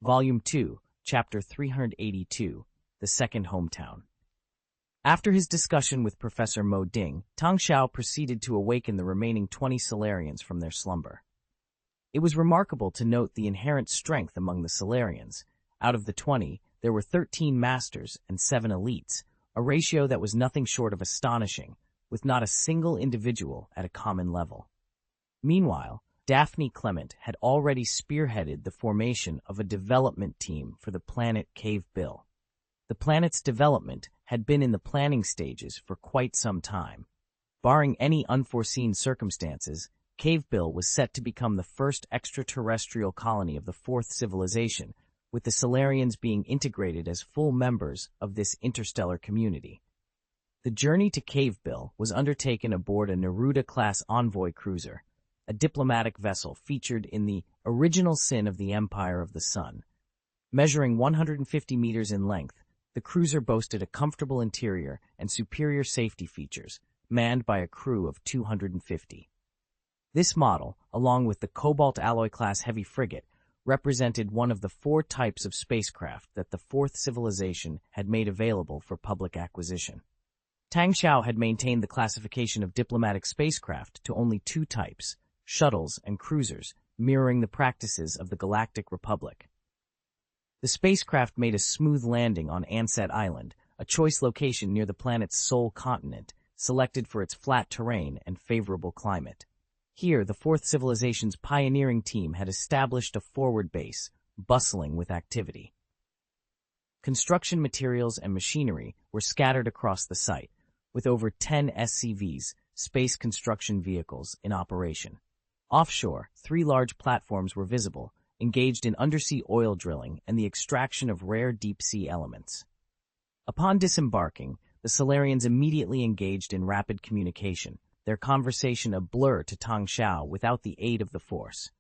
Volume 2, Chapter 382, The Second Hometown. After his discussion with Professor Mo Ding, Tang Xiao proceeded to awaken the remaining 20 Solarians from their slumber. It was remarkable to note the inherent strength among the Solarians. Out of the 20, there were 13 Masters and 7 Elites, a ratio that was nothing short of astonishing, with not a single individual at a common level. Meanwhile, Daphne Clement had already spearheaded the formation of a development team for the planet Cave Bill. The planet's development had been in the planning stages for quite some time. Barring any unforeseen circumstances, Cave Bill was set to become the first extraterrestrial colony of the Fourth Civilization, with the Solarians being integrated as full members of this interstellar community. The journey to Cave Bill was undertaken aboard a Neruda-class envoy cruiser, a diplomatic vessel featured in the original sin of the Empire of the Sun. Measuring 150 meters in length, the cruiser boasted a comfortable interior and superior safety features, manned by a crew of 250. This model, along with the Cobalt Alloy-class heavy frigate, represented one of the 4 types of spacecraft that the Fourth Civilization had made available for public acquisition. Tang Xiao had maintained the classification of diplomatic spacecraft to only 2 types, shuttles and cruisers, mirroring the practices of the Galactic Republic. The spacecraft made a smooth landing on Ansett Island, a choice location near the planet's sole continent, selected for its flat terrain and favorable climate. Here, the Fourth Civilization's pioneering team had established a forward base, bustling with activity. Construction materials and machinery were scattered across the site, with over 10 SCVs, space construction vehicles, in operation. Offshore, 3 large platforms were visible, engaged in undersea oil drilling and the extraction of rare deep-sea elements. Upon disembarking, the Solarians immediately engaged in rapid communication, their conversation a blur to Tang Xiao without the aid of the Force.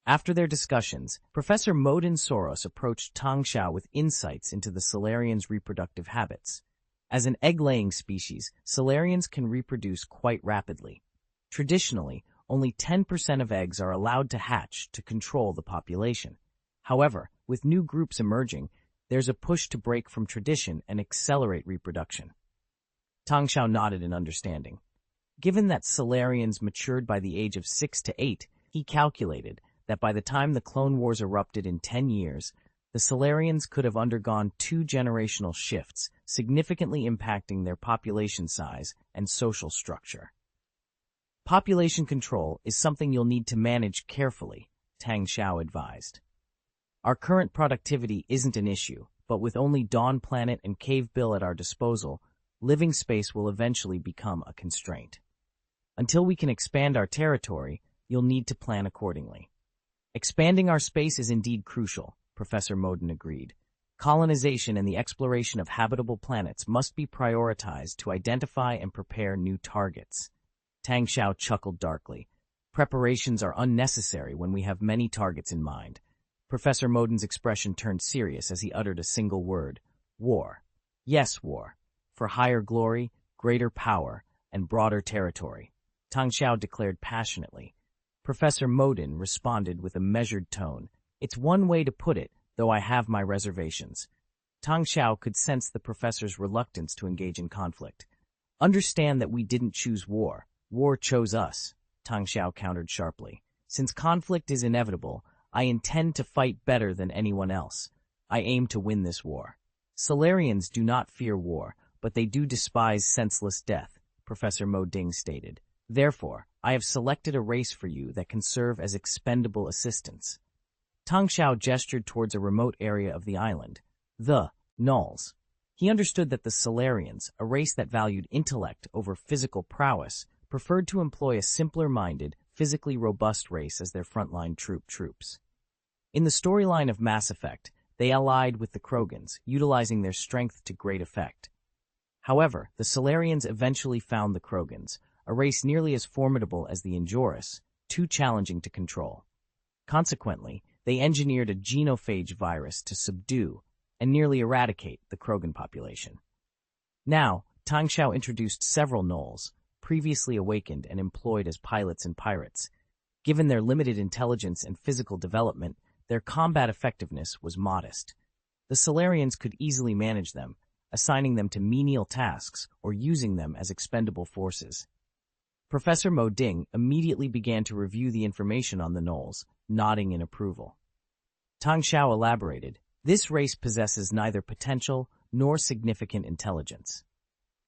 After their discussions, Professor Modin Soros approached Tang Xiao with insights into the Solarians' reproductive habits. As an egg-laying species, Solarians can reproduce quite rapidly. Traditionally, only 10% of eggs are allowed to hatch to control the population. However, with new groups emerging, there's a push to break from tradition and accelerate reproduction. Tang Xiao nodded in understanding. Given that Solarians matured by the age of 6 to 8, he calculated that by the time the Clone Wars erupted in 10 years, the Solarians could have undergone 2 generational shifts, significantly impacting their population size and social structure. Population control is something you'll need to manage carefully, Tang Xiao advised. Our current productivity isn't an issue, but with only Dawn Planet and Cave Bill at our disposal, living space will eventually become a constraint. Until we can expand our territory, you'll need to plan accordingly. Expanding our space is indeed crucial, Professor Modin agreed. Colonization and the exploration of habitable planets must be prioritized to identify and prepare new targets. Tang Xiao chuckled darkly. Preparations are unnecessary when we have many targets in mind. Professor Modin's expression turned serious as he uttered a single word. War. Yes, war. For higher glory, greater power, and broader territory, Tang Xiao declared passionately. Professor Modin responded with a measured tone. It's one way to put it, though I have my reservations. Tang Xiao could sense the professor's reluctance to engage in conflict. Understand that we didn't choose war. War chose us, Tang Xiao countered sharply. Since conflict is inevitable, I intend to fight better than anyone else. I aim to win this war. Solarians do not fear war, but they do despise senseless death, Professor Mo Ding stated. Therefore, I have selected a race for you that can serve as expendable assistants. Tang Xiao gestured towards a remote area of the island, the Nulls. He understood that the Solarians, a race that valued intellect over physical prowess, preferred to employ a simpler-minded, physically robust race as their frontline troops. In the storyline of Mass Effect, they allied with the Krogans, utilizing their strength to great effect. However, the Solarians eventually found the Krogans, a race nearly as formidable as the Injurious, too challenging to control. Consequently, they engineered a genophage virus to subdue and nearly eradicate the Krogan population. Now, Tang Xiao introduced several Nulls, previously awakened and employed as pilots and pirates. Given their limited intelligence and physical development, their combat effectiveness was modest. The Solarians could easily manage them, assigning them to menial tasks or using them as expendable forces. Professor Mo Ding immediately began to review the information on the gnolls, nodding in approval. Tang Xiao elaborated, "This race possesses neither potential nor significant intelligence.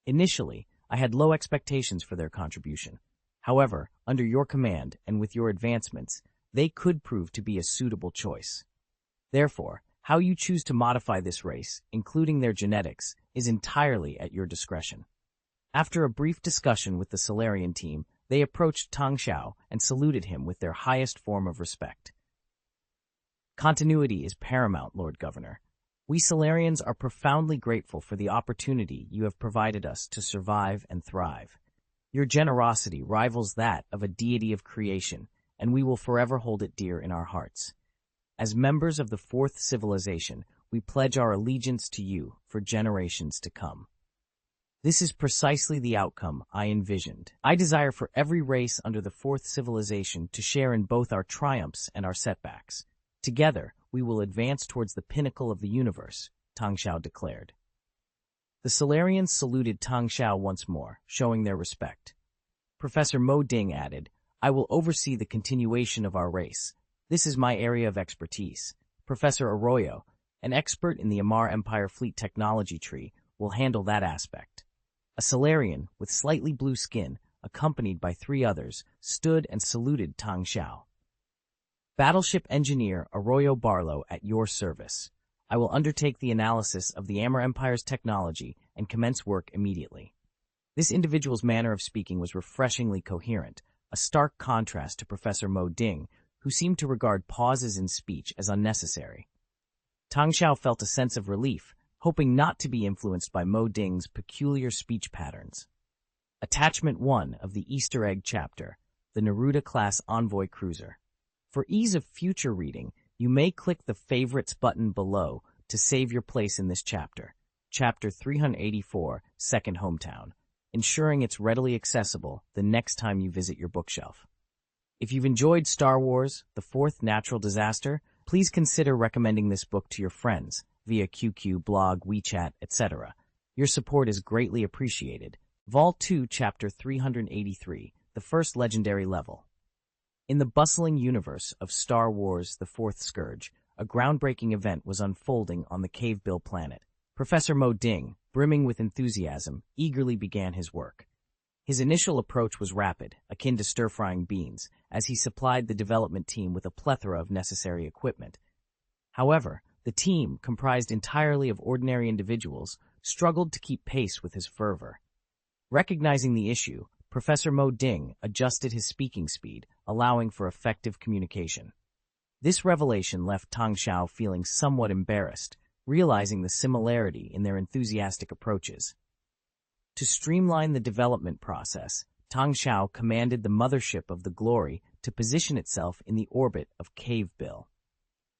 Initially, I had low expectations for their contribution. However, under your command and with your advancements, they could prove to be a suitable choice. Therefore, how you choose to modify this race, including their genetics, is entirely at your discretion." After a brief discussion with the Solarian team, they approached Tang Xiao and saluted him with their highest form of respect. "Continuity is paramount, Lord Governor. We Solarians are profoundly grateful for the opportunity you have provided us to survive and thrive. Your generosity rivals that of a deity of creation, and we will forever hold it dear in our hearts. As members of the Fourth Civilization, we pledge our allegiance to you for generations to come. This is precisely the outcome I envisioned. I desire for every race under the Fourth Civilization to share in both our triumphs and our setbacks. Together, we will advance towards the pinnacle of the universe," Tang Xiao declared. The Solarians saluted Tang Xiao once more, showing their respect. Professor Mo Ding added, "I will oversee the continuation of our race. This is my area of expertise. Professor Arroyo, an expert in the Immerse Empire Fleet Technology tree, will handle that aspect." A Solarian, with slightly blue skin, accompanied by 3 others, stood and saluted Tang Xiao. "Battleship Engineer Arroyo Barlow at your service. I will undertake the analysis of the Immerse Empire's technology and commence work immediately." This individual's manner of speaking was refreshingly coherent, a stark contrast to Professor Mo Ding, who seemed to regard pauses in speech as unnecessary. Tang Xiao felt a sense of relief, hoping not to be influenced by Mo Ding's peculiar speech patterns. Attachment 1 of the Easter egg chapter, the Neruda-class envoy cruiser. For ease of future reading, you may click the Favorites button below to save your place in this chapter, Chapter 384, Second Hometown, ensuring it's readily accessible the next time you visit your bookshelf. If you've enjoyed Star Wars, The Fourth Natural Disaster, please consider recommending this book to your friends via QQ, blog, WeChat, etc. Your support is greatly appreciated. Vol 2, Chapter 383, The First Legendary Level. In the bustling universe of Star Wars The Fourth Scourge, a groundbreaking event was unfolding on the Cavebill planet. Professor Mo Ding, brimming with enthusiasm, eagerly began his work. His initial approach was rapid, akin to stir-frying beans, as he supplied the development team with a plethora of necessary equipment. However, the team, comprised entirely of ordinary individuals, struggled to keep pace with his fervor. Recognizing the issue, Professor Mo Ding adjusted his speaking speed, allowing for effective communication. This revelation left Tang Xiao feeling somewhat embarrassed, realizing the similarity in their enthusiastic approaches. To streamline the development process, Tang Xiao commanded the Mothership of the Glory to position itself in the orbit of Cavebill.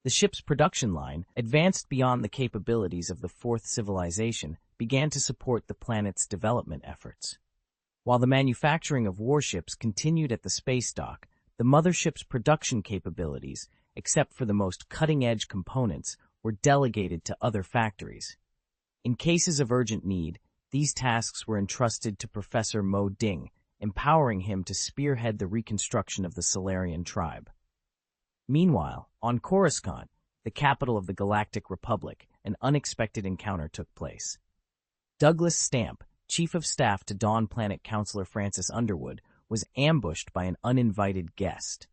The ship's production line, advanced beyond the capabilities of the Fourth Civilization, began to support the planet's development efforts. While the manufacturing of warships continued at the space dock, the Mothership's production capabilities, except for the most cutting-edge components, were delegated to other factories. In cases of urgent need, these tasks were entrusted to Professor Mo Ding, empowering him to spearhead the reconstruction of the Solarian tribe. Meanwhile, on Coruscant, the capital of the Galactic Republic, an unexpected encounter took place. Douglas Stamp, Chief of Staff to Dawn Planet Counselor Francis Underwood, was ambushed by an uninvited guest.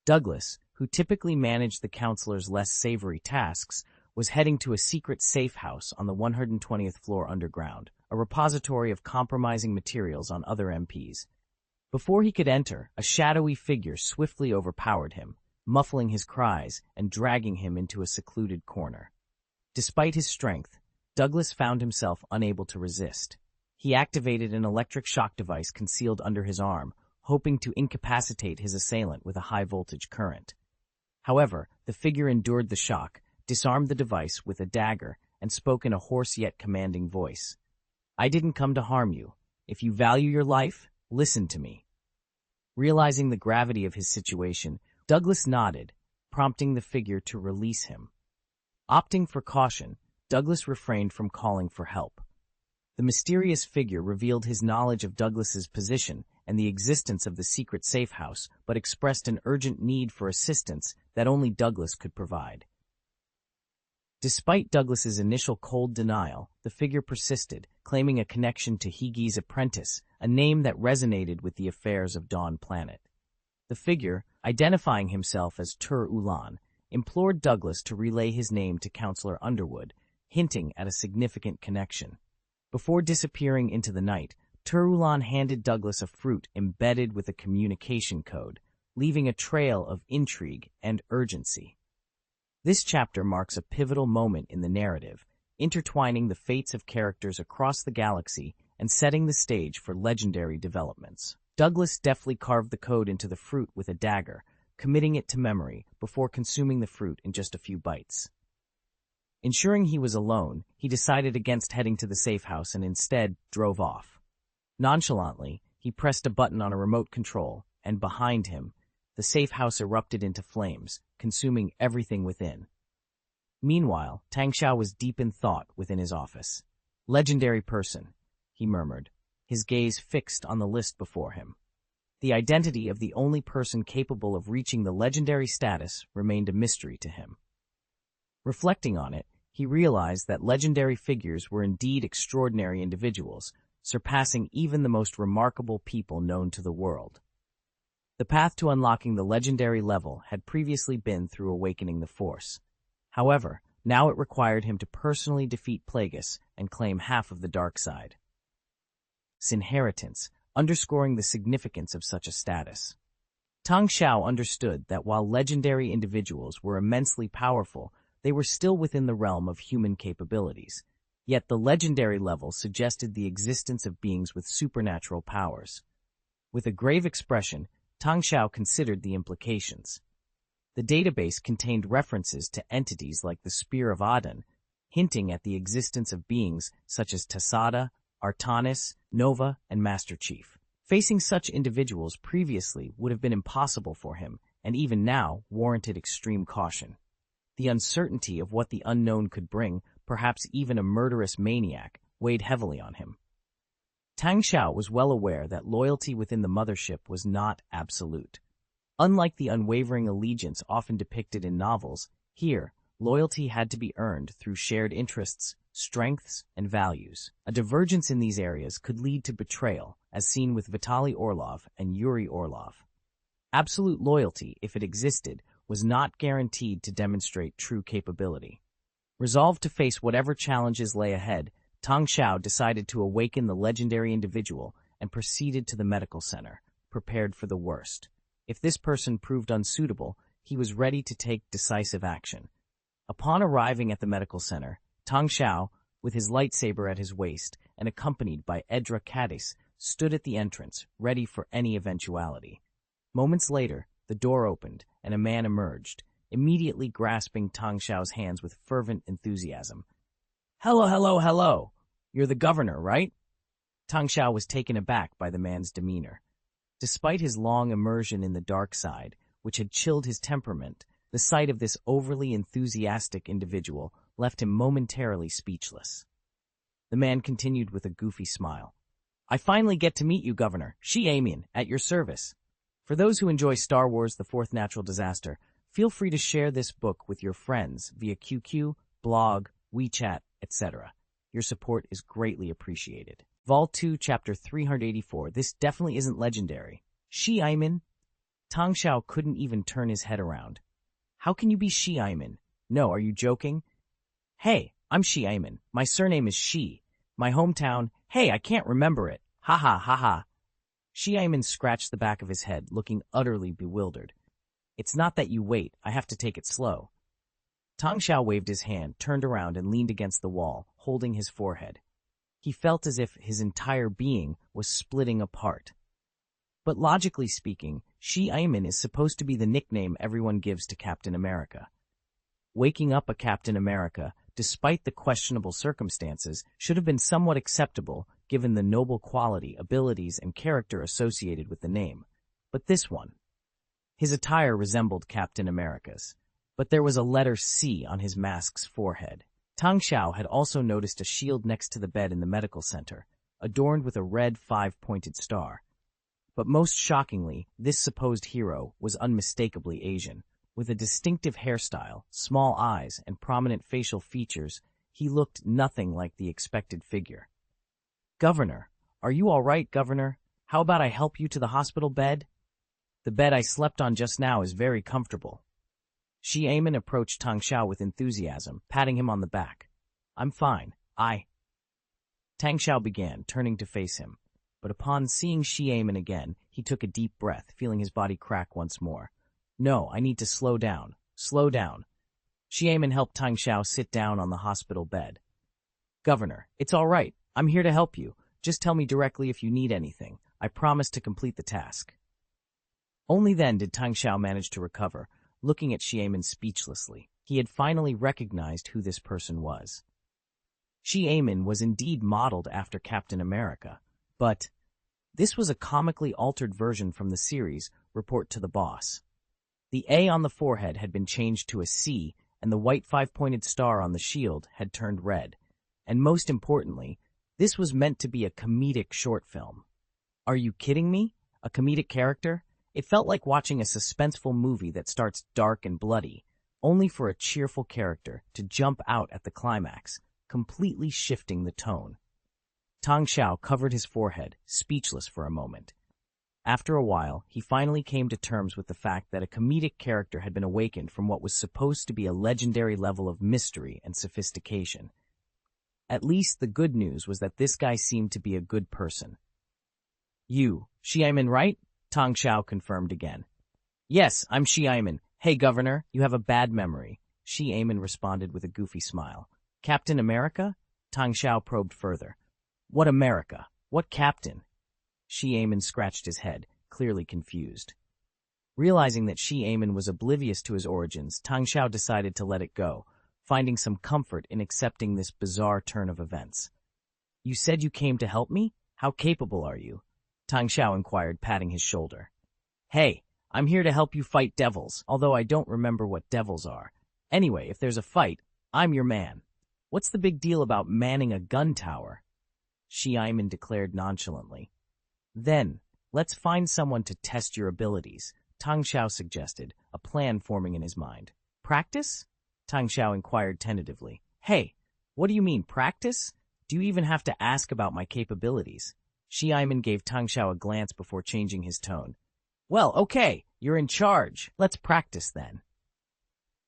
Douglas, who typically managed the counselor's less savory tasks, was heading to a secret safe house on the 120th floor underground, a repository of compromising materials on other MPs. Before he could enter, a shadowy figure swiftly overpowered him, muffling his cries and dragging him into a secluded corner. Despite his strength, Douglas found himself unable to resist. He activated an electric shock device concealed under his arm, hoping to incapacitate his assailant with a high-voltage current. However, the figure endured the shock, disarmed the device with a dagger, and spoke in a hoarse yet commanding voice. "I didn't come to harm you. If you value your life, listen to me." Realizing the gravity of his situation, Douglas nodded, prompting the figure to release him. Opting for caution, Douglas refrained from calling for help. The mysterious figure revealed his knowledge of Douglas's position and the existence of the secret safe house, but expressed an urgent need for assistance that only Douglas could provide. Despite Douglas's initial cold denial, the figure persisted, claiming a connection to Higi's apprentice, a name that resonated with the affairs of Dawn Planet. The figure, identifying himself as Tur Ulan, implored Douglas to relay his name to Counselor Underwood, hinting at a significant connection. Before disappearing into the night, Tur Ulan handed Douglas a fruit embedded with a communication code, leaving a trail of intrigue and urgency. This chapter marks a pivotal moment in the narrative, intertwining the fates of characters across the galaxy and setting the stage for legendary developments. Douglas deftly carved the code into the fruit with a dagger, committing it to memory before consuming the fruit in just a few bites. Ensuring he was alone, he decided against heading to the safe house and instead drove off. Nonchalantly, he pressed a button on a remote control, and behind him, the safe house erupted into flames, consuming everything within. Meanwhile, Tang Xiao was deep in thought within his office. "Legendary person," he murmured, his gaze fixed on the list before him. The identity of the only person capable of reaching the legendary status remained a mystery to him. Reflecting on it, he realized that legendary figures were indeed extraordinary individuals, surpassing even the most remarkable people known to the world. The path to unlocking the legendary level had previously been through awakening the Force. However, now it required him to personally defeat Plagueis and claim half of the dark side. Inheritance, underscoring the significance of such a status. Tang Xiao understood that while legendary individuals were immensely powerful, they were still within the realm of human capabilities. Yet the legendary level suggested the existence of beings with supernatural powers. With a grave expression, Tang Xiao considered the implications. The database contained references to entities like the Spear of Aden, hinting at the existence of beings such as Tasada, Artanis, Nova, and Master Chief. Facing such individuals previously would have been impossible for him, and even now warranted extreme caution. The uncertainty of what the unknown could bring, perhaps even a murderous maniac, weighed heavily on him. Tang Xiao was well aware that loyalty within the Mothership was not absolute. Unlike the unwavering allegiance often depicted in novels, here, loyalty had to be earned through shared interests, strengths, and values. A divergence in these areas could lead to betrayal, as seen with Vitaly Orlov and Yuri Orlov. Absolute loyalty, if it existed, was not guaranteed to demonstrate true capability. Resolved to face whatever challenges lay ahead, Tang Xiao decided to awaken the legendary individual and proceeded to the medical center, prepared for the worst. If this person proved unsuitable, he was ready to take decisive action. Upon arriving at the medical center, Tang Xiao, with his lightsaber at his waist and accompanied by Edra Kadis, stood at the entrance, ready for any eventuality. Moments later, the door opened and a man emerged, immediately grasping Tang Xiao's hands with fervent enthusiasm. "Hello, hello, hello! You're the governor, right?" Tang Xiao was taken aback by the man's demeanor. Despite his long immersion in the dark side, which had chilled his temperament, the sight of this overly enthusiastic individual left him momentarily speechless. The man continued with a goofy smile. "I finally get to meet you, Governor. Xiamen, at your service. For those who enjoy Star Wars: The Fourth Natural Disaster, feel free to share this book with your friends via QQ, blog, WeChat, etc. Your support is greatly appreciated." Vol 2, Chapter 384. This definitely isn't legendary. Xiamen? Tang Xiao couldn't even turn his head around. How can you be Xiamen? No, are you joking? Hey, I'm Xiamen. My surname is Shi. My hometown, hey, I can't remember it. Ha ha ha ha. Xiamen scratched the back of his head, looking utterly bewildered. "It's not that you wait, I have to take it slow." Tang Xiao waved his hand, turned around, and leaned against the wall, holding his forehead. He felt as if his entire being was splitting apart. But logically speaking, Xiamen is supposed to be the nickname everyone gives to Captain America. Waking up a Captain America, despite the questionable circumstances, should have been somewhat acceptable given the noble quality, abilities, and character associated with the name. But this one. His attire resembled Captain America's. but there was a letter C on his mask's forehead. Tang Xiao had also noticed a shield next to the bed in the medical center, adorned with a red 5-pointed star. But most shockingly, this supposed hero was unmistakably Asian. With a distinctive hairstyle, small eyes, and prominent facial features, he looked nothing like the expected figure. "Governor, are you all right, Governor? How about I help you to the hospital bed? The bed I slept on just now is very comfortable." Xiamen approached Tang Xiao with enthusiasm, patting him on the back. "I'm fine. Tang Xiao began, turning to face him. But upon seeing Xiamen again, he took a deep breath, feeling his body crack once more. "No, I need to slow down. Slow down." Xiamen helped Tang Xiao sit down on the hospital bed. "Governor, it's all right. I'm here to help you. Just tell me directly if you need anything. I promise to complete the task." Only then did Tang Xiao manage to recover, looking at Xiamen speechlessly. He had finally recognized who this person was. Xiamen was indeed modeled after Captain America, but this was a comically altered version from the series, Report to the Boss. The A on the forehead had been changed to a C, and the white 5-pointed star on the shield had turned red. And most importantly, this was meant to be a comedic short film. Are you kidding me? A comedic character? It felt like watching a suspenseful movie that starts dark and bloody, only for a cheerful character to jump out at the climax, completely shifting the tone. Tang Xiao covered his forehead, speechless for a moment. After a while, he finally came to terms with the fact that a comedic character had been awakened from what was supposed to be a legendary level of mystery and sophistication. At least the good news was that this guy seemed to be a good person. "You, Xiamen, right?" Tang Xiao confirmed again. "Yes, I'm Xiamen. Hey, Governor, you have a bad memory." Xiamen responded with a goofy smile. "Captain America?" Tang Xiao probed further. "What America? What captain?" Xiamen scratched his head, clearly confused. Realizing that Xiamen was oblivious to his origins, Tang Xiao decided to let it go, finding some comfort in accepting this bizarre turn of events. "You said you came to help me? How capable are you?" Tang Xiao inquired, patting his shoulder. "Hey, I'm here to help you fight devils, although I don't remember what devils are. Anyway, if there's a fight, I'm your man. What's the big deal about manning a gun tower?" Xiamen declared nonchalantly. "Then, let's find someone to test your abilities," Tang Xiao suggested, a plan forming in his mind. "Practice?" Tang Xiao inquired tentatively. "Hey, what do you mean, practice? Do you even have to ask about my capabilities?" Xiamen gave Tang Xiao a glance before changing his tone. "Well, okay, you're in charge. Let's practice then."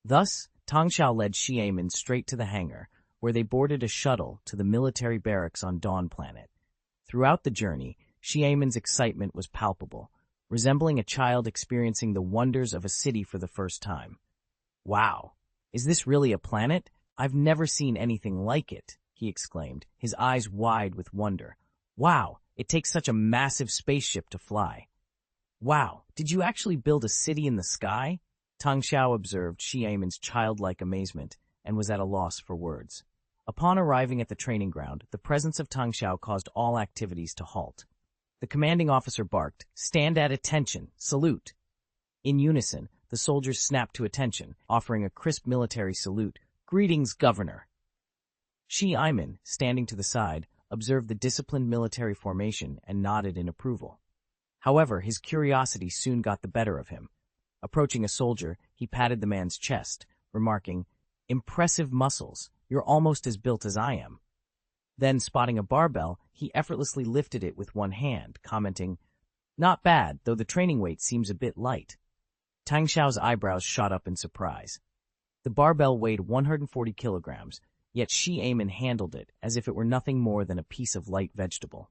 Thus, Tang Xiao led Xiamen straight to the hangar, where they boarded a shuttle to the military barracks on Dawn Planet. Throughout the journey, Xiamen's excitement was palpable, resembling a child experiencing the wonders of a city for the first time. "Wow, is this really a planet? I've never seen anything like it," he exclaimed, his eyes wide with wonder. "Wow, it takes such a massive spaceship to fly." "Wow, did you actually build a city in the sky?" Tang Xiao observed Xiamen's childlike amazement and was at a loss for words. Upon arriving at the training ground, the presence of Tang Xiao caused all activities to halt. The commanding officer barked, "Stand at attention, salute." In unison, the soldiers snapped to attention, offering a crisp military salute. "Greetings, Governor." Xiamen, standing to the side, observed the disciplined military formation and nodded in approval. However, his curiosity soon got the better of him. Approaching a soldier, he patted the man's chest, remarking, "Impressive muscles. You're almost as built as I am." Then, spotting a barbell, he effortlessly lifted it with one hand, commenting, "Not bad, though the training weight seems a bit light." Tang Xiao's eyebrows shot up in surprise. The barbell weighed 140 kilograms, yet Xiamen handled it as if it were nothing more than a piece of light vegetable.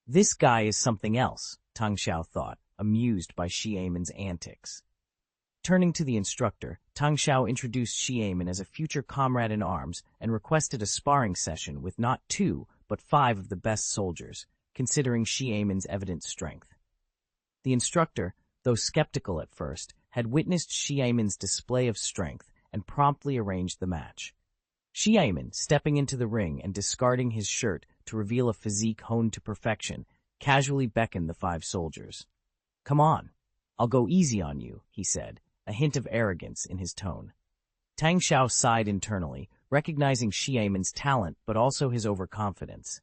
"This guy is something else," Tang Xiao thought, amused by Xiamen's antics. Turning to the instructor, Tang Xiao introduced Xiamen as a future comrade in arms and requested a sparring session with not 2, but 5 of the best soldiers, considering Xiamen's evident strength. The instructor, though skeptical at first, had witnessed Xiamen's display of strength and promptly arranged the match. Xiamen, stepping into the ring and discarding his shirt to reveal a physique honed to perfection, casually beckoned the 5 soldiers. "Come on, I'll go easy on you," he said, a hint of arrogance in his tone. Tang Xiao sighed internally, recognizing Xiaomin's talent but also his overconfidence.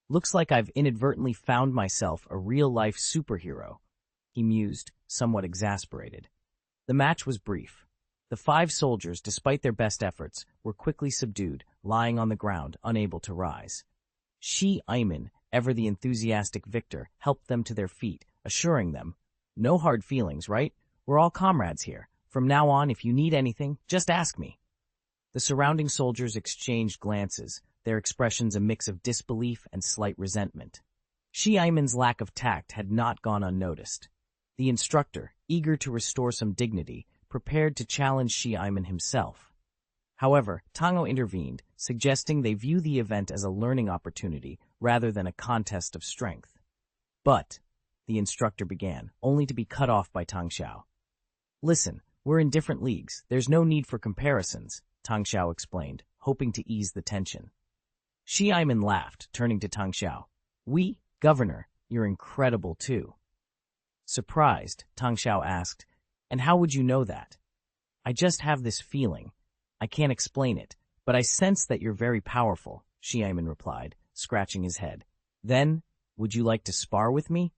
Looks like I've inadvertently found myself a real-life superhero, he mused, somewhat exasperated. The match was brief. The 5 soldiers, despite their best efforts, were quickly subdued, lying on the ground, unable to rise. Xiaomin, ever the enthusiastic victor, helped them to their feet, assuring them, "No hard feelings, right? We're all comrades here. From now on, if you need anything, just ask me." The surrounding soldiers exchanged glances, their expressions a mix of disbelief and slight resentment. Xiaomin's lack of tact had not gone unnoticed. The instructor, eager to restore some dignity, prepared to challenge Xiaomin himself. However, Tango intervened, suggesting they view the event as a learning opportunity rather than a contest of strength. "But," the instructor began, only to be cut off by Tang Xiao. "Listen, we're in different leagues. There's no need for comparisons," Tang Xiao explained, hoping to ease the tension. Xiaomin laughed, turning to Tang Xiao. "We, Governor, you're incredible too." Surprised, Tang Xiao asked, "And how would you know that?" "I just have this feeling. I can't explain it, but I sense that you're very powerful," Xiaomin replied, scratching his head. "Then, would you like to spar with me?"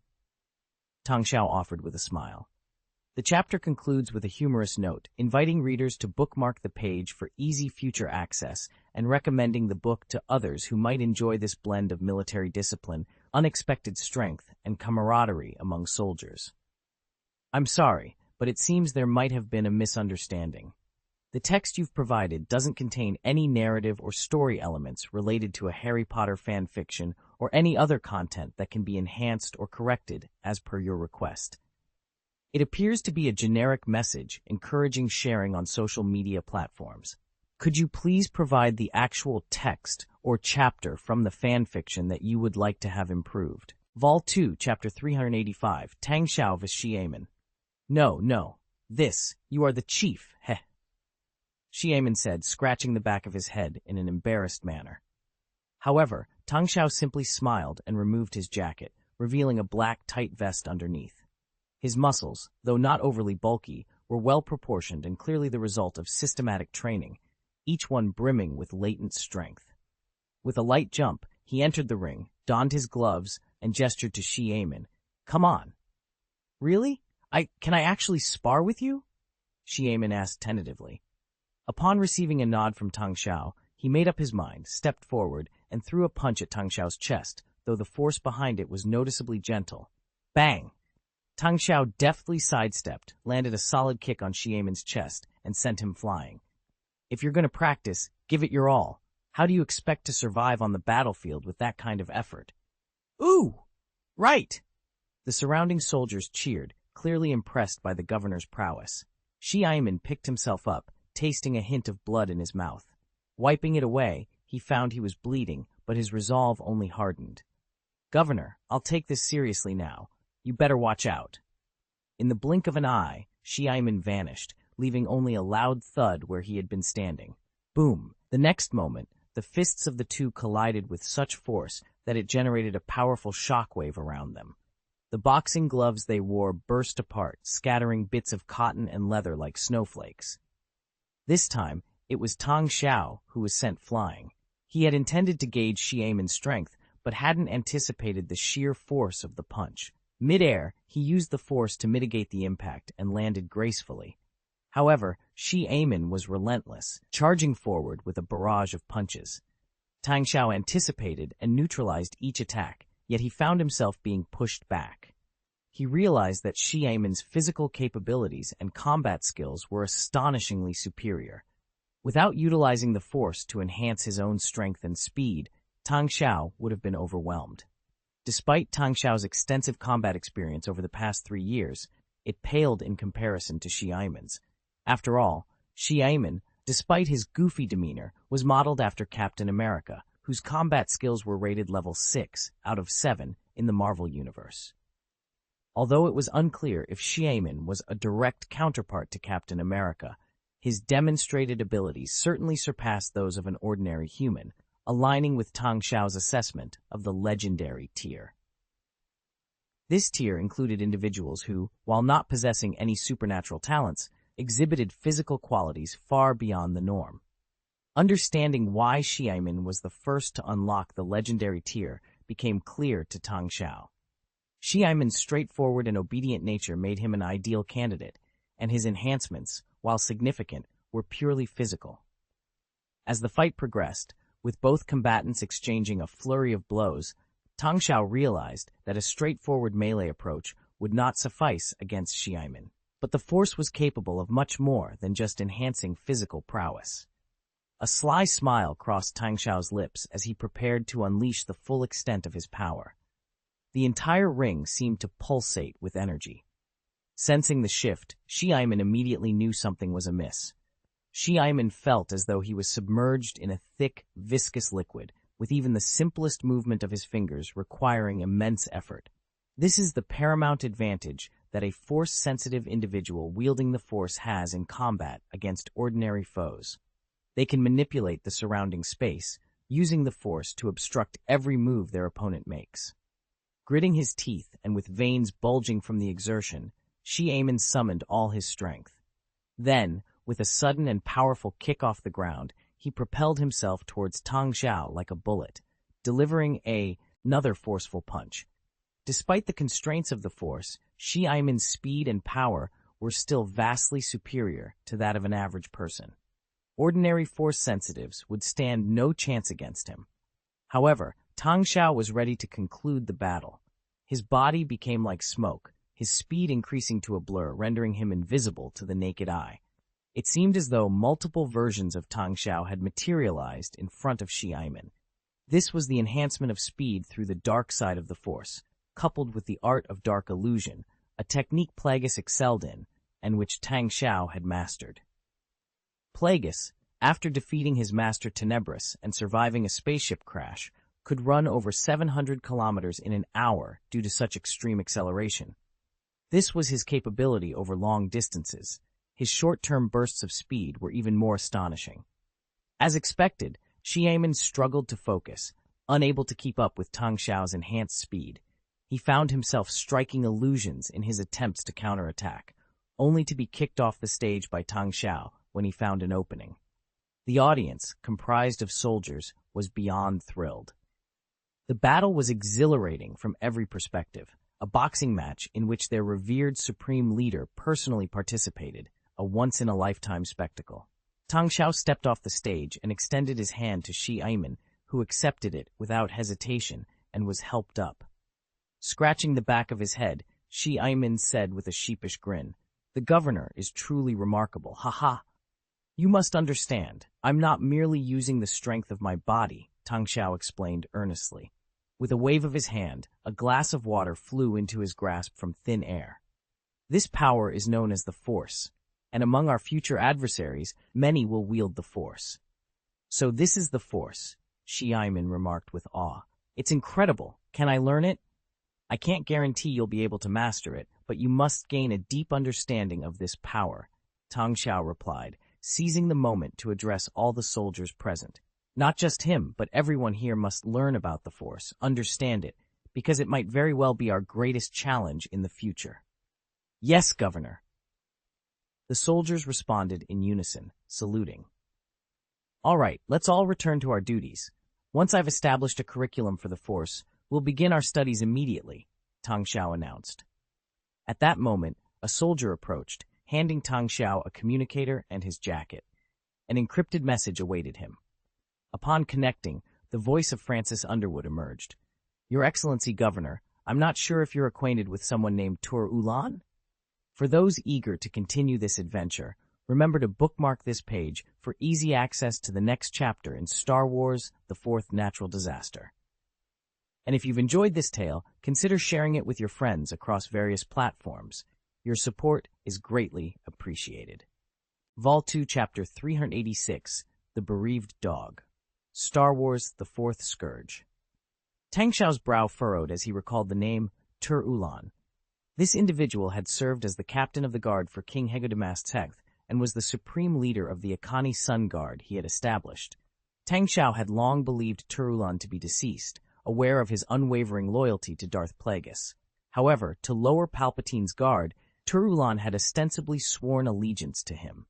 Tang Xiao offered with a smile. The chapter concludes with a humorous note, inviting readers to bookmark the page for easy future access and recommending the book to others who might enjoy this blend of military discipline, unexpected strength, and camaraderie among soldiers. "I'm sorry, but it seems there might have been a misunderstanding. The text you've provided doesn't contain any narrative or story elements related to a Harry Potter fan fiction or any other content that can be enhanced or corrected as per your request. It appears to be a generic message encouraging sharing on social media platforms. Could you please provide the actual text or chapter from the fan fiction that you would like to have improved?" Vol 2, Chapter 385, Tang Xiao vs. Xiaomin. No. This, you are the chief, heh. Xiaomin said, scratching the back of his head in an embarrassed manner. However, Tang Xiao simply smiled and removed his jacket, revealing a black tight vest underneath. His muscles, though not overly bulky, were well proportioned and clearly the result of systematic training, each one brimming with latent strength. With a light jump, he entered the ring, donned his gloves, and gestured to Xiaomin. "Come on." "Really? Can I actually spar with you?" Xiaomin asked tentatively. Upon receiving a nod from Tang Xiao, he made up his mind, stepped forward, and threw a punch at Tang Xiao's chest, though the force behind it was noticeably gentle. Bang! Tang Xiao deftly sidestepped, landed a solid kick on Xiaomin's chest, and sent him flying. "If you're going to practice, give it your all. How do you expect to survive on the battlefield with that kind of effort?" "Ooh! Right!" The surrounding soldiers cheered, clearly impressed by the governor's prowess. Xiaomin picked himself up, tasting a hint of blood in his mouth. Wiping it away, he found he was bleeding, but his resolve only hardened. "Governor, I'll take this seriously now. You better watch out." In the blink of an eye, Xiaomin vanished, leaving only a loud thud where he had been standing. Boom! The next moment, the fists of the two collided with such force that it generated a powerful shockwave around them. The boxing gloves they wore burst apart, scattering bits of cotton and leather like snowflakes. This time, it was Tang Xiao who was sent flying. He had intended to gauge Xiaomin's strength, but hadn't anticipated the sheer force of the punch. Mid-air, he used the force to mitigate the impact and landed gracefully. However, Xiaomin was relentless, charging forward with a barrage of punches. Tang Xiao anticipated and neutralized each attack, yet he found himself being pushed back. He realized that Xiaomin's physical capabilities and combat skills were astonishingly superior. Without utilizing the force to enhance his own strength and speed, Tang Xiao would have been overwhelmed. Despite Tang Xiao's extensive combat experience over the past 3 years, it paled in comparison to Xiaomin's. After all, Xiaomin, despite his goofy demeanor, was modeled after Captain America, whose combat skills were rated level 6 out of 7 in the Marvel Universe. Although it was unclear if Xiaomin was a direct counterpart to Captain America, his demonstrated abilities certainly surpassed those of an ordinary human, aligning with Tang Xiao's assessment of the legendary tier. This tier included individuals who, while not possessing any supernatural talents, exhibited physical qualities far beyond the norm. Understanding why Xiaomin was the first to unlock the legendary tier became clear to Tang Xiao. Xiaomin's straightforward and obedient nature made him an ideal candidate, and his enhancements, while significant, were purely physical. As the fight progressed, with both combatants exchanging a flurry of blows, Tang Xiao realized that a straightforward melee approach would not suffice against Xiaomin. But the force was capable of much more than just enhancing physical prowess. A sly smile crossed Tang Xiao's lips as he prepared to unleash the full extent of his power. The entire ring seemed to pulsate with energy. Sensing the shift, Xiaomin immediately knew something was amiss. Xiaomin felt as though he was submerged in a thick, viscous liquid, with even the simplest movement of his fingers requiring immense effort. This is the paramount advantage that a force-sensitive individual wielding the force has in combat against ordinary foes. They can manipulate the surrounding space, using the force to obstruct every move their opponent makes. Gritting his teeth and with veins bulging from the exertion, Xiaomin summoned all his strength. Then, with a sudden and powerful kick off the ground, he propelled himself towards Tang Xiao like a bullet, delivering another forceful punch. Despite the constraints of the force, Xiaomin's speed and power were still vastly superior to that of an average person. Ordinary force sensitives would stand no chance against him. However, Tang Xiao was ready to conclude the battle. His body became like smoke, his speed increasing to a blur, rendering him invisible to the naked eye. It seemed as though multiple versions of Tang Xiao had materialized in front of Xiaomin. This was the enhancement of speed through the dark side of the force, coupled with the art of dark illusion, a technique Plagueis excelled in, and which Tang Xiao had mastered. Plagueis, after defeating his master Tenebris and surviving a spaceship crash, could run over 700 kilometers in an hour due to such extreme acceleration. This was his capability over long distances. His short-term bursts of speed were even more astonishing. As expected, Xiaomin struggled to focus, unable to keep up with Tang Xiao's enhanced speed. He found himself striking illusions in his attempts to counterattack, only to be kicked off the stage by Tang Xiao when he found an opening. The audience, comprised of soldiers, was beyond thrilled. The battle was exhilarating from every perspective, a boxing match in which their revered supreme leader personally participated, a once-in-a-lifetime spectacle. Tang Xiao stepped off the stage and extended his hand to Xiaomin, who accepted it without hesitation and was helped up. Scratching the back of his head, Xiaomin said with a sheepish grin, "The governor is truly remarkable, haha. You must understand, I'm not merely using the strength of my body," Tang Xiao explained earnestly. With a wave of his hand, a glass of water flew into his grasp from thin air. This power is known as the Force, and among our future adversaries, many will wield the Force. "So this is the Force," Xiaomin remarked with awe. "It's incredible. Can I learn it?" "I can't guarantee you'll be able to master it, but you must gain a deep understanding of this power," Tang Xiao replied, seizing the moment to address all the soldiers present. "Not just him, but everyone here must learn about the Force, understand it, because it might very well be our greatest challenge in the future." "Yes, Governor." The soldiers responded in unison, saluting. "All right, let's all return to our duties. Once I've established a curriculum for the Force, we'll begin our studies immediately," Tang Xiao announced. At that moment, a soldier approached, handing Tang Xiao a communicator and his jacket. An encrypted message awaited him. Upon connecting, the voice of Francis Underwood emerged. "Your Excellency, Governor, I'm not sure if you're acquainted with someone named Tur Ulan? For those eager to continue this adventure, remember to bookmark this page for easy access to the next chapter in Star Wars: The Fourth Natural Disaster. And if you've enjoyed this tale, consider sharing it with your friends across various platforms. Your support is greatly appreciated. Vol 2, Chapter 386, The Bereaved Dog. Star Wars: The Fourth Scourge. Tang Xiao's brow furrowed as he recalled the name Tur Ulan. This individual had served as the captain of the guard for King Hegodamast X and was the supreme leader of the Akani Sun Guard he had established. Tang Xiao had long believed Tur Ulan to be deceased, aware of his unwavering loyalty to Darth Plagueis. However, to lower Palpatine's guard, Turulan had ostensibly sworn allegiance to him.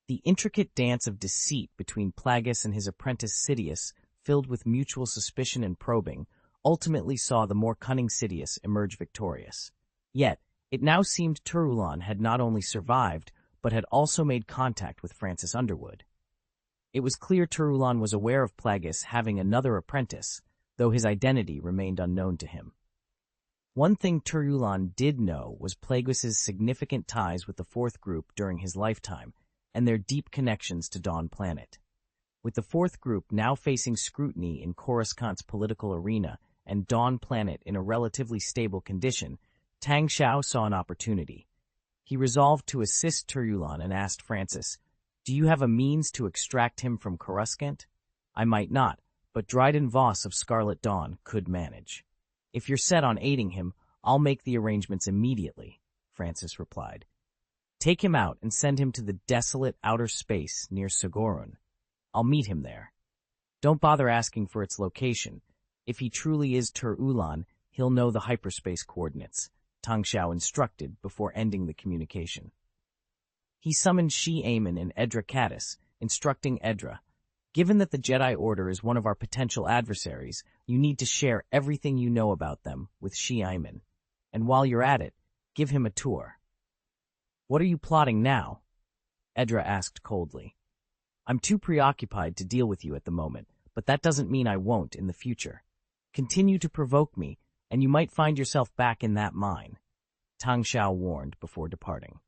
The intricate dance of deceit between Plagueis and his apprentice Sidious, filled with mutual suspicion and probing, ultimately saw the more cunning Sidious emerge victorious. Yet, it now seemed Turulan had not only survived, but had also made contact with Francis Underwood. It was clear Turulan was aware of Plagueis having another apprentice, though his identity remained unknown to him. One thing Turulan did know was Plagueis's significant ties with the Fourth Group during his lifetime, and their deep connections to Dawn Planet. With the Fourth Group now facing scrutiny in Coruscant's political arena and Dawn Planet in a relatively stable condition, Tang Xiao saw an opportunity. He resolved to assist Turulan and asked Francis, "Do you have a means to extract him from Coruscant? I might not, but Dryden Voss of Scarlet Dawn could manage. If you're set on aiding him, I'll make the arrangements immediately," Francis replied. "Take him out and send him to the desolate outer space near Sigorun. I'll meet him there. Don't bother asking for its location. If he truly is Turulan, he'll know the hyperspace coordinates," Tang Xiao instructed before ending the communication. He summoned Shi Aemon and Edra Caddis, instructing Edra, "Given that the Jedi Order is one of our potential adversaries, you need to share everything you know about them with Shi Aemon. And while you're at it, give him a tour." "What are you plotting now?" Edra asked coldly. "I'm too preoccupied to deal with you at the moment, but that doesn't mean I won't in the future. Continue to provoke me, and you might find yourself back in that mine," Tang Xiao warned before departing.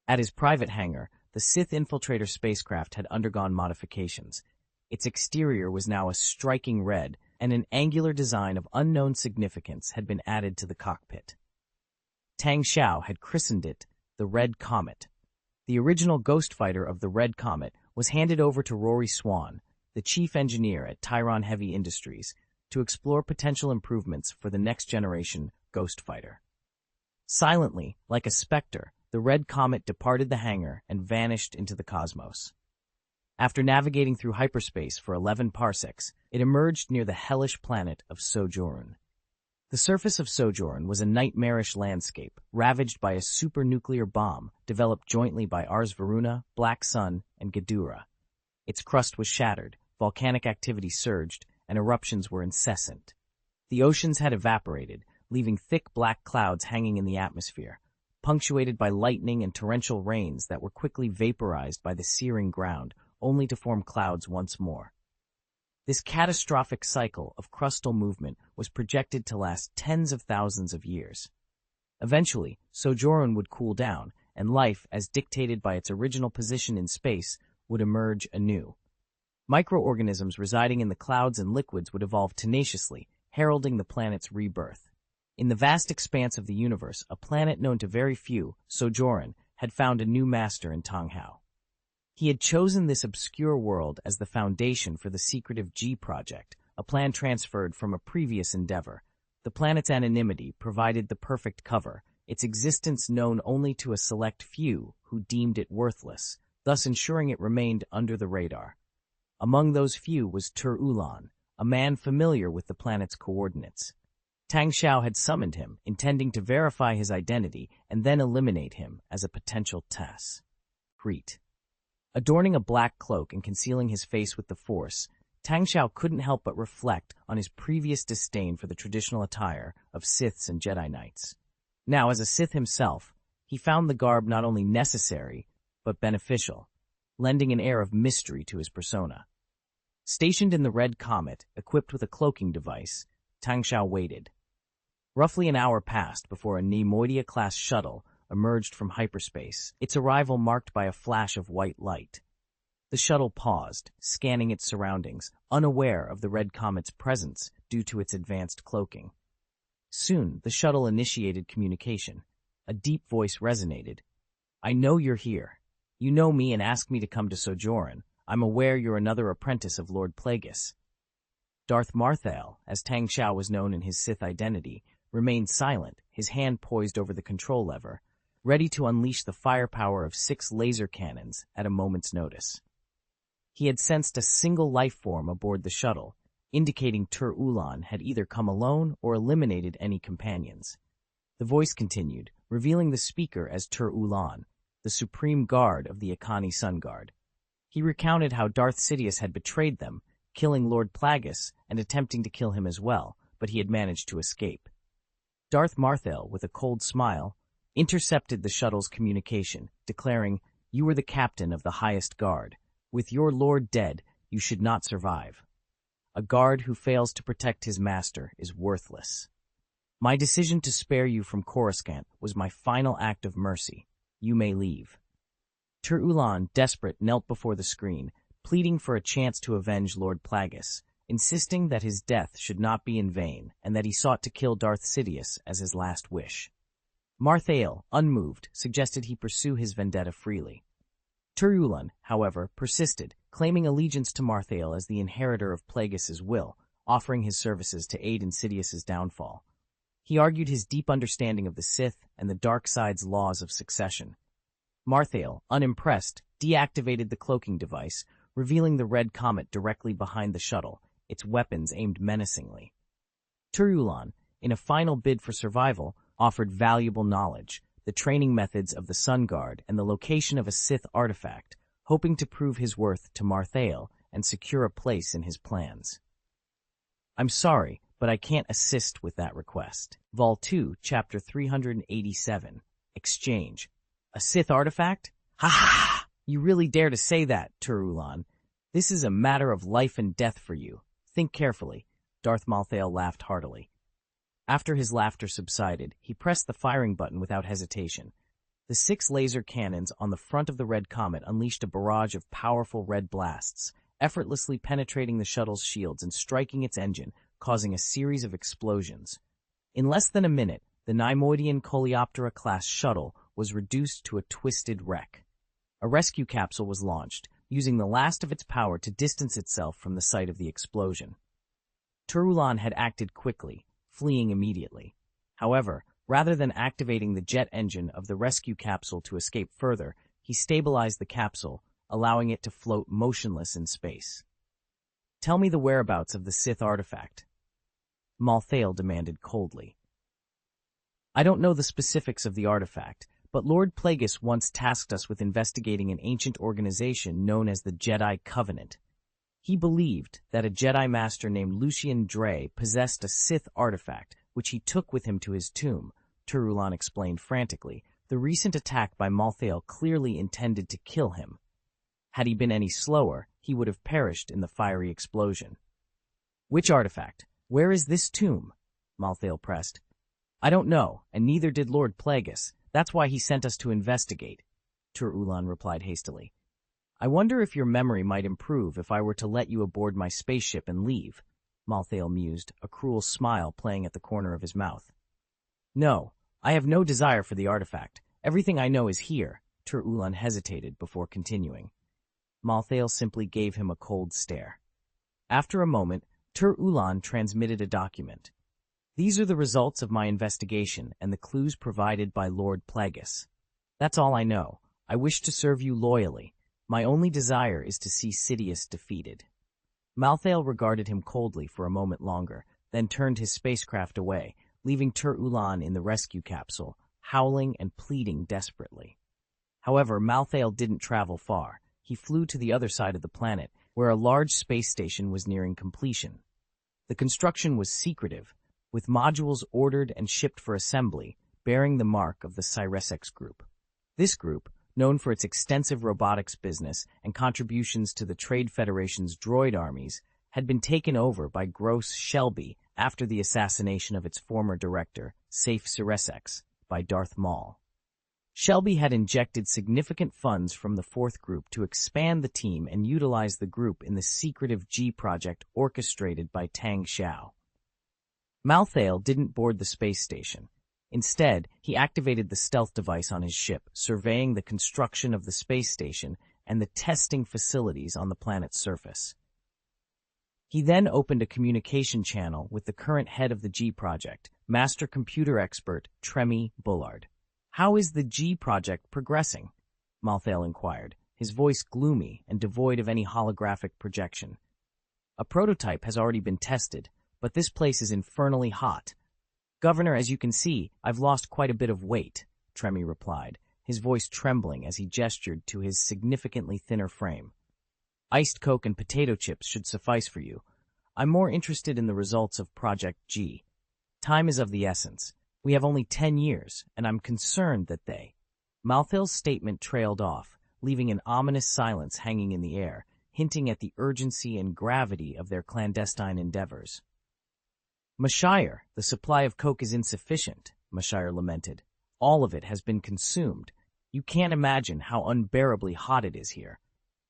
At his private hangar, the Sith infiltrator spacecraft had undergone modifications. Its exterior was now a striking red, and an angular design of unknown significance had been added to the cockpit. Tang Xiao had christened it the Red Comet. The original ghost fighter of the Red Comet was handed over to Rory Swan, the chief engineer at Tyron Heavy Industries, to explore potential improvements for the next-generation ghost fighter. Silently, like a specter, the Red Comet departed the hangar and vanished into the cosmos. After navigating through hyperspace for 11 parsecs, it emerged near the hellish planet of Sojourn. The surface of Sojourn was a nightmarish landscape, ravaged by a supernuclear bomb developed jointly by Ars Varuna, Black Sun, and Ghidorah. Its crust was shattered, volcanic activity surged, and eruptions were incessant. The oceans had evaporated, leaving thick black clouds hanging in the atmosphere, punctuated by lightning and torrential rains that were quickly vaporized by the searing ground, only to form clouds once more. This catastrophic cycle of crustal movement was projected to last tens of thousands of years. Eventually, Sojourn would cool down, and life, as dictated by its original position in space, would emerge anew. Microorganisms residing in the clouds and liquids would evolve tenaciously, heralding the planet's rebirth. In the vast expanse of the universe, a planet known to very few, Sojourn, had found a new master in Tang Xiao. He had chosen this obscure world as the foundation for the secretive G project, a plan transferred from a previous endeavor. The planet's anonymity provided the perfect cover, its existence known only to a select few who deemed it worthless, thus ensuring it remained under the radar. Among those few was Turulan, a man familiar with the planet's coordinates. Tang Xiao had summoned him, intending to verify his identity and then eliminate him as a potential test. Crete. Adorning a black cloak and concealing his face with the Force, Tang Xiao couldn't help but reflect on his previous disdain for the traditional attire of Siths and Jedi Knights. Now, as a Sith himself, he found the garb not only necessary, but beneficial, lending an air of mystery to his persona. Stationed in the Red Comet, equipped with a cloaking device, Tang Xiao waited. Roughly an hour passed before a Neimoidia-class shuttle emerged from hyperspace, its arrival marked by a flash of white light. The shuttle paused, scanning its surroundings, unaware of the Red Comet's presence due to its advanced cloaking. Soon, the shuttle initiated communication. A deep voice resonated. "I know you're here. You know me and ask me to come to Sojourn. I'm aware you're another apprentice of Lord Plagueis." Darth Marthael, as Tang Xiao was known in his Sith identity, remained silent, his hand poised over the control lever, ready to unleash the firepower of 6 laser cannons at a moment's notice. He had sensed a single life form aboard the shuttle, indicating Turulan had either come alone or eliminated any companions. The voice continued, revealing the speaker as Tur-Ulan, the supreme guard of the Akani Sun Guard. He recounted how Darth Sidious had betrayed them, killing Lord Plagueis and attempting to kill him as well, but he had managed to escape. Darth Marthael, with a cold smile, intercepted the shuttle's communication, declaring, "You were the captain of the highest guard. With your lord dead, you should not survive. A guard who fails to protect his master is worthless. My decision to spare you from Coruscant was my final act of mercy. You may leave." Tur-Ulan, desperate, knelt before the screen, pleading for a chance to avenge Lord Plagueis, insisting that his death should not be in vain and that he sought to kill Darth Sidious as his last wish. Marthael, unmoved, suggested he pursue his vendetta freely. Tur-Ulan, however, persisted, claiming allegiance to Marthael as the inheritor of Plagueis' will, offering his services to aid in Sidious's downfall. He argued his deep understanding of the Sith and the dark side's laws of succession. Marthael, unimpressed, deactivated the cloaking device, revealing the red comet directly behind the shuttle, its weapons aimed menacingly. Tur-Ulan, in a final bid for survival, offered valuable knowledge, the training methods of the Sun Guard and the location of a Sith artifact, hoping to prove his worth to Marthael and secure a place in his plans. "I'm sorry, but I can't assist with that request." Vol 2, Chapter 387, Exchange. "A Sith artifact? Ha ha! You really dare to say that, Tur-Ulan. This is a matter of life and death for you. Think carefully." Darth Marthael laughed heartily. After his laughter subsided, he pressed the firing button without hesitation. The 6 laser cannons on the front of the red comet unleashed a barrage of powerful red blasts, effortlessly penetrating the shuttle's shields and striking its engine, causing a series of explosions. In less than a minute, the Neimoidian Coleoptera-class shuttle was reduced to a twisted wreck. A rescue capsule was launched, using the last of its power to distance itself from the site of the explosion. Tur-Ulan had acted quickly, fleeing immediately. However, rather than activating the jet engine of the rescue capsule to escape further, he stabilized the capsule, allowing it to float motionless in space. "Tell me the whereabouts of the Sith artifact," Marthael demanded coldly. "I don't know the specifics of the artifact, but Lord Plagueis once tasked us with investigating an ancient organization known as the Jedi Covenant. He believed that a Jedi Master named Lucian Dre possessed a Sith artifact, which he took with him to his tomb," Tur-Ulan explained frantically. The recent attack by Marthael clearly intended to kill him. Had he been any slower, he would have perished in the fiery explosion. "Which artifact? Where is this tomb?" Marthael pressed. "I don't know, and neither did Lord Plagueis. That's why he sent us to investigate," Tur-Ulan replied hastily. "I wonder if your memory might improve if I were to let you aboard my spaceship and leave," Marthael mused, a cruel smile playing at the corner of his mouth. "No, I have no desire for the artifact. Everything I know is here," Tur-Ulan hesitated before continuing. Marthael simply gave him a cold stare. After a moment, Tur-Ulan transmitted a document. "These are the results of my investigation and the clues provided by Lord Plagueis. That's all I know. I wish to serve you loyally. My only desire is to see Sidious defeated." Marthael regarded him coldly for a moment longer, then turned his spacecraft away, leaving Tur-Ulan in the rescue capsule, howling and pleading desperately. However, Marthael didn't travel far. He flew to the other side of the planet, where a large space station was nearing completion. The construction was secretive, with modules ordered and shipped for assembly, bearing the mark of the Cyressex Group. This group, known for its extensive robotics business and contributions to the Trade Federation's droid armies, had been taken over by Gross Shelby after the assassination of its former director, Safe Cyressex, by Darth Maul. Shelby had injected significant funds from the Fourth Group to expand the team and utilize the group in the secretive G project orchestrated by Tang Xiao. Marthael didn't board the space station. Instead, he activated the stealth device on his ship, surveying the construction of the space station and the testing facilities on the planet's surface. He then opened a communication channel with the current head of the G project, master computer expert Tremi Bullard. "How is the G project progressing?" Marthael inquired, his voice gloomy and devoid of any holographic projection. "A prototype has already been tested, but this place is infernally hot. Governor, as you can see, I've lost quite a bit of weight," Tremi replied, his voice trembling as he gestured to his significantly thinner frame. Iced Coke and potato chips should suffice for you. I'm more interested in the results of Project G. Time is of the essence. We have only 10 years, and I'm concerned that they... Malthael's statement trailed off, leaving an ominous silence hanging in the air, hinting at the urgency and gravity of their clandestine endeavors. Mashire, the supply of coke is insufficient, Mashire lamented. All of it has been consumed. You can't imagine how unbearably hot it is here.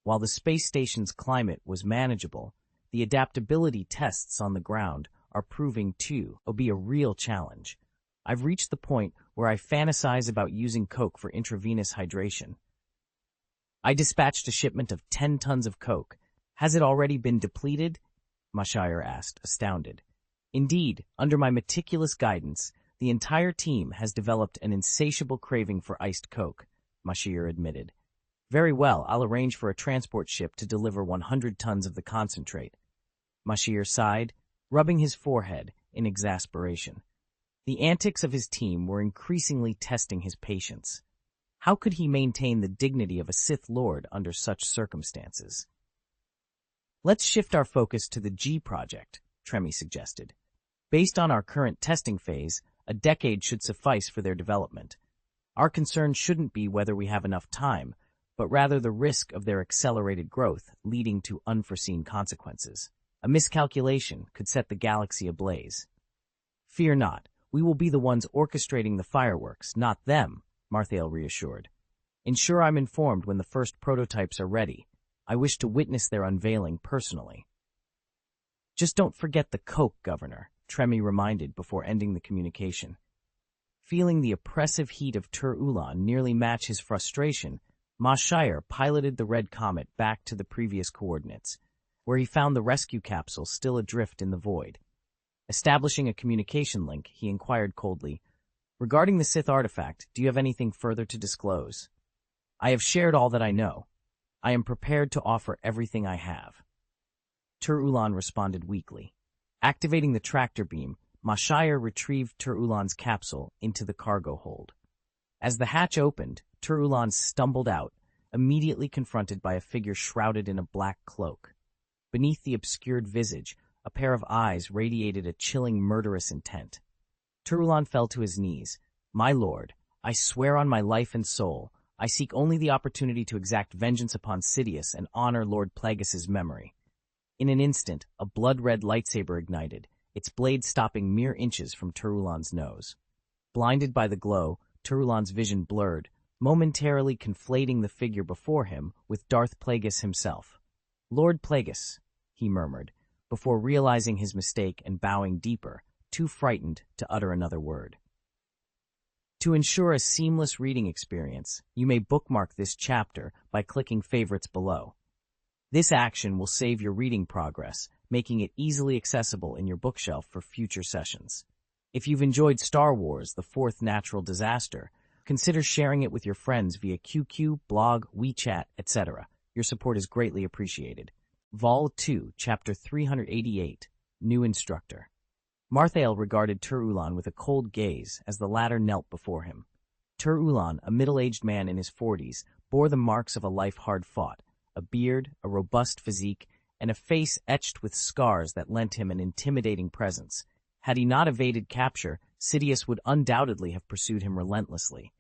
While the space station's climate was manageable, the adaptability tests on the ground are proving to be a real challenge. I've reached the point where I fantasize about using coke for intravenous hydration. I dispatched a shipment of 10 tons of coke. Has it already been depleted? Mashire asked, astounded. Indeed, under my meticulous guidance, the entire team has developed an insatiable craving for iced coke, Mashire admitted. Very well, I'll arrange for a transport ship to deliver 100 tons of the concentrate. Mashire sighed, rubbing his forehead in exasperation. The antics of his team were increasingly testing his patience. How could he maintain the dignity of a Sith Lord under such circumstances? Let's shift our focus to the G project, Tremi suggested. Based on our current testing phase, a decade should suffice for their development. Our concern shouldn't be whether we have enough time, but rather the risk of their accelerated growth leading to unforeseen consequences. A miscalculation could set the galaxy ablaze. Fear not, we will be the ones orchestrating the fireworks, not them, Malthael reassured. Ensure I'm informed when the first prototypes are ready. I wish to witness their unveiling personally. Just don't forget the coke, Governor, Tremi reminded before ending the communication. Feeling the oppressive heat of Tur Ulan nearly match his frustration, Mashire piloted the Red Comet back to the previous coordinates, where he found the rescue capsule still adrift in the void. Establishing a communication link, he inquired coldly, "Regarding the Sith artifact, do you have anything further to disclose?" "I have shared all that I know. I am prepared to offer everything I have." Tur Ulan responded weakly. Activating the tractor beam, Mashire retrieved Tur Ulan's capsule into the cargo hold. As the hatch opened, Tur Ulan stumbled out, immediately confronted by a figure shrouded in a black cloak. Beneath the obscured visage, a pair of eyes radiated a chilling, murderous intent. Tur Ulan fell to his knees. "My lord, I swear on my life and soul, I seek only the opportunity to exact vengeance upon Sidious and honor Lord Plagueis' memory." In an instant, a blood-red lightsaber ignited, its blade stopping mere inches from Tur Ulan's nose. Blinded by the glow, Tur Ulan's vision blurred, momentarily conflating the figure before him with Darth Plagueis himself. "Lord Plagueis," he murmured, before realizing his mistake and bowing deeper, too frightened to utter another word. To ensure a seamless reading experience, you may bookmark this chapter by clicking favorites below. This action will save your reading progress, making it easily accessible in your bookshelf for future sessions. If you've enjoyed Star Wars: The Fourth Natural Disaster, consider sharing it with your friends via QQ, blog, WeChat, etc. Your support is greatly appreciated. Vol 2, Chapter 388, New Instructor. Malthael regarded Tur Ulan with a cold gaze as the latter knelt before him. Tur Ulan, a middle-aged man in his 40s, bore the marks of a life hard fought, a beard, a robust physique, and a face etched with scars that lent him an intimidating presence. Had he not evaded capture, Sidious would undoubtedly have pursued him relentlessly.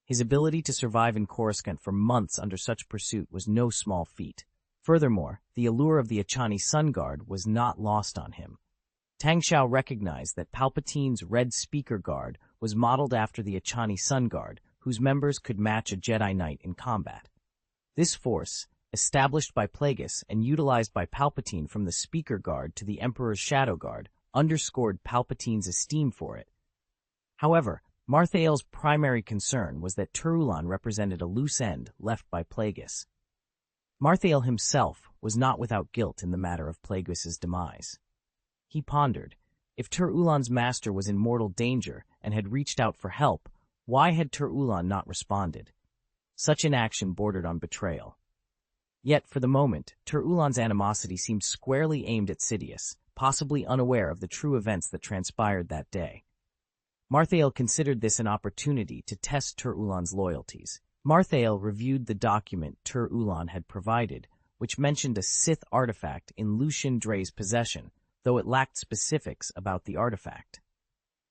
His ability to survive in Coruscant for months under such pursuit was no small feat. Furthermore, the allure of the Achani Sun Guard was not lost on him. Tang Xiao recognized that Palpatine's Red Speaker Guard was modeled after the Achani Sun Guard, whose members could match a Jedi Knight in combat. This force, established by Plagueis and utilized by Palpatine from the Speaker Guard to the Emperor's Shadow Guard, underscored Palpatine's esteem for it. However, Malthael's primary concern was that Tur Ulan represented a loose end left by Plagueis. Malthael himself was not without guilt in the matter of Plagueis' demise. He pondered, if Tur Ulan's master was in mortal danger and had reached out for help, why had Tur Ulan not responded? Such inaction bordered on betrayal. Yet, for the moment, Tur Ulan's animosity seemed squarely aimed at Sidious, possibly unaware of the true events that transpired that day. Marthael considered this an opportunity to test Tur-Ulan's loyalties. Marthael reviewed the document Tur-Ulan had provided, which mentioned a Sith artifact in Lucian Dre's possession, though it lacked specifics about the artifact.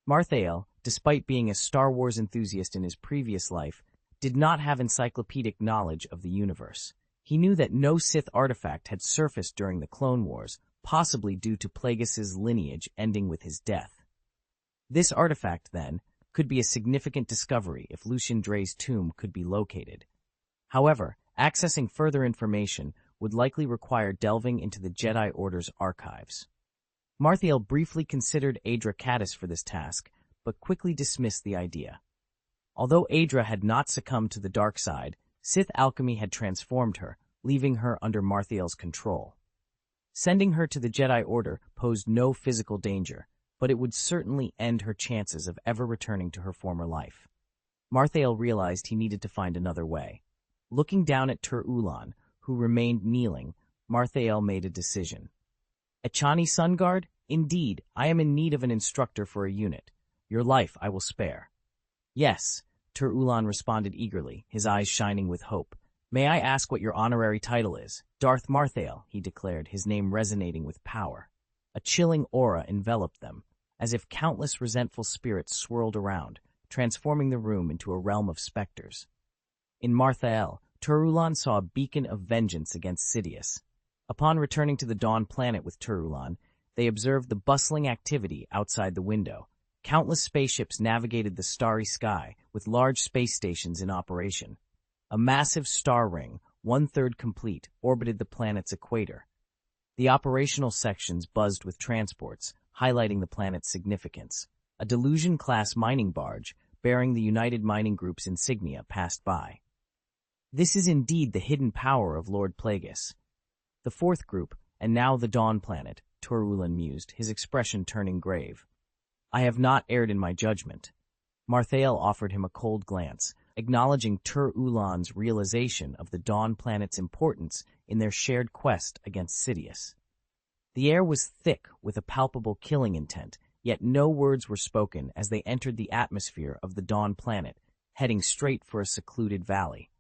Marthael, despite being a Star Wars enthusiast in his previous life, did not have encyclopedic knowledge of the universe. He knew that no Sith artifact had surfaced during the Clone Wars, possibly due to Plagueis' lineage ending with his death. This artifact, then, could be a significant discovery if Lucian Dre's tomb could be located. However, accessing further information would likely require delving into the Jedi Order's archives. Marthael briefly considered Adra Caddis for this task, but quickly dismissed the idea. Although Adra had not succumbed to the dark side, Sith alchemy had transformed her, leaving her under Marthael's control. Sending her to the Jedi Order posed no physical danger, but it would certainly end her chances of ever returning to her former life. Marthael realized he needed to find another way. Looking down at Tur-Ulan, who remained kneeling, Marthael made a decision. Echani Sunguard? Indeed, I am in need of an instructor for a unit. Your life I will spare. Yes, Tur-Ulan responded eagerly, his eyes shining with hope. May I ask what your honorary title is? Darth Marthael, he declared, his name resonating with power. A chilling aura enveloped them, as if countless resentful spirits swirled around, transforming the room into a realm of specters. In Marthael, Tur-Ulan saw a beacon of vengeance against Sidious. Upon returning to the Dawn planet with Tur-Ulan, they observed the bustling activity outside the window. Countless spaceships navigated the starry sky, with large space stations in operation. A massive star ring, one-third complete, orbited the planet's equator. The operational sections buzzed with transports, highlighting the planet's significance. A Delusion-class mining barge, bearing the United Mining Group's insignia, passed by. This is indeed the hidden power of Lord Plagueis. The fourth group, and now the Dawn planet, Tur-Ulan mused, his expression turning grave. I have not erred in my judgment. Marthael offered him a cold glance, acknowledging Tur-Ulan's realization of the Dawn planet's importance in their shared quest against Sidious. The air was thick with a palpable killing intent, yet no words were spoken as they entered the atmosphere of the Dawn planet, heading straight for a secluded valley.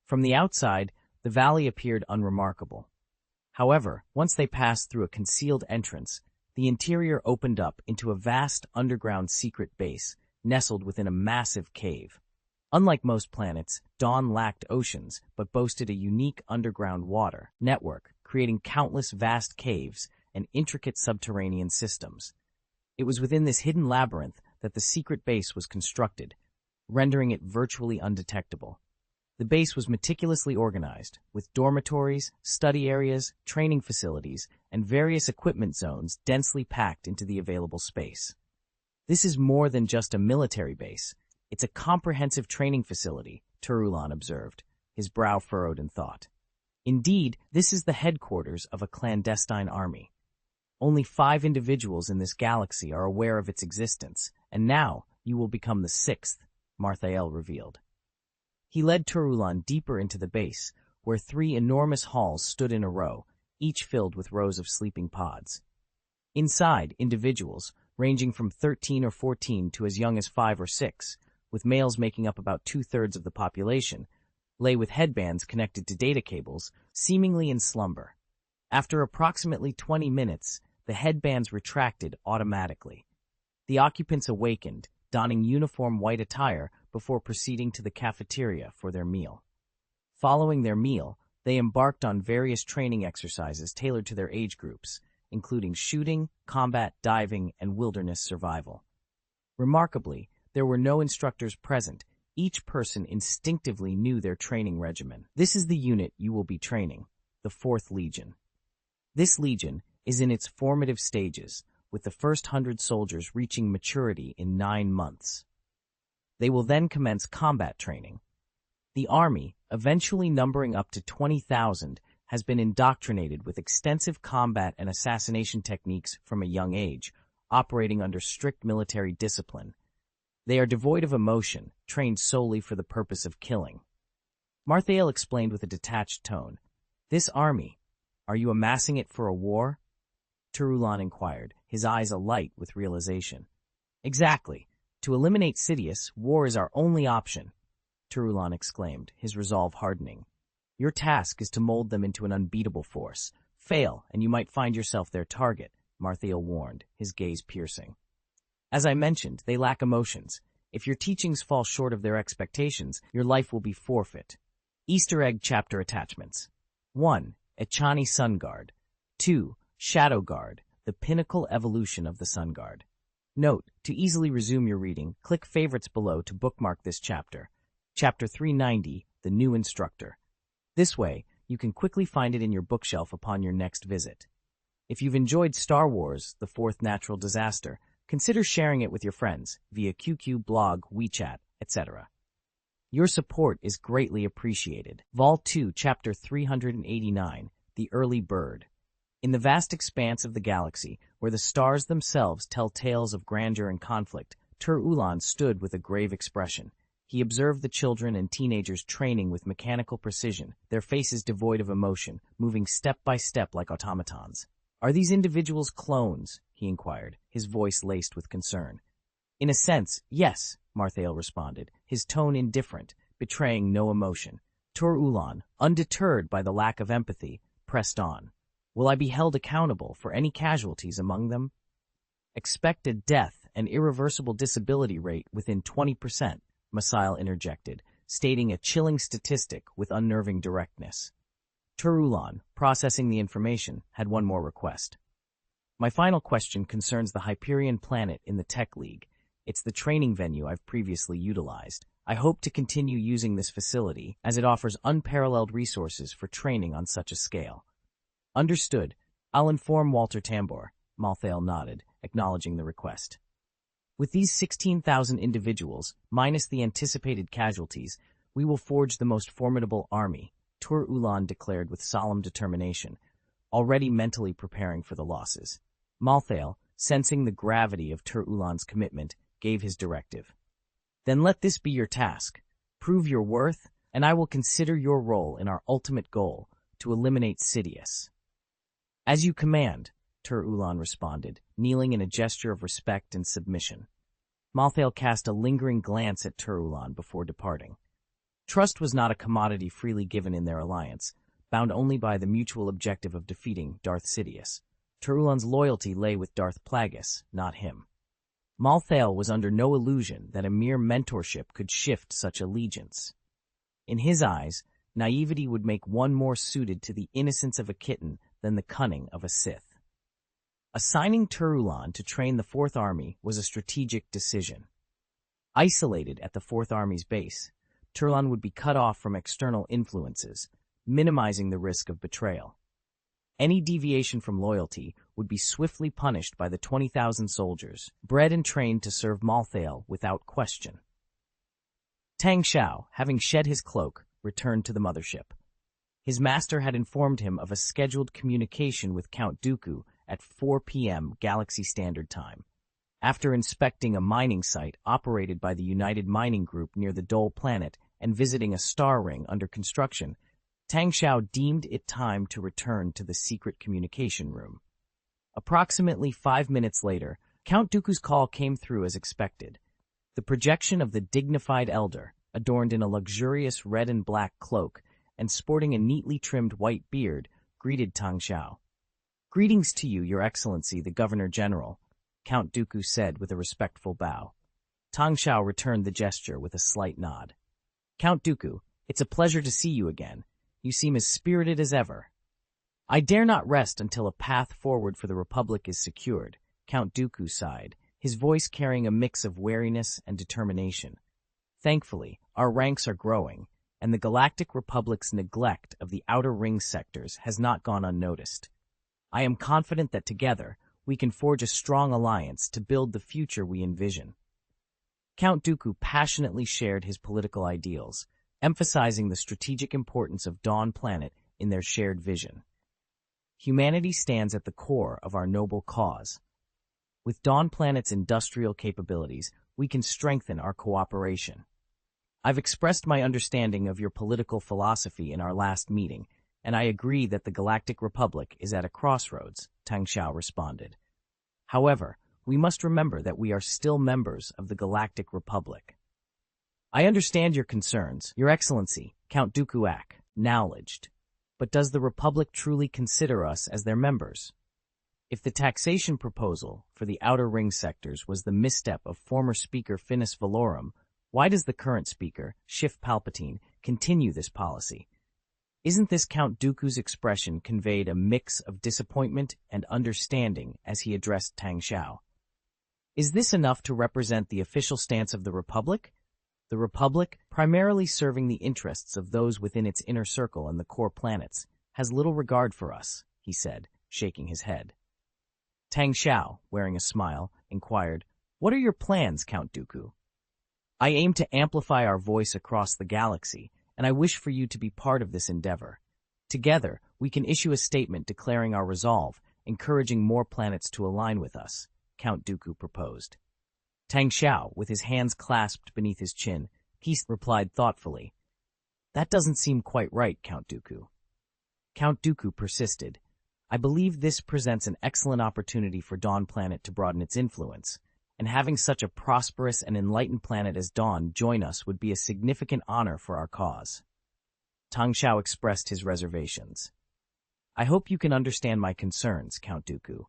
From the outside, the valley appeared unremarkable. However, once they passed through a concealed entrance, the interior opened up into a vast underground secret base, nestled within a massive cave. Unlike most planets, Dawn lacked oceans, but boasted a unique underground water network, creating countless vast caves and intricate subterranean systems. It was within this hidden labyrinth that the secret base was constructed, rendering it virtually undetectable. The base was meticulously organized, with dormitories, study areas, training facilities, and various equipment zones densely packed into the available space. This is more than just a military base. It's a comprehensive training facility, Tur-Ulan observed, his brow furrowed in thought. Indeed, this is the headquarters of a clandestine army. Only 5 individuals in this galaxy are aware of its existence, and now you will become the 6th, Marthael revealed. He led Tur-Ulan deeper into the base, where 3 enormous halls stood in a row, each filled with rows of sleeping pods. Inside, individuals, ranging from 13 or 14 to as young as 5 or 6, with males making up about 2/3 of the population, lay with headbands connected to data cables, seemingly in slumber. After approximately 20 minutes, the headbands retracted automatically. The occupants awakened, donning uniform white attire before proceeding to the cafeteria for their meal. Following their meal, they embarked on various training exercises tailored to their age groups, including shooting, combat, diving, and wilderness survival. Remarkably, there were no instructors present. Each person instinctively knew their training regimen. This is the unit you will be training, the 4th Legion. This legion is in its formative stages, with the first 100 soldiers reaching maturity in 9 months. They will then commence combat training. The army, eventually numbering up to 20,000, has been indoctrinated with extensive combat and assassination techniques from a young age, operating under strict military discipline. They are devoid of emotion, trained solely for the purpose of killing. Marthael explained with a detached tone, "This army, are you amassing it for a war?" Tur-Ulan inquired, his eyes alight with realization. "Exactly, To eliminate Sidious, war is our only option, Turulan exclaimed, his resolve hardening. Your task is to mold them into an unbeatable force. Fail, and you might find yourself their target, Marthael warned, his gaze piercing. As I mentioned, they lack emotions. If your teachings fall short of their expectations, your life will be forfeit. Easter egg chapter attachments. 1. Echani Sun Guard. 2. Shadow Guard, the pinnacle evolution of the Sun Guard. Note, to easily resume your reading, click favorites below to bookmark this chapter. Chapter 390, The New Instructor. This way, you can quickly find it in your bookshelf upon your next visit. If you've enjoyed Star Wars, The Fourth Natural Disaster, consider sharing it with your friends via QQ, blog, WeChat, etc. Your support is greatly appreciated. Vol 2, Chapter 389, The Early Bird. In the vast expanse of the galaxy, where the stars themselves tell tales of grandeur and conflict, Tur-Ulan stood with a grave expression. He observed the children and teenagers training with mechanical precision, their faces devoid of emotion, moving step by step like automatons. Are these individuals clones? He inquired, his voice laced with concern. In a sense, yes, Marthael responded, his tone indifferent, betraying no emotion. Tur-Ulan, undeterred by the lack of empathy, pressed on. Will I be held accountable for any casualties among them? Expect a death and irreversible disability rate within 20%, Masail interjected, stating a chilling statistic with unnerving directness. Tur-Ulan, processing the information, had one more request. My final question concerns the Hyperion planet in the Tech League. It's the training venue I've previously utilized. I hope to continue using this facility, as it offers unparalleled resources for training on such a scale. Understood. I'll inform Walter Tambor, Marthael nodded, acknowledging the request. With these 16,000 individuals, minus the anticipated casualties, we will forge the most formidable army, Tur-Ulan declared with solemn determination, already mentally preparing for the losses. Marthael, sensing the gravity of Tur-Ulan's commitment, gave his directive. Then let this be your task. Prove your worth, and I will consider your role in our ultimate goal, to eliminate Sidious. As you command, Tur-Ulan responded, kneeling in a gesture of respect and submission. Marthael cast a lingering glance at Tur-Ulan before departing. Trust was not a commodity freely given in their alliance, bound only by the mutual objective of defeating Darth Sidious. Tur-Ulan's loyalty lay with Darth Plagueis, not him. Marthael was under no illusion that a mere mentorship could shift such allegiance. In his eyes, naivety would make one more suited to the innocence of a kitten than the cunning of a Sith. Assigning Tur-Ulan to train the Fourth Army was a strategic decision. Isolated at the Fourth Army's base, Tur-Ulan would be cut off from external influences, minimizing the risk of betrayal. Any deviation from loyalty would be swiftly punished by the 20,000 soldiers, bred and trained to serve Marthael without question. Tang Xiao, having shed his cloak, returned to the Mothership. His master had informed him of a scheduled communication with Count Dooku at 4 p.m. Galaxy Standard Time. After inspecting a mining site operated by the United Mining Group near the Dole planet and visiting a star ring under construction, Tang Xiao deemed it time to return to the secret communication room. Approximately 5 minutes later, Count Dooku's call came through as expected. The projection of the dignified elder, adorned in a luxurious red and black cloak and sporting a neatly trimmed white beard, greeted Tang Xiao. "Greetings to you, Your Excellency, the Governor-General," Count Dooku said with a respectful bow. Tang Xiao returned the gesture with a slight nod. "Count Dooku, it's a pleasure to see you again. You seem as spirited as ever." "I dare not rest until a path forward for the Republic is secured," Count Dooku sighed, his voice carrying a mix of wariness and determination. "Thankfully, our ranks are growing, and the Galactic Republic's neglect of the outer ring sectors has not gone unnoticed. I am confident that together, we can forge a strong alliance to build the future we envision." Count Dooku passionately shared his political ideals, emphasizing the strategic importance of Dawn Planet in their shared vision. Humanity stands at the core of our noble cause. With Dawn Planet's industrial capabilities, we can strengthen our cooperation. I've expressed my understanding of your political philosophy in our last meeting, and I agree that the Galactic Republic is at a crossroads, Tang Xiao responded. However, we must remember that we are still members of the Galactic Republic. I understand your concerns, Your Excellency, Count Dooku acknowledged. But does the Republic truly consider us as their members? If the taxation proposal for the Outer Ring sectors was the misstep of former Speaker Finis Valorum, why does the current Speaker, Schiff Palpatine, continue this policy? Isn't this Count Dooku's expression conveyed a mix of disappointment and understanding as he addressed Tang Xiao? Is this enough to represent the official stance of the Republic? The Republic, primarily serving the interests of those within its inner circle and the core planets, has little regard for us, he said, shaking his head. Tang Xiao, wearing a smile, inquired, "What are your plans, Count Dooku?" "I aim to amplify our voice across the galaxy, and I wish for you to be part of this endeavor. Together, we can issue a statement declaring our resolve, encouraging more planets to align with us," Count Dooku proposed. Tang Xiao, with his hands clasped beneath his chin, replied thoughtfully, "That doesn't seem quite right, Count Dooku." Count Dooku persisted, "I believe this presents an excellent opportunity for Dawn Planet to broaden its influence, and having such a prosperous and enlightened planet as Dawn join us would be a significant honor for our cause." Tang Xiao expressed his reservations. "I hope you can understand my concerns, Count Dooku.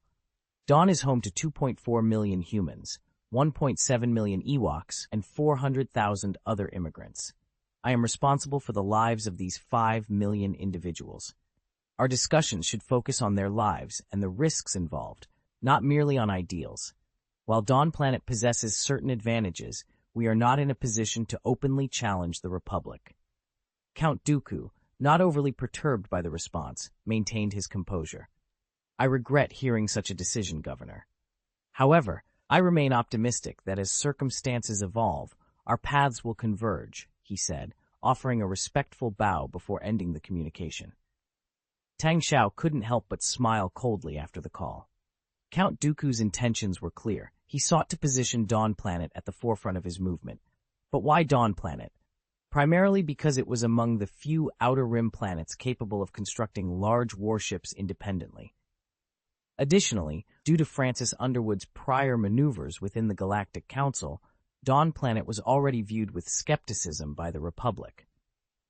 Dawn is home to 2.4 million humans, 1.7 million Ewoks, and 400,000 other immigrants. I am responsible for the lives of these 5 million individuals. Our discussions should focus on their lives and the risks involved, not merely on ideals. While Dawn Planet possesses certain advantages, we are not in a position to openly challenge the Republic." Count Dooku, not overly perturbed by the response, maintained his composure. "I regret hearing such a decision, Governor. However, I remain optimistic that as circumstances evolve, our paths will converge," he said, offering a respectful bow before ending the communication. Tang Xiao couldn't help but smile coldly after the call. Count Dooku's intentions were clear. He sought to position Dawn Planet at the forefront of his movement. But why Dawn Planet? Primarily because it was among the few Outer Rim planets capable of constructing large warships independently. Additionally, due to Francis Underwood's prior maneuvers within the Galactic Council, Dawn Planet was already viewed with skepticism by the Republic.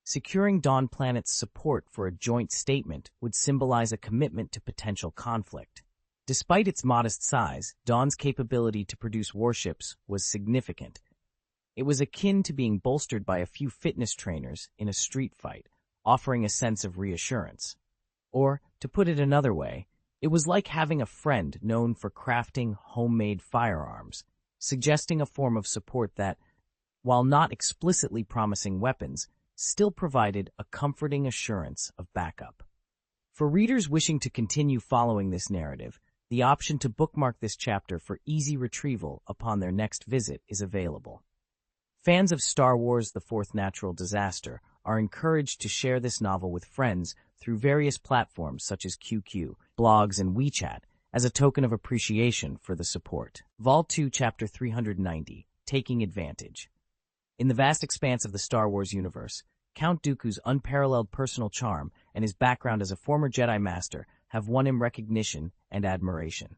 Securing Dawn Planet's support for a joint statement would symbolize a commitment to potential conflict. Despite its modest size, Dawn's capability to produce warships was significant. It was akin to being bolstered by a few fitness trainers in a street fight, offering a sense of reassurance. Or, to put it another way, it was like having a friend known for crafting homemade firearms, suggesting a form of support that, while not explicitly promising weapons, still provided a comforting assurance of backup. For readers wishing to continue following this narrative, the option to bookmark this chapter for easy retrieval upon their next visit is available. Fans of Star Wars: The Fourth Natural Disaster are encouraged to share this novel with friends through various platforms such as QQ, blogs, and WeChat as a token of appreciation for the support. Vol 2, Chapter 390, Taking Advantage. In the vast expanse of the Star Wars universe, Count Dooku's unparalleled personal charm and his background as a former Jedi Master have won him recognition and admiration.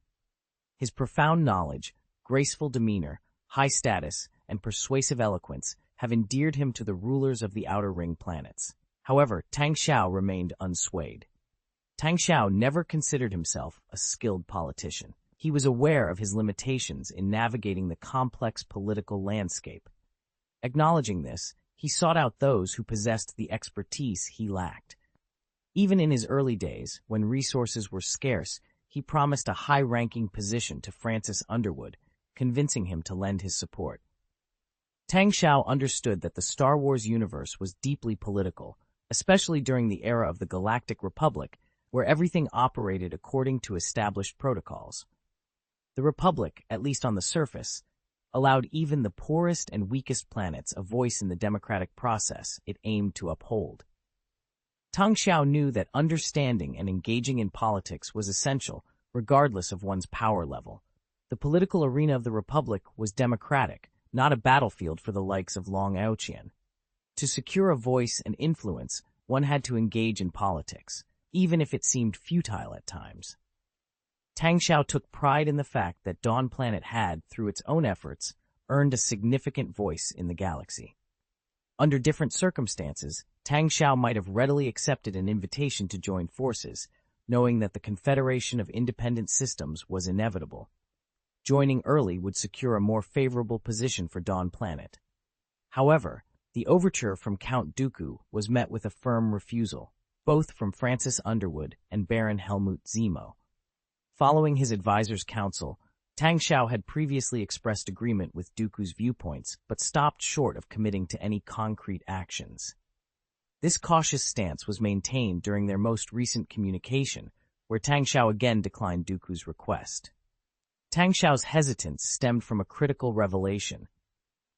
His profound knowledge, graceful demeanor, high status, and persuasive eloquence have endeared him to the rulers of the Outer Ring planets. However, Tang Xiao remained unswayed. Tang Xiao never considered himself a skilled politician. He was aware of his limitations in navigating the complex political landscape. Acknowledging this, he sought out those who possessed the expertise he lacked. Even in his early days, when resources were scarce, he promised a high-ranking position to Francis Underwood, convincing him to lend his support. Tang Xiao understood that the Star Wars universe was deeply political, especially during the era of the Galactic Republic, where everything operated according to established protocols. The Republic, at least on the surface, allowed even the poorest and weakest planets a voice in the democratic process it aimed to uphold. Tang Xiao knew that understanding and engaging in politics was essential, regardless of one's power level. The political arena of the Republic was democratic, not a battlefield for the likes of Long Aoqian. To secure a voice and influence, one had to engage in politics, even if it seemed futile at times. Tang Xiao took pride in the fact that Dawn Planet had, through its own efforts, earned a significant voice in the galaxy. Under different circumstances, Tang Xiao might have readily accepted an invitation to join forces, knowing that the Confederation of Independent Systems was inevitable. Joining early would secure a more favorable position for Dawn Planet. However, the overture from Count Dooku was met with a firm refusal, both from Francis Underwood and Baron Helmut Zemo. Following his advisor's counsel, Tang Xiao had previously expressed agreement with Dooku's viewpoints but stopped short of committing to any concrete actions. This cautious stance was maintained during their most recent communication, where Tang Xiao again declined Dooku's request. Tang Xiao's hesitance stemmed from a critical revelation.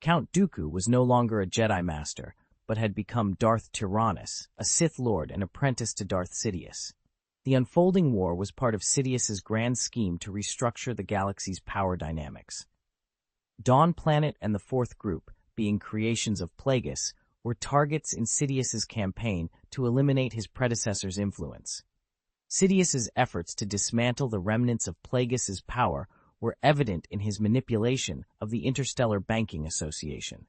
Count Dooku was no longer a Jedi Master, but had become Darth Tyrannus, a Sith Lord and apprentice to Darth Sidious. The unfolding war was part of Sidious's grand scheme to restructure the galaxy's power dynamics. Dawn Planet and the Fourth Group, being creations of Plagueis, were targets in Sidious's campaign to eliminate his predecessor's influence. Sidious's efforts to dismantle the remnants of Plagueis's power were evident in his manipulation of the Interstellar Banking Association.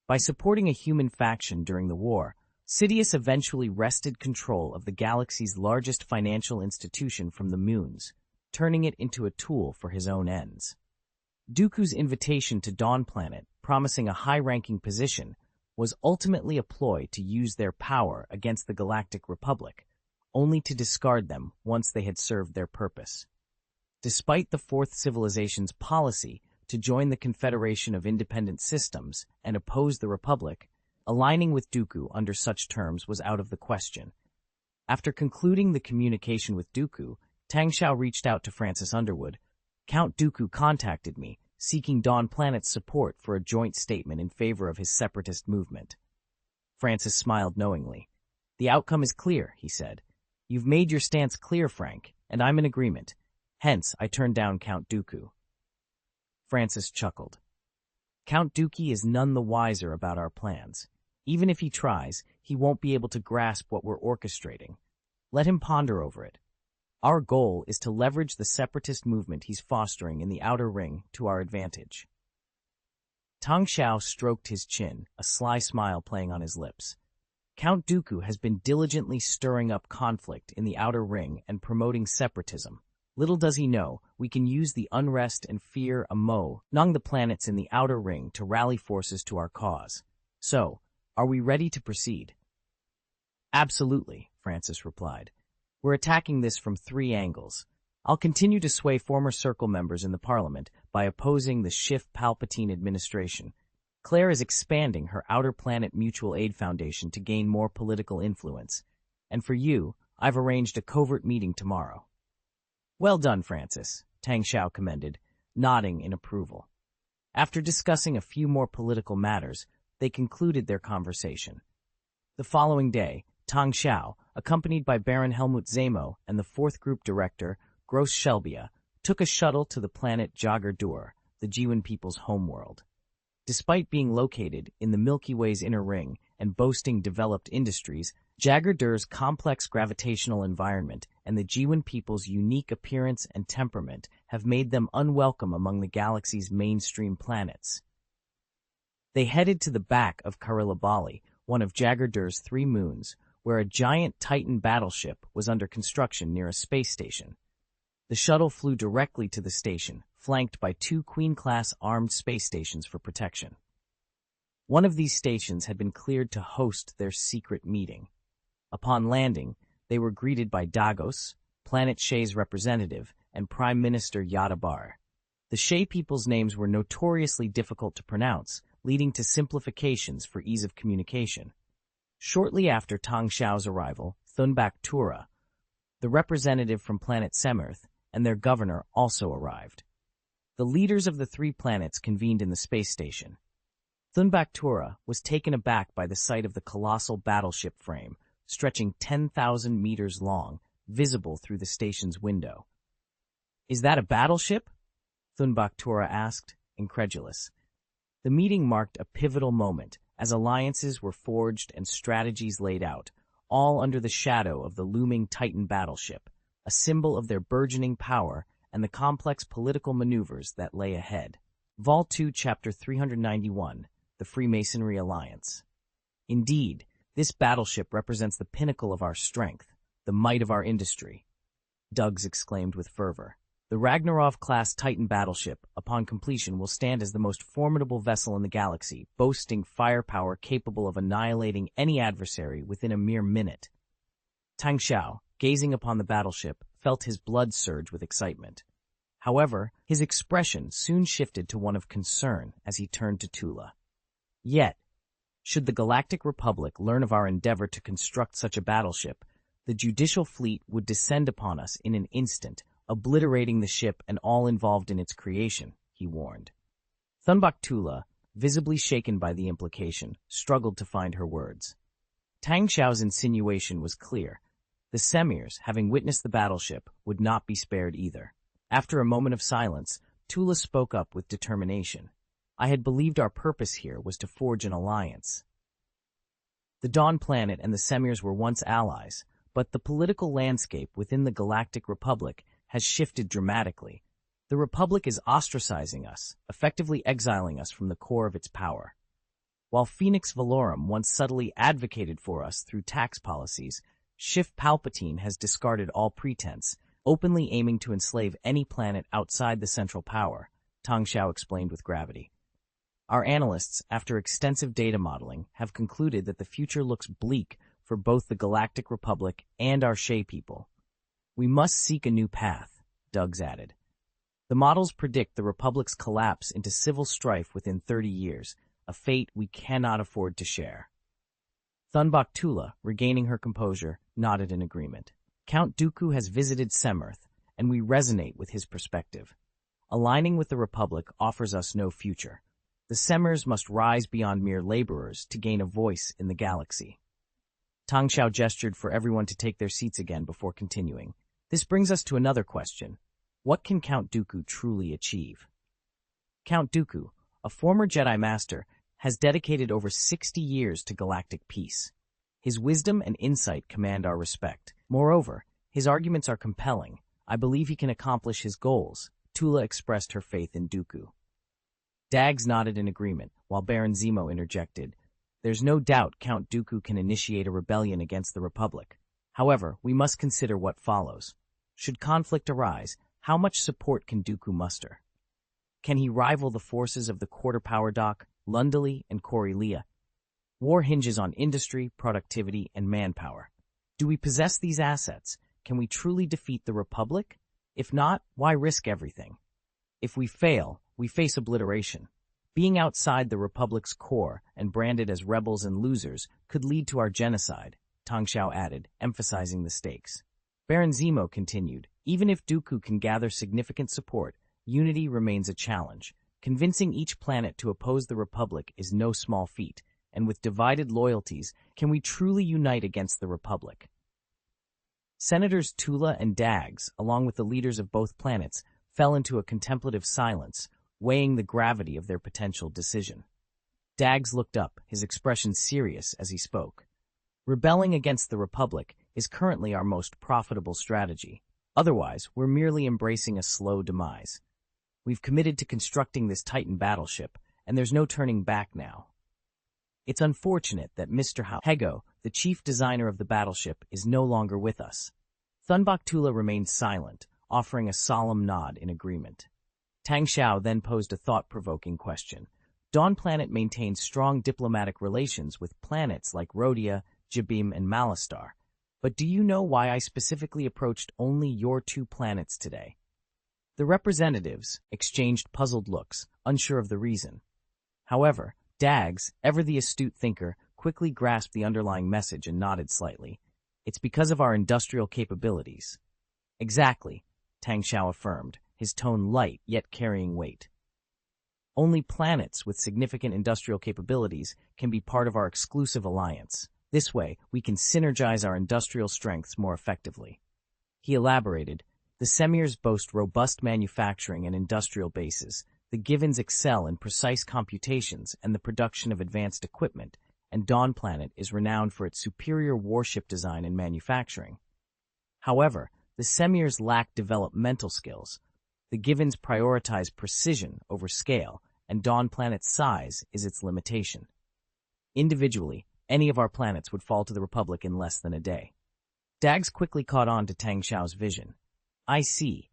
By supporting a human faction during the war, Sidious eventually wrested control of the galaxy's largest financial institution from the moons, turning it into a tool for his own ends. Dooku's invitation to Dawn Planet, promising a high-ranking position, was ultimately a ploy to use their power against the Galactic Republic, only to discard them once they had served their purpose. Despite the Fourth Civilization's policy to join the Confederation of Independent Systems and oppose the Republic, aligning with Dooku under such terms was out of the question. After concluding the communication with Dooku, Tang Xiao reached out to Francis Underwood. Count Dooku contacted me, seeking Dawn Planet's support for a joint statement in favor of his separatist movement. Francis smiled knowingly. The outcome is clear, he said. You've made your stance clear, Frank, and I'm in agreement. Hence, I turned down Count Dooku. Francis chuckled. Count Dooku is none the wiser about our plans. Even if he tries, he won't be able to grasp what we're orchestrating. Let him ponder over it. Our goal is to leverage the separatist movement he's fostering in the Outer Ring to our advantage. Tang Xiao stroked his chin, a sly smile playing on his lips. Count Dooku has been diligently stirring up conflict in the Outer Ring and promoting separatism. Little does he know, we can use the unrest and fear among the planets in the Outer Ring to rally forces to our cause. So, are we ready to proceed? Absolutely, Francis replied. We're attacking this from 3 angles. I'll continue to sway former Circle members in the Parliament by opposing the Schiff Palpatine administration. Claire is expanding her Outer Planet Mutual Aid Foundation to gain more political influence. And for you, I've arranged a covert meeting tomorrow. Well done, Francis, Tang Xiao commended, nodding in approval. After discussing a few more political matters, they concluded their conversation. The following day, Tang Xiao, accompanied by Baron Helmut Zemo and the Fourth Group Director, Gross Shelbia, took a shuttle to the planet Jagar-Dur, the Jiwen people's homeworld. Despite being located in the Milky Way's inner ring and boasting developed industries, Jagar-Dur's complex gravitational environment and the Jiwen people's unique appearance and temperament have made them unwelcome among the galaxy's mainstream planets. They headed to the back of Karila, one of Jagar-Dur's 3 moons, where a giant Titan battleship was under construction near a space station. The shuttle flew directly to the station, flanked by 2 Queen-class armed space stations for protection. One of these stations had been cleared to host their secret meeting. Upon landing, they were greeted by Dagos, Planet Shay's representative, and Prime Minister Yadabar. The Shay people's names were notoriously difficult to pronounce, leading to simplifications for ease of communication. Shortly after Tang Xiao's arrival, Thunbak Tura, the representative from planet Semirth, and their governor also arrived. The leaders of the 3 planets convened in the space station. Thunbak Tura was taken aback by the sight of the colossal battleship frame, stretching 10,000 meters long, visible through the station's window. Is that a battleship? Thunbak Tura asked, incredulous. The meeting marked a pivotal moment, as alliances were forged and strategies laid out, all under the shadow of the looming Titan battleship, a symbol of their burgeoning power and the complex political maneuvers that lay ahead. Vol 2, Chapter 391, The Freemasonry Alliance. Indeed, this battleship represents the pinnacle of our strength, the might of our industry, Duggs exclaimed with fervor. The Ragnarov-class Titan battleship, upon completion, will stand as the most formidable vessel in the galaxy, boasting firepower capable of annihilating any adversary within a mere minute. Tang Xiao, gazing upon the battleship, felt his blood surge with excitement. However, his expression soon shifted to one of concern as he turned to Tula. Yet, should the Galactic Republic learn of our endeavor to construct such a battleship, the judicial fleet would descend upon us in an instant, obliterating the ship and all involved in its creation, he warned. Thunbach Tula, visibly shaken by the implication, struggled to find her words. Tang Xiao's insinuation was clear. The Semirs, having witnessed the battleship, would not be spared either. After a moment of silence, Tula spoke up with determination. I had believed our purpose here was to forge an alliance. The Dawn Planet and the Semirs were once allies, but the political landscape within the Galactic Republic has shifted dramatically. The Republic is ostracizing us, effectively exiling us from the core of its power. While Phoenix Valorum once subtly advocated for us through tax policies, Schiff Palpatine has discarded all pretense, openly aiming to enslave any planet outside the central power, Tang Xiao explained with gravity. Our analysts, after extensive data modeling, have concluded that the future looks bleak for both the Galactic Republic and our Shay people. We must seek a new path, Duggs added. The models predict the Republic's collapse into civil strife within 30 years, a fate we cannot afford to share. Thunbach Tula, regaining her composure, nodded in agreement. Count Dooku has visited Semirth, and we resonate with his perspective. Aligning with the Republic offers us no future. The Semirs must rise beyond mere laborers to gain a voice in the galaxy. Tang Xiao gestured for everyone to take their seats again before continuing. This brings us to another question. What can Count Dooku truly achieve? Count Dooku, a former Jedi Master, has dedicated over 60 years to galactic peace. His wisdom and insight command our respect. Moreover, his arguments are compelling. I believe he can accomplish his goals. Tula expressed her faith in Dooku. Dags nodded in agreement, while Baron Zemo interjected. There's no doubt Count Dooku can initiate a rebellion against the Republic. However, we must consider what follows. Should conflict arise, how much support can Dooku muster? Can he rival the forces of the Quarter Power Dock, Lundali, and Corellia? War hinges on industry, productivity, and manpower. Do we possess these assets? Can we truly defeat the Republic? If not, why risk everything? If we fail, we face obliteration. Being outside the Republic's core and branded as rebels and losers could lead to our genocide, Tang Xiao added, emphasizing the stakes. Baron Zemo continued, even if Dooku can gather significant support, unity remains a challenge. Convincing each planet to oppose the Republic is no small feat, and with divided loyalties, can we truly unite against the Republic? Senators Tula and Dags, along with the leaders of both planets, fell into a contemplative silence, weighing the gravity of their potential decision. Dags looked up, his expression serious as he spoke. Rebelling against the Republic is currently our most profitable strategy. Otherwise, we're merely embracing a slow demise. We've committed to constructing this Titan battleship, and there's no turning back now. It's unfortunate that Mr. Hego, the chief designer of the battleship, is no longer with us. Thunbach Tula remained silent, offering a solemn nod in agreement. Tang Xiao then posed a thought-provoking question. Dawn Planet maintains strong diplomatic relations with planets like Rhodia, Jabim, and Malastar. But do you know why I specifically approached only your two planets today? The representatives exchanged puzzled looks, unsure of the reason. However, Dags, ever the astute thinker, quickly grasped the underlying message and nodded slightly. It's because of our industrial capabilities. Exactly, Tang Xiao affirmed, his tone light yet carrying weight. Only planets with significant industrial capabilities can be part of our exclusive alliance. This way, we can synergize our industrial strengths more effectively. He elaborated, the Semirs boast robust manufacturing and industrial bases. The Givens excel in precise computations and the production of advanced equipment, and Dawn Planet is renowned for its superior warship design and manufacturing. However, The Semirs lack developmental skills. The Givens prioritize precision over scale, and Dawn Planet's size is its limitation. Individually, any of our planets would fall to the Republic in less than a day. Dags quickly caught on to Tang Xiao's vision. I see.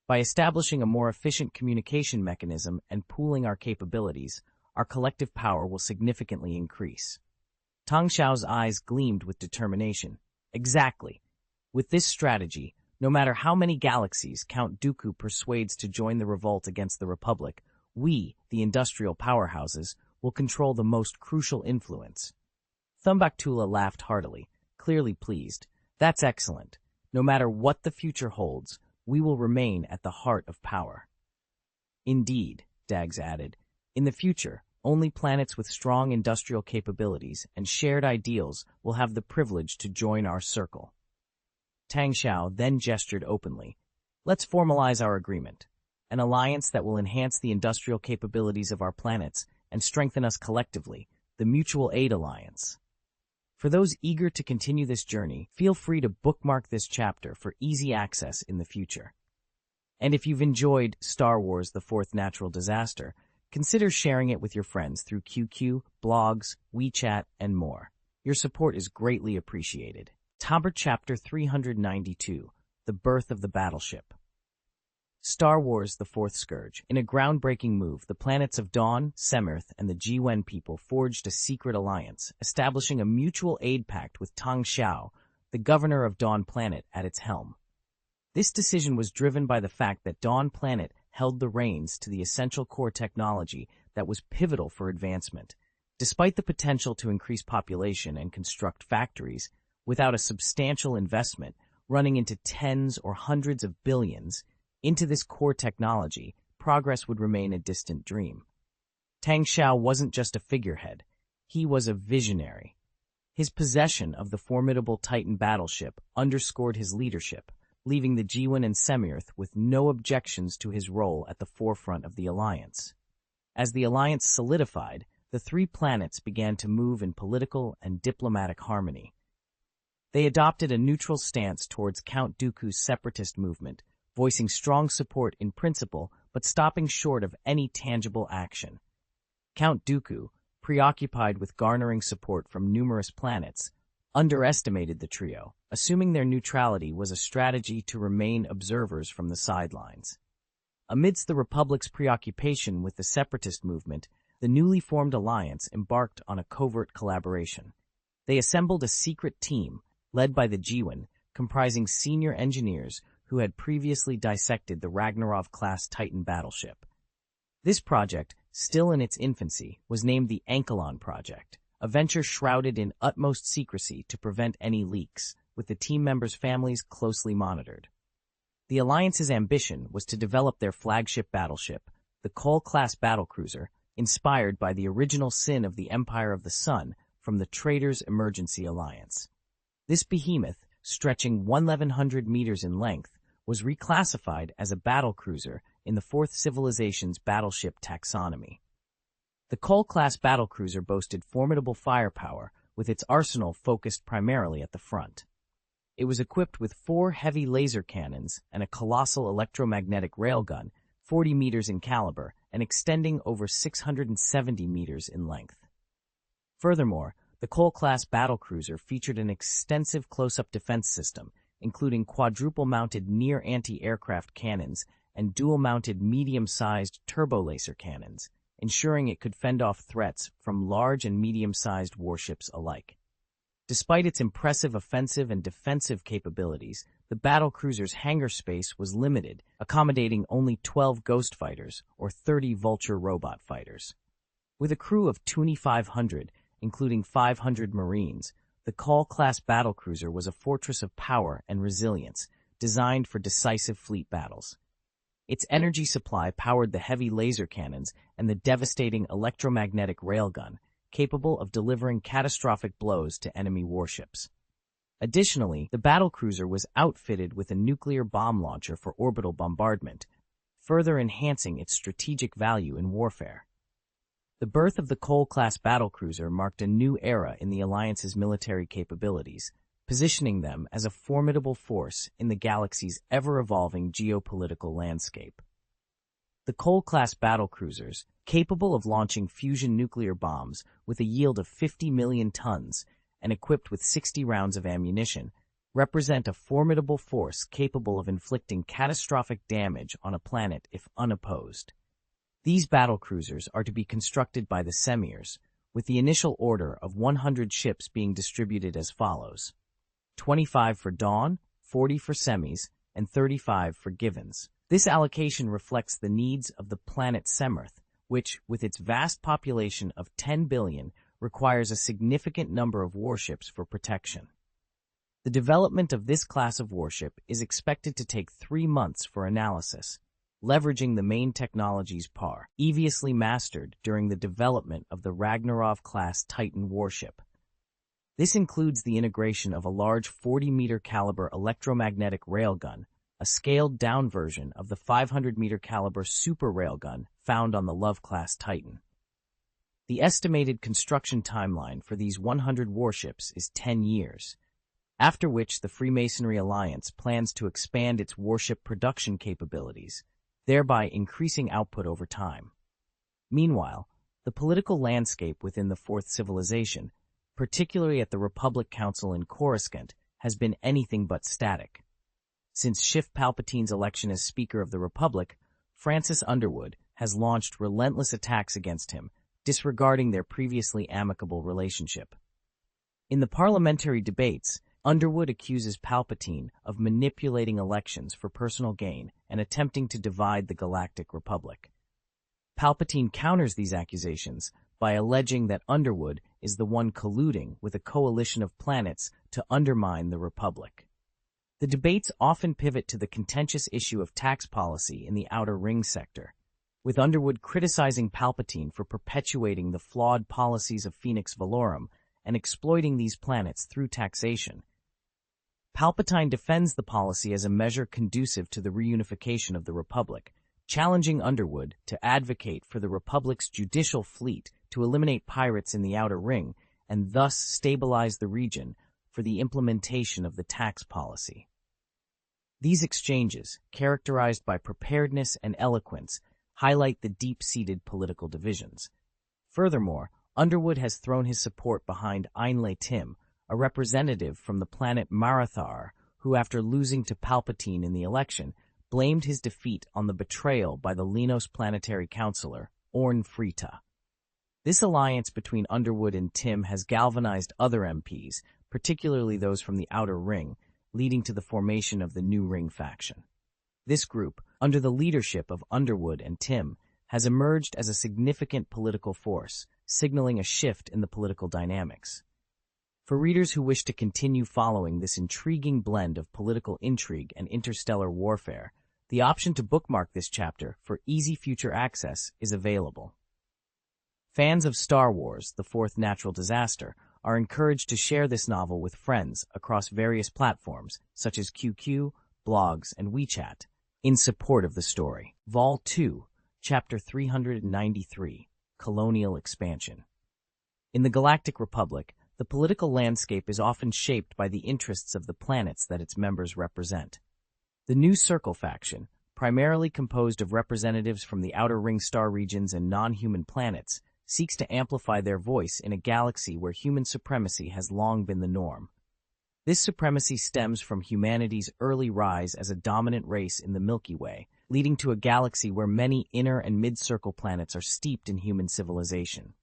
By establishing a more efficient communication mechanism and pooling our capabilities, our collective power will significantly increase. Tang Xiao's eyes gleamed with determination. Exactly. With this strategy, no matter how many galaxies Count Dooku persuades to join the revolt against the Republic, we, the industrial powerhouses, will control the most crucial influence. Thumbaktula laughed heartily, clearly pleased. That's excellent. No matter what the future holds, we will remain at the heart of power. Indeed, Dags added, in the future, only planets with strong industrial capabilities and shared ideals will have the privilege to join our circle. Tang Xiao then gestured openly. Let's formalize our agreement, an alliance that will enhance the industrial capabilities of our planets and strengthen us collectively, the Mutual Aid Alliance. For those eager to continue this journey, feel free to bookmark this chapter for easy access in the future. And if you've enjoyed Star Wars: The Fourth Natural Disaster, consider sharing it with your friends through QQ, blogs, WeChat, and more. Your support is greatly appreciated. Chapter 392, The Birth of the Battleship. Star Wars: The Fourth Scourge. In a groundbreaking move, the planets of Dawn, Semirth, and the G-Wen people forged a secret alliance, establishing a mutual aid pact with Tang Xiao, the governor of Dawn Planet, at its helm. This decision was driven by the fact that Dawn Planet held the reins to the essential core technology that was pivotal for advancement. Despite the potential to increase population and construct factories, without a substantial investment, running into tens or hundreds of billions, into this core technology, progress would remain a distant dream. Tang Xiao wasn't just a figurehead. He was a visionary. His possession of the formidable Titan battleship underscored his leadership, leaving the G-Wen and Semirth with no objections to his role at the forefront of the alliance. As the alliance solidified, the three planets began to move in political and diplomatic harmony. They adopted a neutral stance towards Count Dooku's separatist movement, voicing strong support in principle but stopping short of any tangible action. Count Dooku, preoccupied with garnering support from numerous planets, underestimated the trio, assuming their neutrality was a strategy to remain observers from the sidelines. Amidst the Republic's preoccupation with the separatist movement, the newly formed alliance embarked on a covert collaboration. They assembled a secret team, led by the G-Wen, comprising senior engineers who had previously dissected the Ragnarov-class Titan battleship. This project, still in its infancy, was named the Ankelon Project, a venture shrouded in utmost secrecy to prevent any leaks, with the team members' families closely monitored. The Alliance's ambition was to develop their flagship battleship, the Cole-class battlecruiser, inspired by the original sin of the Empire of the Sun from the Traitors' Emergency Alliance. This behemoth, stretching 1,100 meters in length, was reclassified as a battlecruiser in the Fourth Civilization's battleship taxonomy. The Cole-class battlecruiser boasted formidable firepower, with its arsenal focused primarily at the front. It was equipped with 4 heavy laser cannons and a colossal electromagnetic railgun, 40 meters in caliber and extending over 670 meters in length. Furthermore, the Cole-class battlecruiser featured an extensive close-up defense system, including quadruple-mounted near anti-aircraft cannons and dual-mounted medium-sized turbo-laser cannons, ensuring it could fend off threats from large and medium-sized warships alike. Despite its impressive offensive and defensive capabilities, the battlecruiser's hangar space was limited, accommodating only 12 Ghost fighters or 30 Vulture robot fighters. With a crew of 2,500, including 500 Marines, the Cole-class battlecruiser was a fortress of power and resilience, designed for decisive fleet battles. Its energy supply powered the heavy laser cannons and the devastating electromagnetic railgun, capable of delivering catastrophic blows to enemy warships. Additionally, the battlecruiser was outfitted with a nuclear bomb launcher for orbital bombardment, further enhancing its strategic value in warfare. The birth of the Cole-class battlecruiser marked a new era in the Alliance's military capabilities, positioning them as a formidable force in the galaxy's ever-evolving geopolitical landscape. The Cole-class battlecruisers, capable of launching fusion nuclear bombs with a yield of 50 million tons and equipped with 60 rounds of ammunition, represent a formidable force capable of inflicting catastrophic damage on a planet if unopposed. These battlecruisers are to be constructed by the Semirs, with the initial order of 100 ships being distributed as follows: 25 for Dawn, 40 for Semis, and 35 for Givens. This allocation reflects the needs of the planet Semirth, which, with its vast population of 10 billion, requires a significant number of warships for protection. The development of this class of warship is expected to take 3 months for analysis, leveraging the main technologies previously mastered during the development of the Ragnarov-class Titan warship. This includes the integration of a large 40-meter caliber electromagnetic railgun, a scaled-down version of the 500-meter caliber super railgun found on the Love-class Titan. The estimated construction timeline for these 100 warships is 10 years, after which the Freemasonry Alliance plans to expand its warship production capabilities, thereby increasing output over time. Meanwhile, the political landscape within the Fourth Civilization, particularly at the Republic Council in Coruscant, has been anything but static. Since Schiff Palpatine's election as Speaker of the Republic, Francis Underwood has launched relentless attacks against him, disregarding their previously amicable relationship. In the parliamentary debates, Underwood accuses Palpatine of manipulating elections for personal gain and attempting to divide the Galactic Republic. Palpatine counters these accusations by alleging that Underwood is the one colluding with a coalition of planets to undermine the Republic. The debates often pivot to the contentious issue of tax policy in the Outer Ring sector, with Underwood criticizing Palpatine for perpetuating the flawed policies of Phoenix Valorum and exploiting these planets through taxation. Palpatine defends the policy as a measure conducive to the reunification of the Republic, challenging Underwood to advocate for the Republic's judicial fleet to eliminate pirates in the Outer Ring and thus stabilize the region for the implementation of the tax policy. These exchanges, characterized by preparedness and eloquence, highlight the deep-seated political divisions. Furthermore, Underwood has thrown his support behind Ainlay Tim, a representative from the planet Marathar, who, after losing to Palpatine in the election, blamed his defeat on the betrayal by the Lenos planetary counselor, Orn Frita. This alliance between Underwood and Tim has galvanized other MPs, particularly those from the Outer Ring, leading to the formation of the New Ring faction. This group, under the leadership of Underwood and Tim, has emerged as a significant political force, signaling a shift in the political dynamics. For readers who wish to continue following this intriguing blend of political intrigue and interstellar warfare, the option to bookmark this chapter for easy future access is available. Fans of Star Wars: The Fourth Natural Disaster are encouraged to share this novel with friends across various platforms, such as QQ, blogs, and WeChat, in support of the story. Vol. 2, Chapter 393, Colonial Expansion. In the Galactic Republic, the political landscape is often shaped by the interests of the planets that its members represent. The New Circle faction, primarily composed of representatives from the Outer Ring star regions and non-human planets, seeks to amplify their voice in a galaxy where human supremacy has long been the norm. This supremacy stems from humanity's early rise as a dominant race in the Milky Way, leading to a galaxy where many inner and mid-circle planets are steeped in human civilization.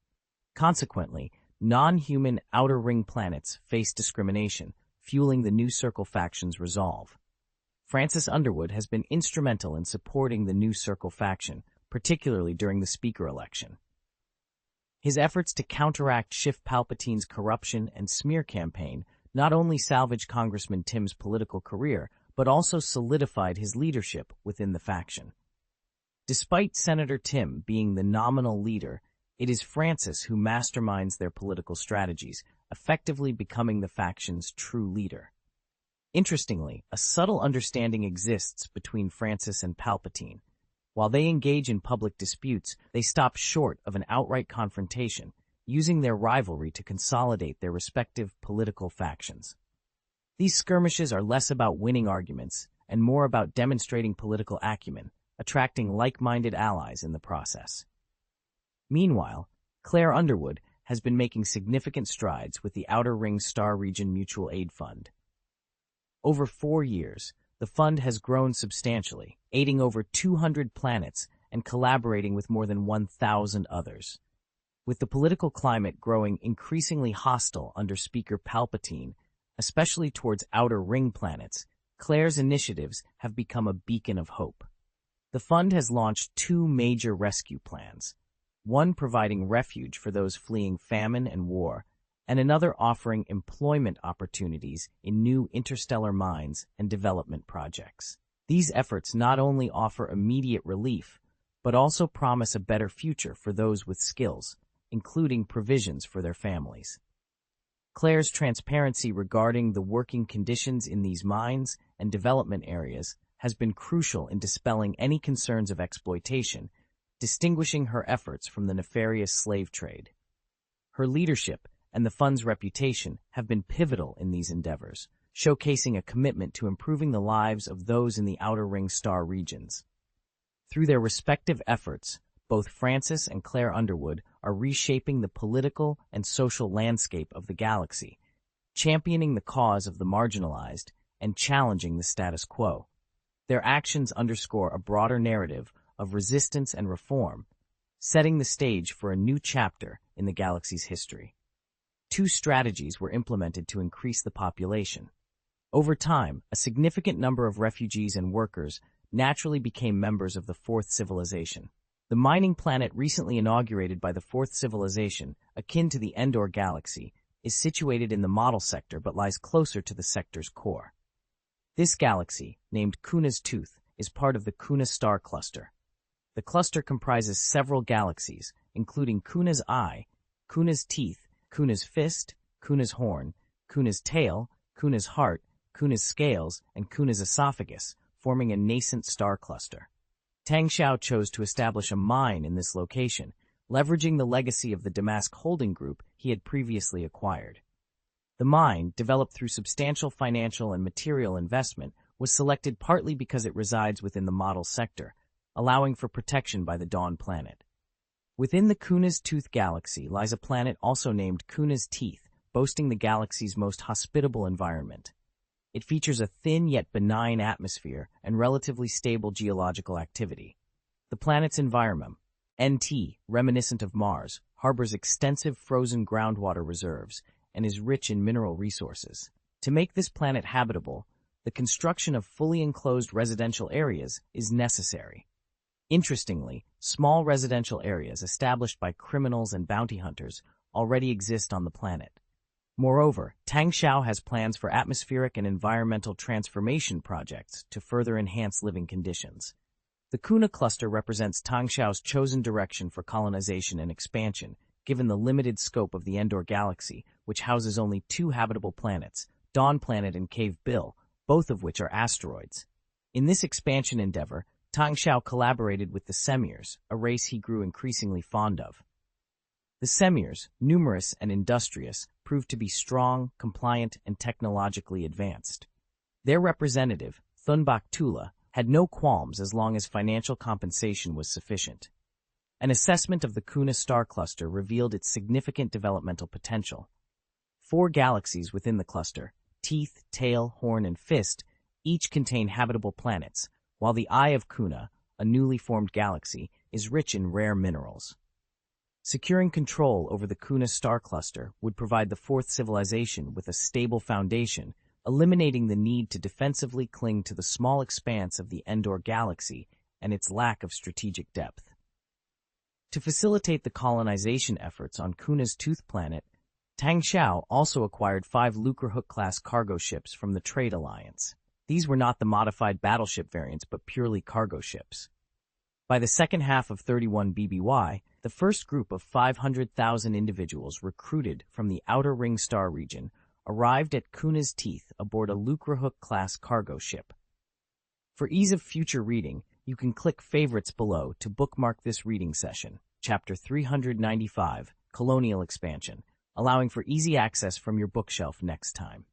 Consequently, non-human Outer Ring planets face discrimination, fueling the New Circle faction's resolve. Francis Underwood has been instrumental in supporting the New Circle faction, particularly during the Speaker election. His efforts to counteract Schiff Palpatine's corruption and smear campaign not only salvaged Congressman Tim's political career, but also solidified his leadership within the faction. Despite Senator Tim being the nominal leader, it is Francis who masterminds their political strategies, effectively becoming the faction's true leader. Interestingly, a subtle understanding exists between Francis and Palpatine. While they engage in public disputes, they stop short of an outright confrontation, using their rivalry to consolidate their respective political factions. These skirmishes are less about winning arguments and more about demonstrating political acumen, attracting like-minded allies in the process. Meanwhile, Claire Underwood has been making significant strides with the Outer Ring Star Region Mutual Aid Fund. Over 4 years, the fund has grown substantially, aiding over 200 planets and collaborating with more than 1,000 others. With the political climate growing increasingly hostile under Speaker Palpatine, especially towards Outer Ring planets, Claire's initiatives have become a beacon of hope. The fund has launched 2 major rescue plans, one providing refuge for those fleeing famine and war, and another offering employment opportunities in new interstellar mines and development projects. These efforts not only offer immediate relief, but also promise a better future for those with skills, including provisions for their families. Claire's transparency regarding the working conditions in these mines and development areas has been crucial in dispelling any concerns of exploitation, distinguishing her efforts from the nefarious slave trade. Her leadership and the fund's reputation have been pivotal in these endeavors, showcasing a commitment to improving the lives of those in the Outer Ring star regions. Through their respective efforts, both Francis and Claire Underwood are reshaping the political and social landscape of the galaxy, championing the cause of the marginalized and challenging the status quo. Their actions underscore a broader narrative of resistance and reform, setting the stage for a new chapter in the galaxy's history. 2 strategies were implemented to increase the population. Over time, a significant number of refugees and workers naturally became members of the Fourth Civilization. The mining planet recently inaugurated by the Fourth Civilization, akin to the Endor galaxy, is situated in the model sector but lies closer to the sector's core. This galaxy, named Kuna's Tooth, is part of the Kuna star cluster. The cluster comprises several galaxies, including Kuna's Eye, Kuna's Teeth, Kuna's Fist, Kuna's Horn, Kuna's Tail, Kuna's Heart, Kuna's Scales, and Kuna's Esophagus, forming a nascent star cluster. Tang Xiao chose to establish a mine in this location, leveraging the legacy of the Damask holding group he had previously acquired. The mine, developed through substantial financial and material investment, was selected partly because it resides within the model sector, allowing for protection by the Dawn planet. Within the Kuna's Tooth galaxy lies a planet also named Kuna's Teeth, boasting the galaxy's most hospitable environment. It features a thin yet benign atmosphere and relatively stable geological activity. The planet's environment, NT, reminiscent of Mars, harbors extensive frozen groundwater reserves and is rich in mineral resources. To make this planet habitable, the construction of fully enclosed residential areas is necessary. Interestingly, small residential areas established by criminals and bounty hunters already exist on the planet. Moreover, Tang Xiao has plans for atmospheric and environmental transformation projects to further enhance living conditions. The Kuna cluster represents Tang Xiao's chosen direction for colonization and expansion, given the limited scope of the Endor galaxy, which houses only 2 habitable planets, Dawn Planet and Cave Bill, both of which are asteroids. In this expansion endeavor, Tang Xiao collaborated with the Semirs, a race he grew increasingly fond of. The Semirs, numerous and industrious, proved to be strong, compliant, and technologically advanced. Their representative, Thunbach Tula, had no qualms as long as financial compensation was sufficient. An assessment of the Kuna star cluster revealed its significant developmental potential. 4 galaxies within the cluster, Teeth, Tail, Horn, and Fist, each contain habitable planets, while the Eye of Kuna, a newly formed galaxy, is rich in rare minerals. Securing control over the Kuna star cluster would provide the Fourth Civilization with a stable foundation, eliminating the need to defensively cling to the small expanse of the Endor galaxy and its lack of strategic depth. To facilitate the colonization efforts on Kuna's Tooth planet, Tang Xiao also acquired 5 Lucrehook-class cargo ships from the Trade Alliance. These were not the modified battleship variants, but purely cargo ships. By the second half of 31 BBY, the first group of 500,000 individuals recruited from the Outer Ring star region arrived at Kuna's Teeth aboard a Lucrehook-class cargo ship. For ease of future reading, you can click Favorites below to bookmark this reading session, Chapter 395, Colonial Expansion, allowing for easy access from your bookshelf next time.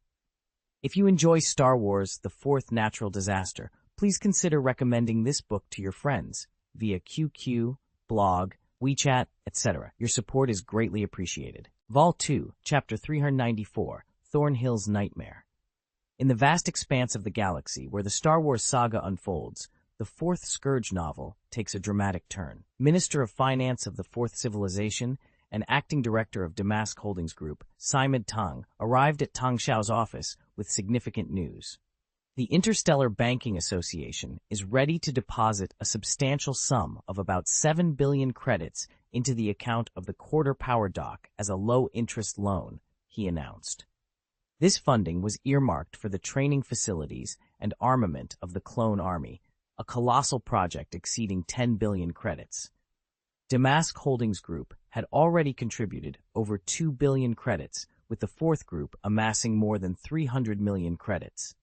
If you enjoy Star Wars: The Fourth Natural Disaster, please consider recommending this book to your friends via QQ, blog, WeChat, etc. Your support is greatly appreciated. Vol 2, Chapter 394, Thornhill's Nightmare. In the vast expanse of the galaxy where the Star Wars saga unfolds, the Fourth Scourge novel takes a dramatic turn. Minister of Finance of the Fourth Civilization and acting director of Damask Holdings Group, Simon Tang, arrived at Tang Xiao's office with significant news. The Interstellar Banking Association is ready to deposit a substantial sum of about 7 billion credits into the account of the Quarter Power Dock as a low-interest loan, he announced. This funding was earmarked for the training facilities and armament of the Clone Army, a colossal project exceeding 10 billion credits. Damask Holdings Group had already contributed over 2 billion credits, with the fourth group amassing more than 300 million credits.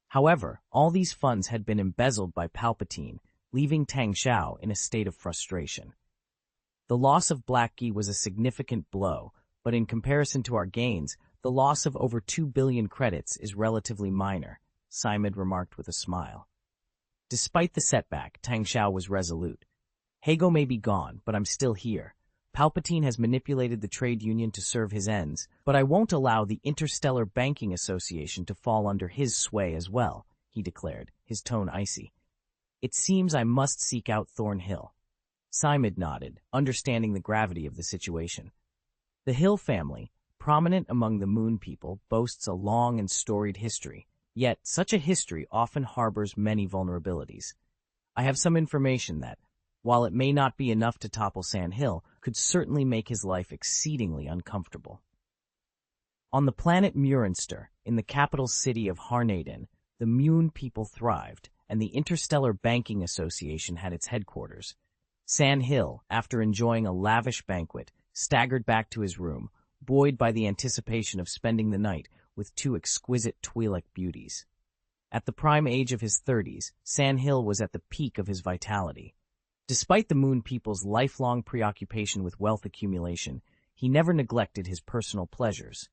However, all these funds had been embezzled by Palpatine, leaving Tang Xiao in a state of frustration. The loss of Black Gi was a significant blow, but in comparison to our gains, the loss of over 2 billion credits is relatively minor, Simon remarked with a smile. Despite the setback, Tang Xiao was resolute. Hago may be gone, but I'm still here. Palpatine has manipulated the trade union to serve his ends, but I won't allow the Interstellar Banking Association to fall under his sway as well, he declared, his tone icy. It seems I must seek out Thornhill. Simon nodded, understanding the gravity of the situation. The Hill family, prominent among the Moon people, boasts a long and storied history, yet such a history often harbors many vulnerabilities. I have some information that, while it may not be enough to topple Sand Hill, could certainly make his life exceedingly uncomfortable. On the planet Murinster, in the capital city of Harnaden, the Moon people thrived, and the Interstellar Banking Association had its headquarters. Sand Hill, after enjoying a lavish banquet, staggered back to his room, buoyed by the anticipation of spending the night with two exquisite Twi'lek beauties. At the prime age of his 30s, Sand Hill was at the peak of his vitality. Despite the Moon people's lifelong preoccupation with wealth accumulation, he never neglected his personal pleasures.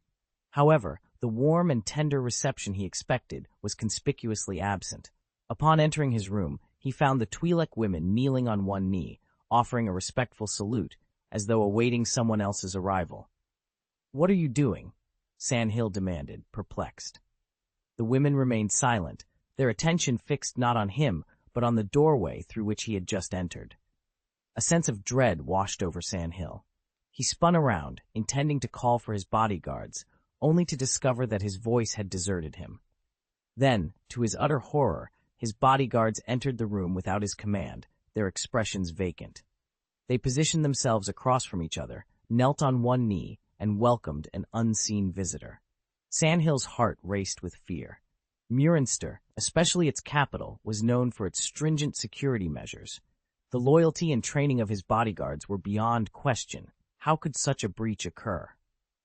However, the warm and tender reception he expected was conspicuously absent. Upon entering his room, he found the Twi'lek women kneeling on one knee, offering a respectful salute, as though awaiting someone else's arrival. "What are you doing?" Sand Hill demanded, perplexed. The women remained silent, their attention fixed not on him, but on the doorway through which he had just entered. A sense of dread washed over Sand Hill. He spun around, intending to call for his bodyguards, only to discover that his voice had deserted him. Then, to his utter horror, his bodyguards entered the room without his command, their expressions vacant. They positioned themselves across from each other, knelt on one knee, and welcomed an unseen visitor. Sand Hill's heart raced with fear. Murinster, especially its capital, was known for its stringent security measures. The loyalty and training of his bodyguards were beyond question. How could such a breach occur?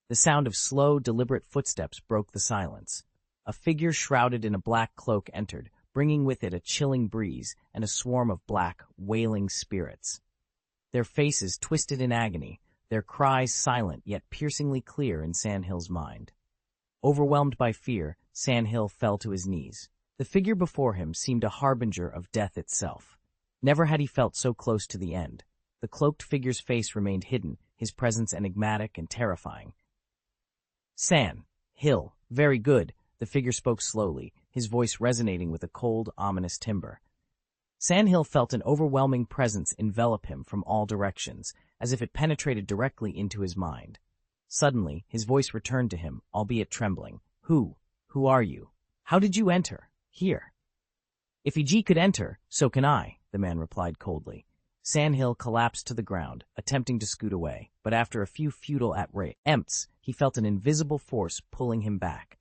The sound of slow, deliberate footsteps broke the silence. A figure shrouded in a black cloak entered, bringing with it a chilling breeze and a swarm of black, wailing spirits. Their faces twisted in agony, their cries silent yet piercingly clear in Sand Hill's mind. Overwhelmed by fear, Sand Hill fell to his knees. The figure before him seemed a harbinger of death itself. Never had he felt so close to the end. The cloaked figure's face remained hidden, his presence enigmatic and terrifying. "Sand Hill, very good," the figure spoke slowly, his voice resonating with a cold, ominous timbre. Sand Hill felt an overwhelming presence envelop him from all directions, as if it penetrated directly into his mind. Suddenly, his voice returned to him, albeit trembling. Who are you? How did you enter? Here." "If EG could enter, so can I," the man replied coldly. Sand Hill collapsed to the ground, attempting to scoot away, but after a few futile attempts, he felt an invisible force pulling him back.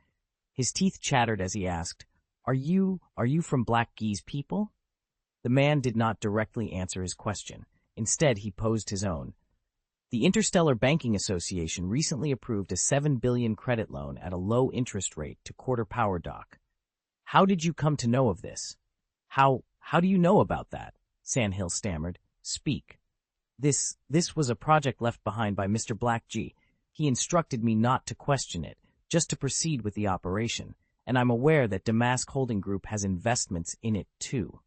His teeth chattered as he asked, Are you from Black Gi's people?" The man did not directly answer his question. Instead, he posed his own. "The Interstellar Banking Association recently approved a 7 billion credit loan at a low interest rate to Quarter Power Dock. How did you come to know of this?" How do you know about that?" Sand Hill stammered. "Speak." This was a project left behind by Mr. Black G. He instructed me not to question it, just to proceed with the operation, and I'm aware that Damask Holding Group has investments in it too.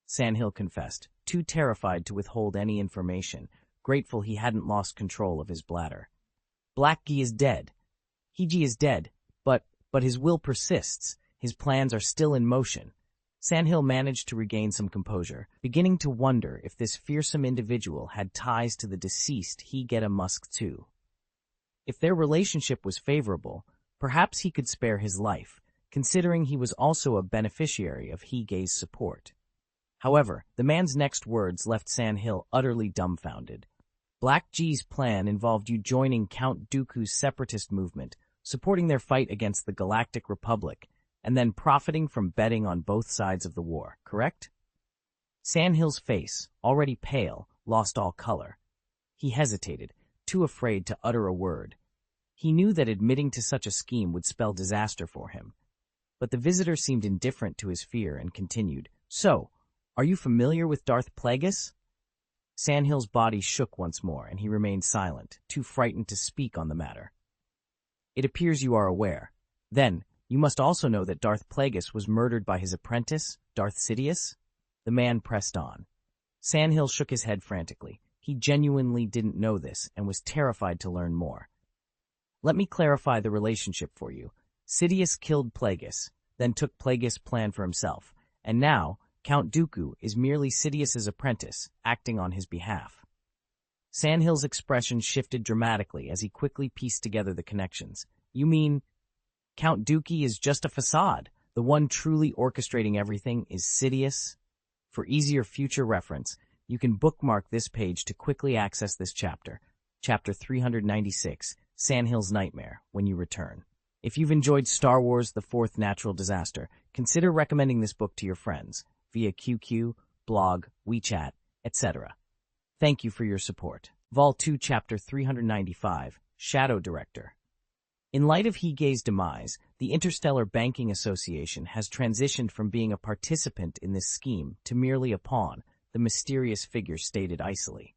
Sandhill confessed, too terrified to withhold any information, grateful he hadn't lost control of his bladder. Blackgi is dead. Hiji is dead, but his will persists. His plans are still in motion. Sandhill managed to regain some composure, beginning to wonder if this fearsome individual had ties to the deceased Higeta Musk too. If their relationship was favorable, perhaps he could spare his life, considering he was also a beneficiary of Hige's support. However, the man's next words left Sandhill utterly dumbfounded. Black G's plan involved you joining Count Dooku's separatist movement, supporting their fight against the Galactic Republic, and then profiting from betting on both sides of the war, correct? Sandhill's face, already pale, lost all color. He hesitated, too afraid to utter a word. He knew that admitting to such a scheme would spell disaster for him. But the visitor seemed indifferent to his fear and continued, "So, are you familiar with Darth Plagueis?" Sandhill's body shook once more, and he remained silent, too frightened to speak on the matter. "It appears you are aware. Then, you must also know that Darth Plagueis was murdered by his apprentice, Darth Sidious?" The man pressed on. Sandhill shook his head frantically. He genuinely didn't know this, and was terrified to learn more. "Let me clarify the relationship for you. Sidious killed Plagueis, then took Plagueis' plan for himself, and now Count Dooku is merely Sidious's apprentice, acting on his behalf." Sandhill's expression shifted dramatically as he quickly pieced together the connections. "You mean Count Dooku is just a facade? The one truly orchestrating everything is Sidious?" For easier future reference, you can bookmark this page to quickly access this chapter, Chapter 396, Sandhill's Nightmare, when you return. If you've enjoyed Star Wars: The Fourth Natural Disaster, consider recommending this book to your friends via QQ, blog, WeChat, etc. Thank you for your support. Vol 2, Chapter 395, Shadow Director. In light of Hige's demise, the Interstellar Banking Association has transitioned from being a participant in this scheme to merely a pawn, the mysterious figure stated icily.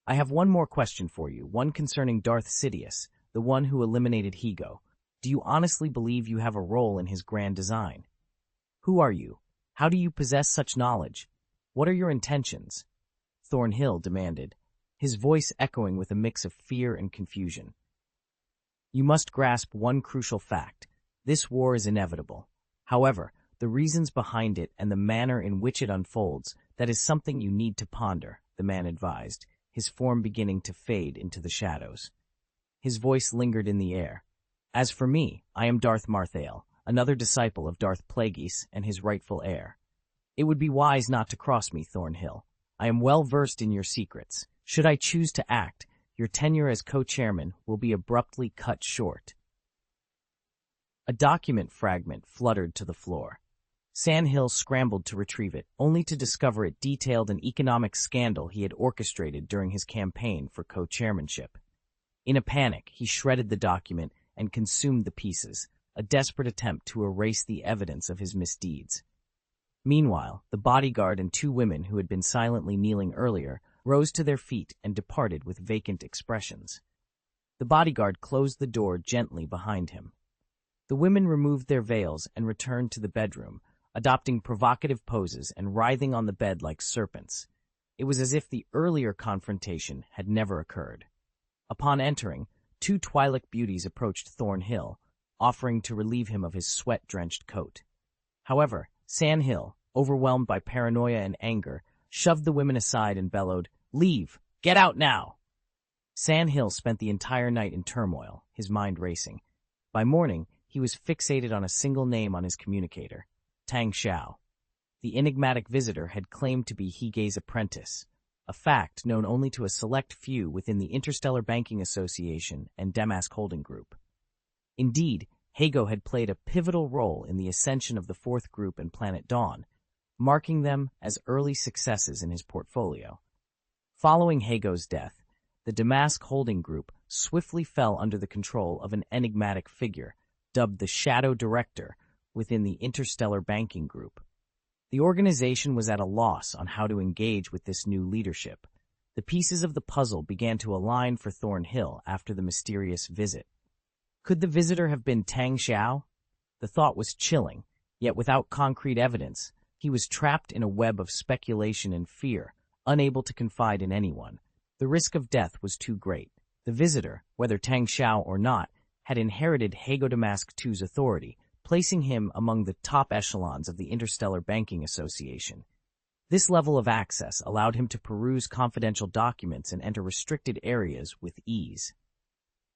"I have one more question for you, one concerning Darth Sidious, the one who eliminated Higo. Do you honestly believe you have a role in his grand design? Who are you? How do you possess such knowledge? What are your intentions?" Thornhill demanded, his voice echoing with a mix of fear and confusion. "You must grasp one crucial fact. This war is inevitable. However, the reasons behind it and the manner in which it unfolds, that is something you need to ponder," the man advised, his form beginning to fade into the shadows. His voice lingered in the air. "As for me, I am Darth Marthael, another disciple of Darth Plagueis and his rightful heir. It would be wise not to cross me, Thornhill. I am well versed in your secrets. Should I choose to act, your tenure as co-chairman will be abruptly cut short." A document fragment fluttered to the floor. Sandhill scrambled to retrieve it, only to discover it detailed an economic scandal he had orchestrated during his campaign for co-chairmanship. In a panic, he shredded the document and consumed the pieces, a desperate attempt to erase the evidence of his misdeeds. Meanwhile, the bodyguard and two women who had been silently kneeling earlier rose to their feet and departed with vacant expressions. The bodyguard closed the door gently behind him. The women removed their veils and returned to the bedroom, adopting provocative poses and writhing on the bed like serpents. It was as if the earlier confrontation had never occurred. Upon entering, two Twi'lek beauties approached Thornhill, offering to relieve him of his sweat-drenched coat. However, Sandhill, overwhelmed by paranoia and anger, shoved the women aside and bellowed, "Leave! Get out now!" Sandhill spent the entire night in turmoil, his mind racing. By morning, he was fixated on a single name on his communicator, Tang Xiao. The enigmatic visitor had claimed to be Hige's apprentice, a fact known only to a select few within the Interstellar Banking Association and Damask Holding Group. Indeed, Hago had played a pivotal role in the ascension of the Fourth Group and Planet Dawn, marking them as early successes in his portfolio. Following Hago's death, the Damask Holding Group swiftly fell under the control of an enigmatic figure, dubbed the Shadow Director, within the Interstellar Banking Group. The organization was at a loss on how to engage with this new leadership. The pieces of the puzzle began to align for Thornhill after the mysterious visit. Could the visitor have been Tang Xiao? The thought was chilling, yet without concrete evidence, he was trapped in a web of speculation and fear, unable to confide in anyone. The risk of death was too great. The visitor, whether Tang Xiao or not, had inherited Hago Damask II's authority, placing him among the top echelons of the Interstellar Banking Association. This level of access allowed him to peruse confidential documents and enter restricted areas with ease.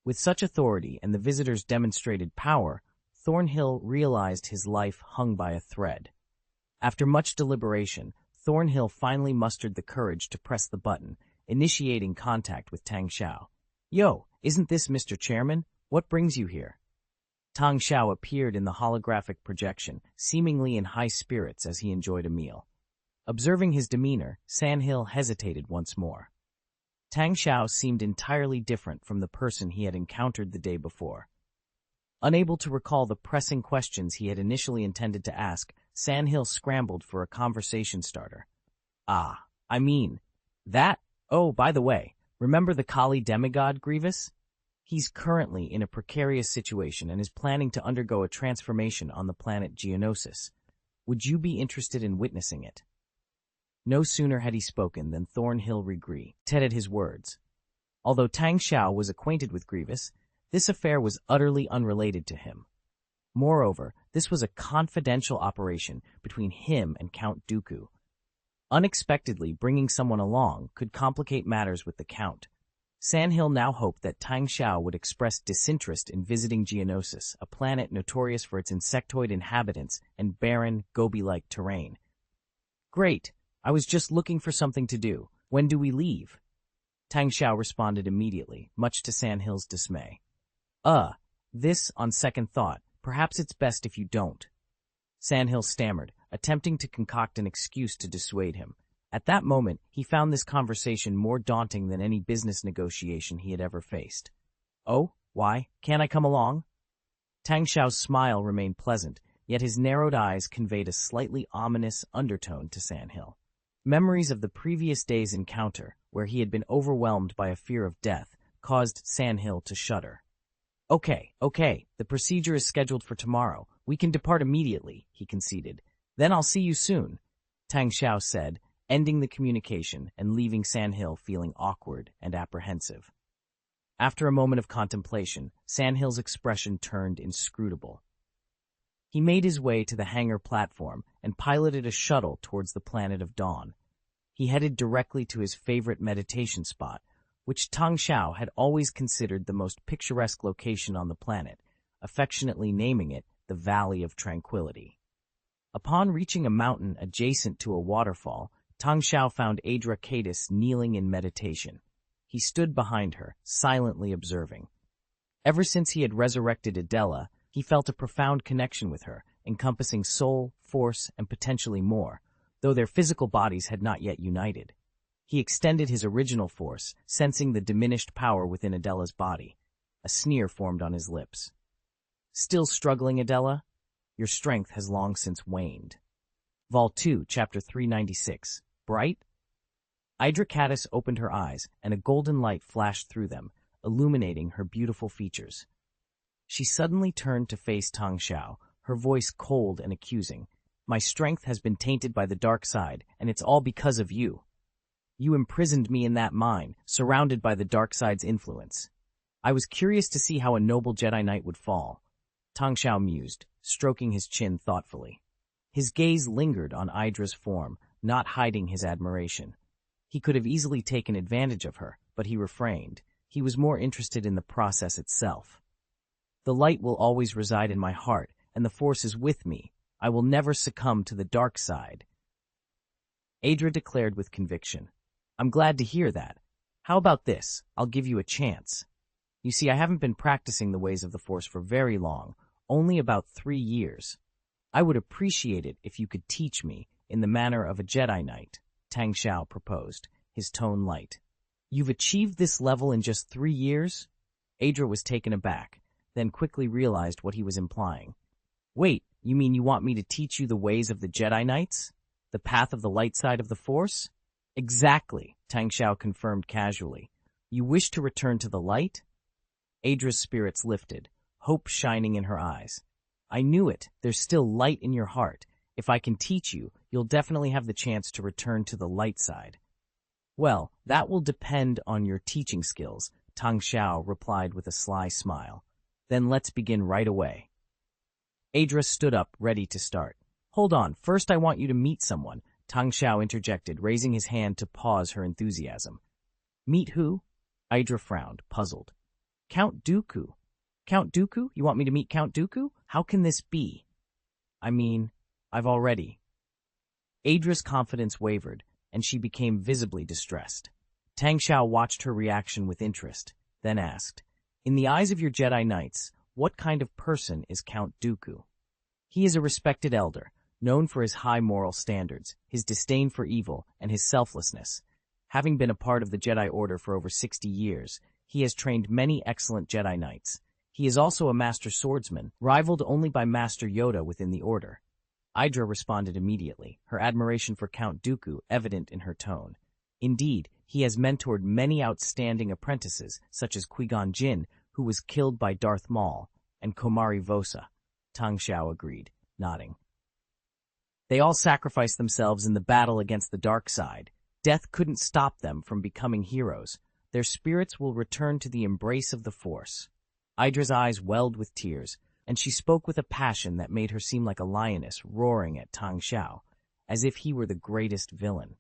With such authority and the visitor's demonstrated power, Thornhill realized his life hung by a thread. After much deliberation, Thornhill finally mustered the courage to press the button, initiating contact with Tang Xiao. "Yo, isn't this Mr. Chairman? What brings you here?" Tang Xiao appeared in the holographic projection, seemingly in high spirits as he enjoyed a meal. Observing his demeanor, Sandhill hesitated once more. Tang Xiao seemed entirely different from the person he had encountered the day before. Unable to recall the pressing questions he had initially intended to ask, Sandhill scrambled for a conversation starter. Oh, by the way, remember the Kali demigod Grievous? He's currently in a precarious situation and is planning to undergo a transformation on the planet Geonosis. Would you be interested in witnessing it?" No sooner had he spoken than Thornhill regretted his words. Although Tang Xiao was acquainted with Grievous, this affair was utterly unrelated to him. Moreover, this was a confidential operation between him and Count Dooku. Unexpectedly bringing someone along could complicate matters with the Count. Sandhill now hoped that Tang Xiao would express disinterest in visiting Geonosis, a planet notorious for its insectoid inhabitants and barren, gobi-like terrain. "Great. I was just looking for something to do. When do we leave?" Tang Xiao responded immediately, much to Sandhill's dismay. On second thought, perhaps it's best if you don't." Sandhill stammered, attempting to concoct an excuse to dissuade him. At that moment, he found this conversation more daunting than any business negotiation he had ever faced. "Oh, why? Can't I come along?" Tang Xiao's smile remained pleasant, yet his narrowed eyes conveyed a slightly ominous undertone to Sandhill. Memories of the previous day's encounter, where he had been overwhelmed by a fear of death, caused Sandhill to shudder. Okay, the procedure is scheduled for tomorrow. We can depart immediately," he conceded. "Then I'll see you soon," Tang Xiao said, ending the communication and leaving Sandhill feeling awkward and apprehensive. After a moment of contemplation, Sandhill's expression turned inscrutable. He made his way to the hangar platform and piloted a shuttle towards the planet of Dawn. He headed directly to his favorite meditation spot, which Tang Xiao had always considered the most picturesque location on the planet, affectionately naming it the Valley of Tranquility. Upon reaching a mountain adjacent to a waterfall, Tang Xiao found Adra Cadis kneeling in meditation. He stood behind her, silently observing. Ever since he had resurrected Adela, he felt a profound connection with her, encompassing soul, force, and potentially more, though their physical bodies had not yet united. He extended his original force, sensing the diminished power within Adela's body. A sneer formed on his lips. "Still struggling, Adela? Your strength has long since waned." Vol 2, Chapter 396. Bright? Idra Cadis opened her eyes, and a golden light flashed through them, illuminating her beautiful features. She suddenly turned to face Tang Xiao, her voice cold and accusing. "My strength has been tainted by the dark side, and it's all because of you. You imprisoned me in that mine, surrounded by the dark side's influence. I was curious to see how a noble Jedi Knight would fall." Tang Xiao mused, stroking his chin thoughtfully. His gaze lingered on Idra's form, not hiding his admiration. He could have easily taken advantage of her, but he refrained. He was more interested in the process itself. "The light will always reside in my heart, and the Force is with me. I will never succumb to the dark side," Adra declared with conviction. "I'm glad to hear that. How about this? I'll give you a chance. You see, I haven't been practicing the ways of the Force for very long, only about 3 years. I would appreciate it if you could teach me, in the manner of a Jedi Knight," Tang Xiao proposed, his tone light. "You've achieved this level in just 3 years?" Adra was taken aback, then quickly realized what he was implying. "Wait, you mean you want me to teach you the ways of the Jedi Knights? The path of the light side of the Force?" "Exactly," Tang Xiao confirmed casually. "You wish to return to the light?" Adra's spirits lifted, hope shining in her eyes. I knew it. There's still light in your heart. If I can teach you, you'll definitely have the chance to return to the light side. Well, that will depend on your teaching skills, Tang Xiao replied with a sly smile. Then let's begin right away. Adra stood up, ready to start. Hold on, first I want you to meet someone, Tang Xiao interjected, raising his hand to pause her enthusiasm. Meet who? Adra frowned, puzzled. Count Dooku. Count Dooku? You want me to meet Count Dooku? How can this be? I mean, I've already. Adra's confidence wavered, and she became visibly distressed. Tang Xiao watched her reaction with interest, then asked, In the eyes of your Jedi Knights, what kind of person is Count Dooku? He is a respected elder, known for his high moral standards, his disdain for evil, and his selflessness. Having been a part of the Jedi Order for over 60 years, he has trained many excellent Jedi Knights. He is also a master swordsman, rivaled only by Master Yoda within the Order. Idra responded immediately, her admiration for Count Dooku evident in her tone. Indeed, he has mentored many outstanding apprentices, such as Qui-Gon Jinn, who was killed by Darth Maul, and Komari Vosa. Tang Xiao agreed, nodding. They all sacrificed themselves in the battle against the dark side. Death couldn't stop them from becoming heroes. Their spirits will return to the embrace of the Force. Idra's eyes welled with tears, and she spoke with a passion that made her seem like a lioness roaring at Tang Xiao, as if he were the greatest villain.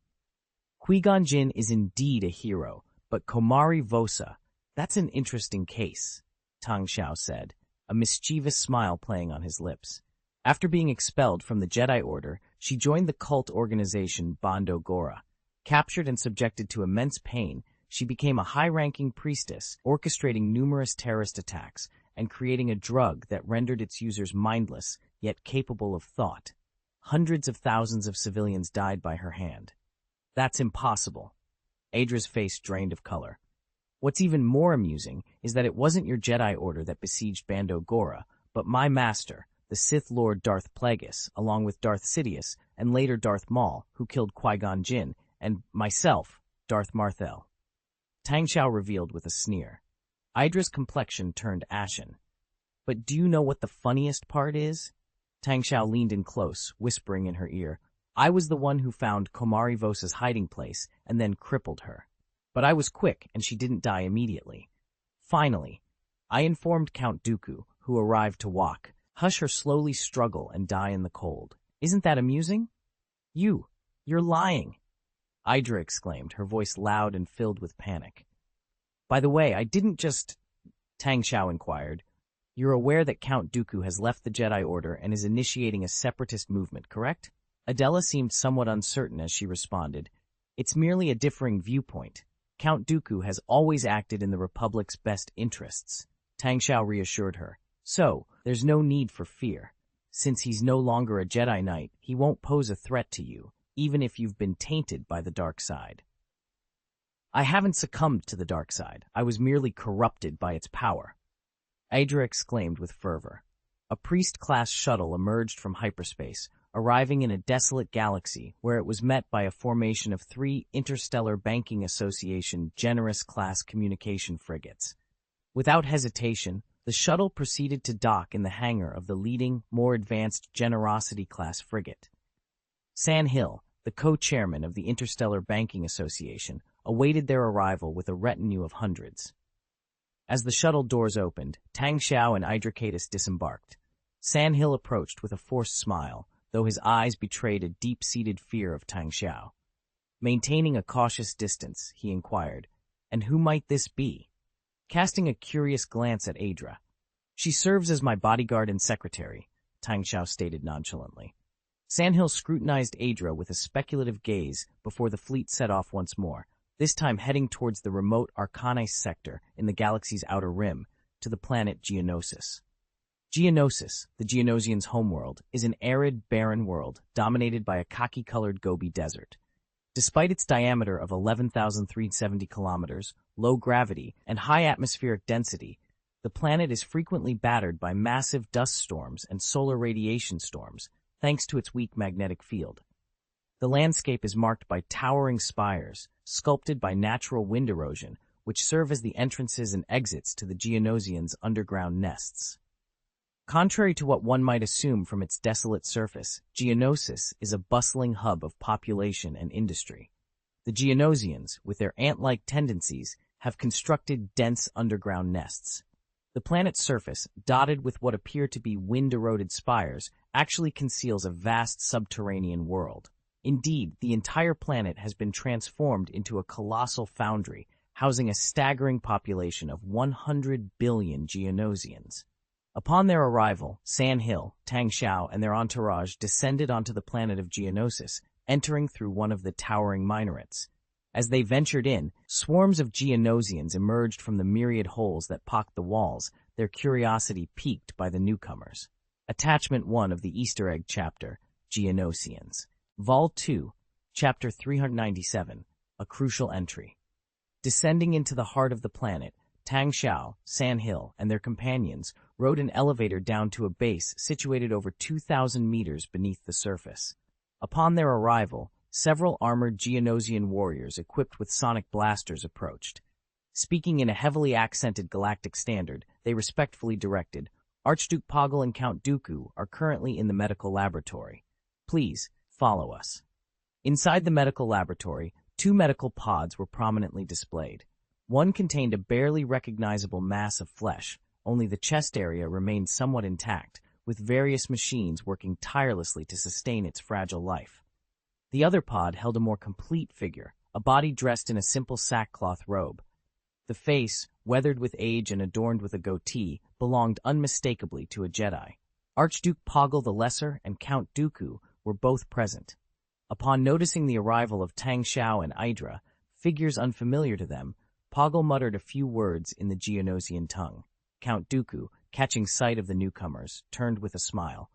Qui-Gon Jinn is indeed a hero, but Komari Vosa, that's an interesting case, Tang Xiao said, a mischievous smile playing on his lips. After being expelled from the Jedi Order, she joined the cult organization Bando Gora. Captured and subjected to immense pain, she became a high-ranking priestess, orchestrating numerous terrorist attacks and creating a drug that rendered its users mindless, yet capable of thought. Hundreds of thousands of civilians died by her hand. That's impossible. Adra's face drained of color. What's even more amusing is that it wasn't your Jedi Order that besieged Bando Gora, but my master, the Sith Lord Darth Plagueis, along with Darth Sidious and later Darth Maul, who killed Qui-Gon Jinn, and myself, Darth Marthel. Tang Xiao revealed with a sneer. Idra's complexion turned ashen. But do you know what the funniest part is? Tang Xiao leaned in close, whispering in her ear, I was the one who found Komari Vosa's hiding place and then crippled her. But I was quick, and she didn't die immediately. Finally, I informed Count Dooku, who arrived to hush her slowly struggle and die in the cold. Isn't that amusing? You're lying, Idra exclaimed, her voice loud and filled with panic. By the way, I didn't just... Tang Xiao inquired. You're aware that Count Dooku has left the Jedi Order and is initiating a separatist movement, correct? Adela seemed somewhat uncertain as she responded. It's merely a differing viewpoint. Count Dooku has always acted in the Republic's best interests. Tang Xiao reassured her. So, there's no need for fear. Since he's no longer a Jedi Knight, he won't pose a threat to you, even if you've been tainted by the dark side. I haven't succumbed to the dark side. I was merely corrupted by its power. Adra exclaimed with fervor. A priest-class shuttle emerged from hyperspace, arriving in a desolate galaxy where it was met by a formation of 3 Interstellar Banking Association generous-class communication frigates. Without hesitation, the shuttle proceeded to dock in the hangar of the leading, more advanced Generosity-class frigate. San Hill, the co-chairman of the Interstellar Banking Association, awaited their arrival with a retinue of hundreds. As the shuttle doors opened, Tang Xiao and Idracatus disembarked. San Hill approached with a forced smile, though his eyes betrayed a deep-seated fear of Tang Xiao. Maintaining a cautious distance, he inquired, And who might this be? Casting a curious glance at Adra. She serves as my bodyguard and secretary, Tang Xiao stated nonchalantly. Sandhill scrutinized Adra with a speculative gaze before the fleet set off once more, this time heading towards the remote Artanis sector in the galaxy's outer rim, to the planet Geonosis. Geonosis, the Geonosians' homeworld, is an arid, barren world dominated by a khaki-colored Gobi Desert. Despite its diameter of 11,370 kilometers, low gravity, and high atmospheric density, the planet is frequently battered by massive dust storms and solar radiation storms, thanks to its weak magnetic field. The landscape is marked by towering spires, sculpted by natural wind erosion, which serve as the entrances and exits to the Geonosians' underground nests. Contrary to what one might assume from its desolate surface, Geonosis is a bustling hub of population and industry. The Geonosians, with their ant-like tendencies, have constructed dense underground nests. The planet's surface, dotted with what appear to be wind-eroded spires, actually conceals a vast subterranean world. Indeed, the entire planet has been transformed into a colossal foundry, housing a staggering population of 100 billion Geonosians. Upon their arrival, San Hill, Tang Xiao, and their entourage descended onto the planet of Geonosis, entering through one of the towering minarets. As they ventured in, swarms of Geonosians emerged from the myriad holes that pocked the walls, their curiosity piqued by the newcomers. Attachment 1 of the Easter egg chapter, Geonosians. Vol 2, Chapter 397, a crucial entry. Descending into the heart of the planet, Tang Xiao, San Hill, and their companions rode an elevator down to a base situated over 2,000 meters beneath the surface. Upon their arrival, several armored Geonosian warriors equipped with sonic blasters approached. Speaking in a heavily accented galactic standard, they respectfully directed, "Archduke Poggle and Count Dooku are currently in the medical laboratory. Please, follow us." Inside the medical laboratory, 2 medical pods were prominently displayed. One contained a barely recognizable mass of flesh, only the chest area remained somewhat intact, with various machines working tirelessly to sustain its fragile life. The other pod held a more complete figure, a body dressed in a simple sackcloth robe. The face, weathered with age and adorned with a goatee, belonged unmistakably to a Jedi. Archduke Poggle the Lesser and Count Dooku were both present. Upon noticing the arrival of Tang Xiao and Idra, figures unfamiliar to them, Poggle muttered a few words in the Geonosian tongue. Count Dooku, catching sight of the newcomers, turned with a smile.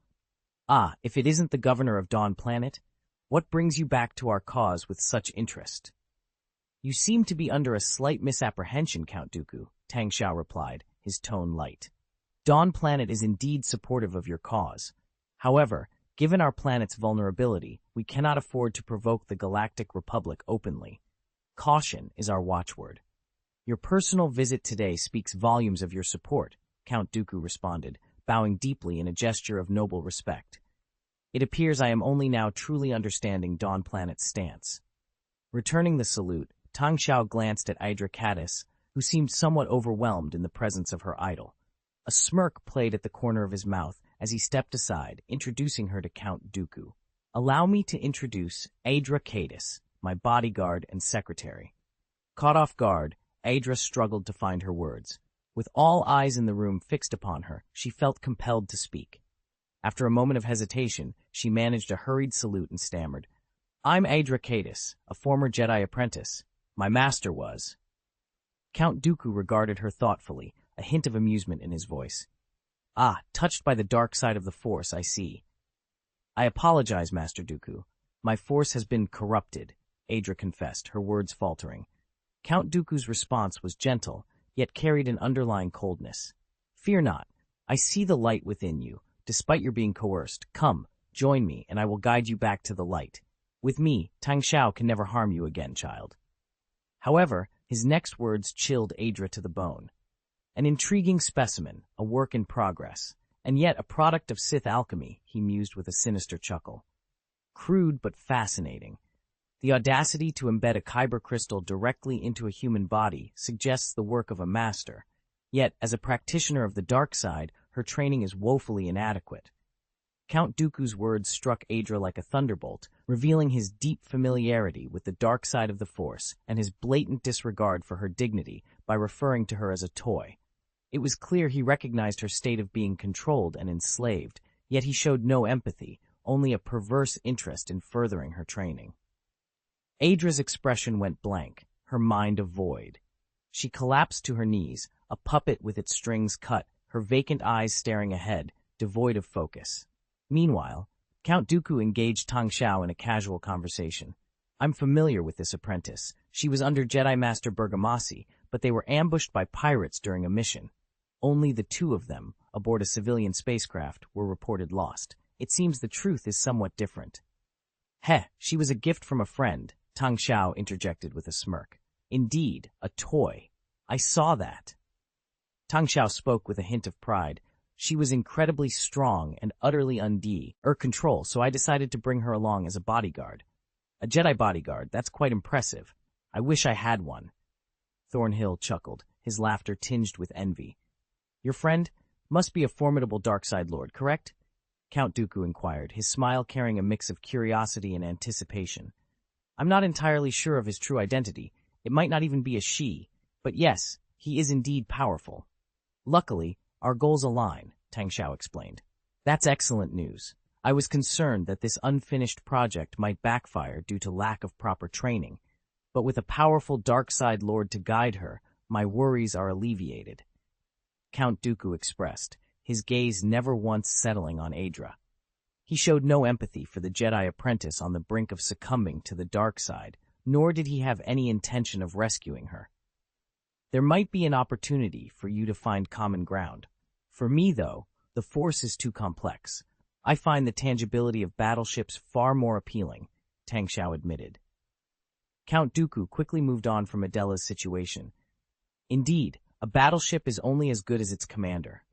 "Ah, if it isn't the governor of Dawn Planet? What brings you back to our cause with such interest?" "You seem to be under a slight misapprehension, Count Dooku," Tang Xiao replied, his tone light. "Dawn Planet is indeed supportive of your cause. However, given our planet's vulnerability, we cannot afford to provoke the Galactic Republic openly. Caution is our watchword." "Your personal visit today speaks volumes of your support," Count Dooku responded, bowing deeply in a gesture of noble respect. "It appears I am only now truly understanding Dawn Planet's stance." Returning the salute, Tang Xiao glanced at Idra Caddis, who seemed somewhat overwhelmed in the presence of her idol. A smirk played at the corner of his mouth as he stepped aside, introducing her to Count Dooku. "Allow me to introduce Idra Caddis, my bodyguard and secretary." Caught off guard, Idra struggled to find her words. With all eyes in the room fixed upon her, she felt compelled to speak. After a moment of hesitation, she managed a hurried salute and stammered, "I'm Idra Caddis, a former Jedi apprentice. My master was." Count Dooku regarded her thoughtfully, a hint of amusement in his voice. "Ah, touched by the dark side of the Force, I see." "I apologize, Master Dooku. My Force has been corrupted," Idra confessed, her words faltering. Count Dooku's response was gentle, yet carried an underlying coldness. "Fear not. I see the light within you, despite your being coerced. Come, join me, and I will guide you back to the light. With me, Tang Xiao can never harm you again, child." However, his next words chilled Idra to the bone. An intriguing specimen, a work in progress, and yet a product of Sith alchemy, he mused with a sinister chuckle. Crude but fascinating. The audacity to embed a kyber crystal directly into a human body suggests the work of a master, yet as a practitioner of the dark side, her training is woefully inadequate. Count Dooku's words struck Idra like a thunderbolt, revealing his deep familiarity with the dark side of the Force and his blatant disregard for her dignity by referring to her as a toy. It was clear he recognized her state of being controlled and enslaved, yet he showed no empathy, only a perverse interest in furthering her training. Idra's expression went blank, her mind a void. She collapsed to her knees, a puppet with its strings cut, her vacant eyes staring ahead, devoid of focus. Meanwhile, Count Dooku engaged Tang Xiao in a casual conversation. "I'm familiar with this apprentice. She was under Jedi Master Bergamasi, but they were ambushed by pirates during a mission. Only the 2 of them, aboard a civilian spacecraft, were reported lost. It seems the truth is somewhat different." She was a gift from a friend," Tang Xiao interjected with a smirk. "Indeed, a toy. I saw that." Tang Xiao spoke with a hint of pride. She was incredibly strong and utterly control, so I decided to bring her along as a bodyguard. A Jedi bodyguard, that's quite impressive. I wish I had one. Thornhill chuckled, his laughter tinged with envy. Your friend must be a formidable dark side lord, correct? Count Dooku inquired, his smile carrying a mix of curiosity and anticipation. I'm not entirely sure of his true identity. It might not even be a she, but yes, he is indeed powerful. Luckily, our goals align, Tang Xiao explained. That's excellent news. I was concerned that this unfinished project might backfire due to lack of proper training, but with a powerful dark side lord to guide her, my worries are alleviated. Count Dooku expressed, his gaze never once settling on Adra. He showed no empathy for the Jedi apprentice on the brink of succumbing to the dark side, nor did he have any intention of rescuing her. There might be an opportunity for you to find common ground. For me, though, the Force is too complex. I find the tangibility of battleships far more appealing, Tang Xiao admitted. Count Dooku quickly moved on from Adela's situation. Indeed, a battleship is only as good as its commander.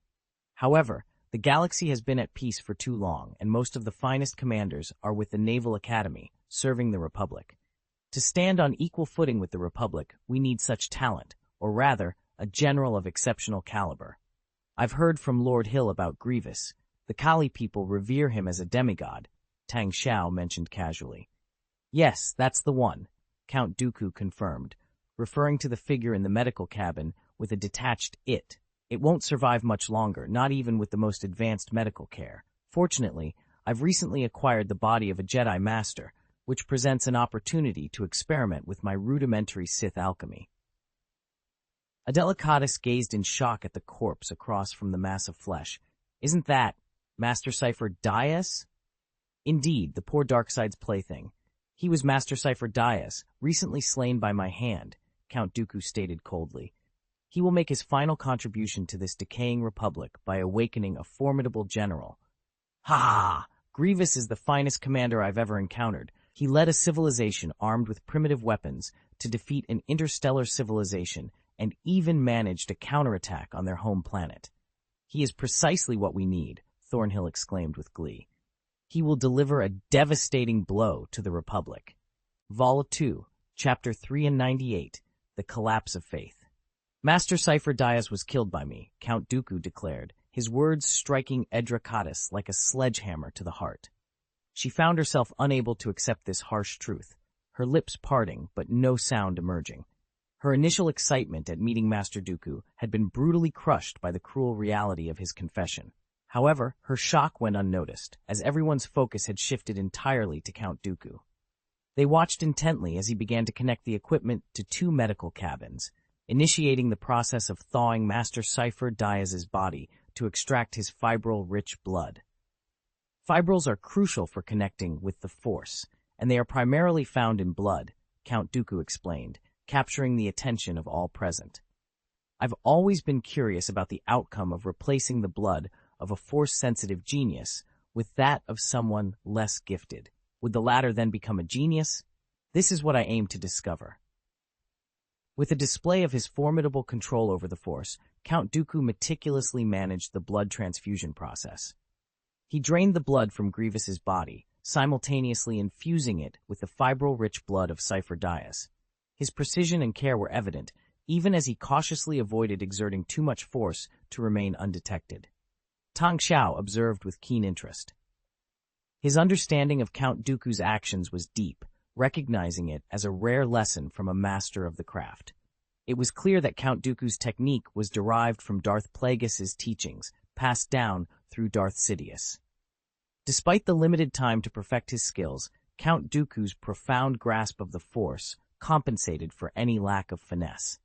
However, the galaxy has been at peace for too long, and most of the finest commanders are with the Naval Academy, serving the Republic. To stand on equal footing with the Republic, we need such talent, or rather, a general of exceptional caliber. I've heard from Lord Hill about Grievous. The Kali people revere him as a demigod, Tang Xiao mentioned casually. Yes, that's the one, Count Dooku confirmed, referring to the figure in the medical cabin with a detached it. It won't survive much longer, not even with the most advanced medical care. Fortunately, I've recently acquired the body of a Jedi Master, which presents an opportunity to experiment with my rudimentary Sith alchemy. Adelicatus gazed in shock at the corpse across from the mass of flesh. Isn't that Master Cipher Dias? Indeed, the poor Darkside's plaything. He was Master Cipher Dias, recently slain by my hand, Count Dooku stated coldly. He will make his final contribution to this decaying republic by awakening a formidable general. Ha! Grievous is the finest commander I've ever encountered. He led a civilization armed with primitive weapons to defeat an interstellar civilization and even managed a counterattack on their home planet. He is precisely what we need, Thornhill exclaimed with glee. He will deliver a devastating blow to the Republic. Vol. 2, Chapter 3 and 98, The Collapse of Faith. Master Cipher Dias was killed by me, Count Dooku declared, his words striking Adelicatus like a sledgehammer to the heart. She found herself unable to accept this harsh truth, her lips parting but no sound emerging. Her initial excitement at meeting Master Dooku had been brutally crushed by the cruel reality of his confession. However, her shock went unnoticed, as everyone's focus had shifted entirely to Count Dooku. They watched intently as he began to connect the equipment to two medical cabins, initiating the process of thawing Master Cipher Dias's body to extract his fibril-rich blood. Fibrils are crucial for connecting with the Force, and they are primarily found in blood, Count Dooku explained, capturing the attention of all present. I've always been curious about the outcome of replacing the blood of a Force-sensitive genius with that of someone less gifted. Would the latter then become a genius? This is what I aim to discover. With a display of his formidable control over the Force, Count Dooku meticulously managed the blood transfusion process. He drained the blood from Grievous's body, simultaneously infusing it with the fibril-rich blood of Cipher Dias. His precision and care were evident, even as he cautiously avoided exerting too much force to remain undetected. Tang Xiao observed with keen interest. His understanding of Count Dooku's actions was deep, recognizing it as a rare lesson from a master of the craft. It was clear that Count Dooku's technique was derived from Darth Plagueis's teachings, passed down through Darth Sidious. Despite the limited time to perfect his skills, Count Dooku's profound grasp of the Force compensated for any lack of finesse.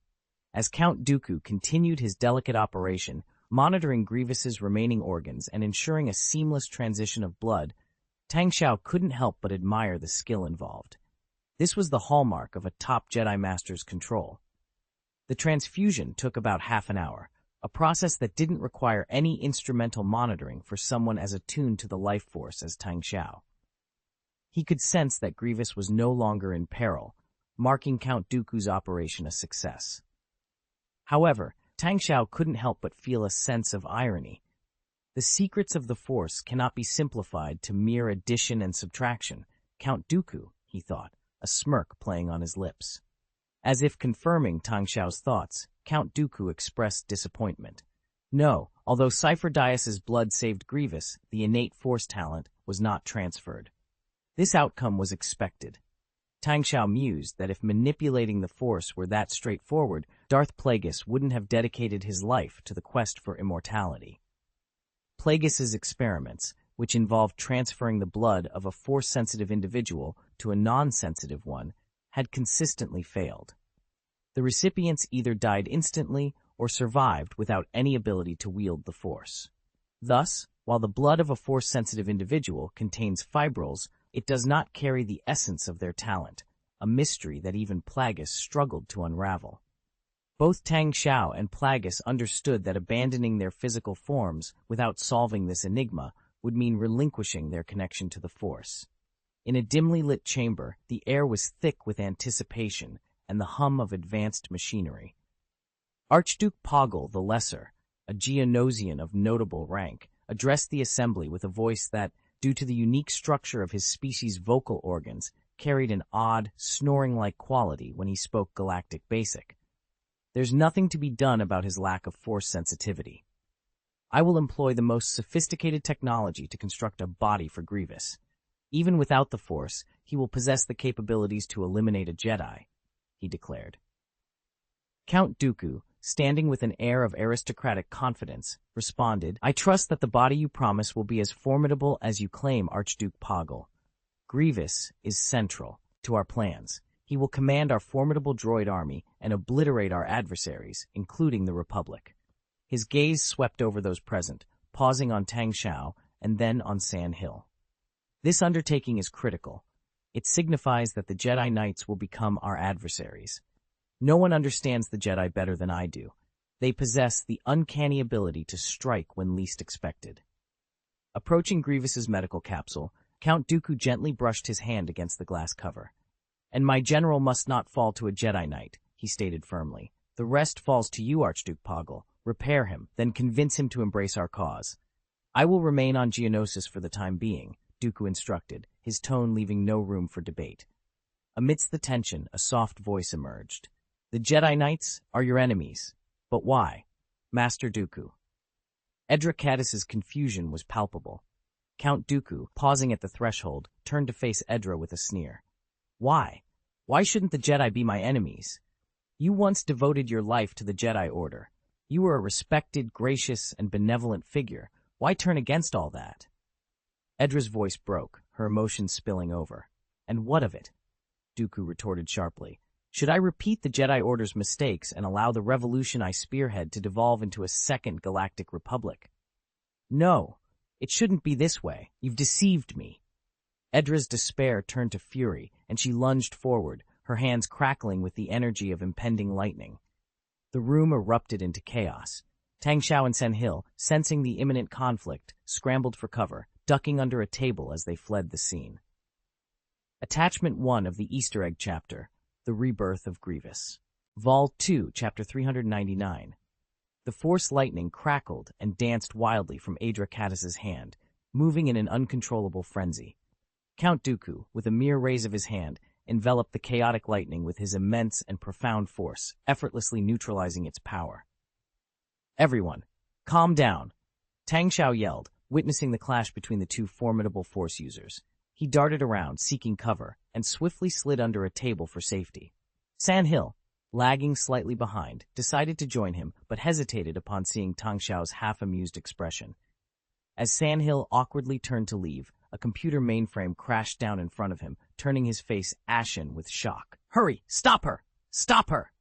As Count Dooku continued his delicate operation, monitoring Grievous's remaining organs and ensuring a seamless transition of blood, Tang Xiao couldn't help but admire the skill involved. This was the hallmark of a top Jedi Master's control. The transfusion took about half an hour, a process that didn't require any instrumental monitoring for someone as attuned to the life force as Tang Xiao. He could sense that Grievous was no longer in peril, marking Count Dooku's operation a success. However, Tang Xiao couldn't help but feel a sense of irony. The secrets of the Force cannot be simplified to mere addition and subtraction. Count Dooku, he thought, a smirk playing on his lips. As if confirming Tang Xiao's thoughts, Count Dooku expressed disappointment. No, although Cypher Dyas's blood saved Grievous, the innate Force talent was not transferred. This outcome was expected. Tang Xiao mused that if manipulating the Force were that straightforward, Darth Plagueis wouldn't have dedicated his life to the quest for immortality. Plagueis's experiments, which involved transferring the blood of a Force-sensitive individual to a non-sensitive one, had consistently failed. The recipients either died instantly or survived without any ability to wield the Force. Thus, while the blood of a Force-sensitive individual contains fibrils, it does not carry the essence of their talent, a mystery that even Plagueis struggled to unravel. Both Tang Xiao and Plagueis understood that abandoning their physical forms without solving this enigma would mean relinquishing their connection to the Force. In a dimly lit chamber, the air was thick with anticipation and the hum of advanced machinery. Archduke Poggle the Lesser, a Geonosian of notable rank, addressed the assembly with a voice that, due to the unique structure of his species' vocal organs, carried an odd, snoring-like quality when he spoke Galactic Basic. There's nothing to be done about his lack of Force sensitivity. I will employ the most sophisticated technology to construct a body for Grievous. Even without the Force, he will possess the capabilities to eliminate a Jedi, he declared. Count Dooku, standing with an air of aristocratic confidence, responded, I trust that the body you promise will be as formidable as you claim, Archduke Poggle. Grievous is central to our plans. He will command our formidable droid army and obliterate our adversaries, including the Republic. His gaze swept over those present, pausing on Tang Xiao and then on San Hill. This undertaking is critical. It signifies that the Jedi Knights will become our adversaries. No one understands the Jedi better than I do. They possess the uncanny ability to strike when least expected. Approaching Grievous's medical capsule, Count Dooku gently brushed his hand against the glass cover. And my general must not fall to a Jedi Knight, he stated firmly. The rest falls to you, Archduke Poggle. Repair him, then convince him to embrace our cause. I will remain on Geonosis for the time being, Dooku instructed, his tone leaving no room for debate. Amidst the tension, a soft voice emerged. The Jedi Knights are your enemies. But why? Master Dooku. Edra Caddis's confusion was palpable. Count Dooku, pausing at the threshold, turned to face Edra with a sneer. Why? Why shouldn't the Jedi be my enemies? You once devoted your life to the Jedi Order. You were a respected, gracious, and benevolent figure. Why turn against all that? Edra's voice broke, her emotions spilling over. And what of it? Dooku retorted sharply. Should I repeat the Jedi Order's mistakes and allow the revolution I spearhead to devolve into a second Galactic Republic? No, it shouldn't be this way. You've deceived me. Edra's despair turned to fury, and she lunged forward, her hands crackling with the energy of impending lightning. The room erupted into chaos. Tang Xiao and San Hill, sensing the imminent conflict, scrambled for cover, ducking under a table as they fled the scene. Attachment 1 of the Easter egg chapter, The Rebirth of Grievous. Vol 2, Chapter 399. The Force lightning crackled and danced wildly from Edra Caddis's hand, moving in an uncontrollable frenzy. Count Dooku, with a mere raise of his hand, enveloped the chaotic lightning with his immense and profound force, effortlessly neutralizing its power. Everyone, calm down, Tang Xiao yelled, witnessing the clash between the two formidable Force users. He darted around, seeking cover, and swiftly slid under a table for safety. San Hill, lagging slightly behind, decided to join him, but hesitated upon seeing Tang Xiao's half-amused expression. As San Hill awkwardly turned to leave, a computer mainframe crashed down in front of him, turning his face ashen with shock. Hurry! Stop her! Stop her!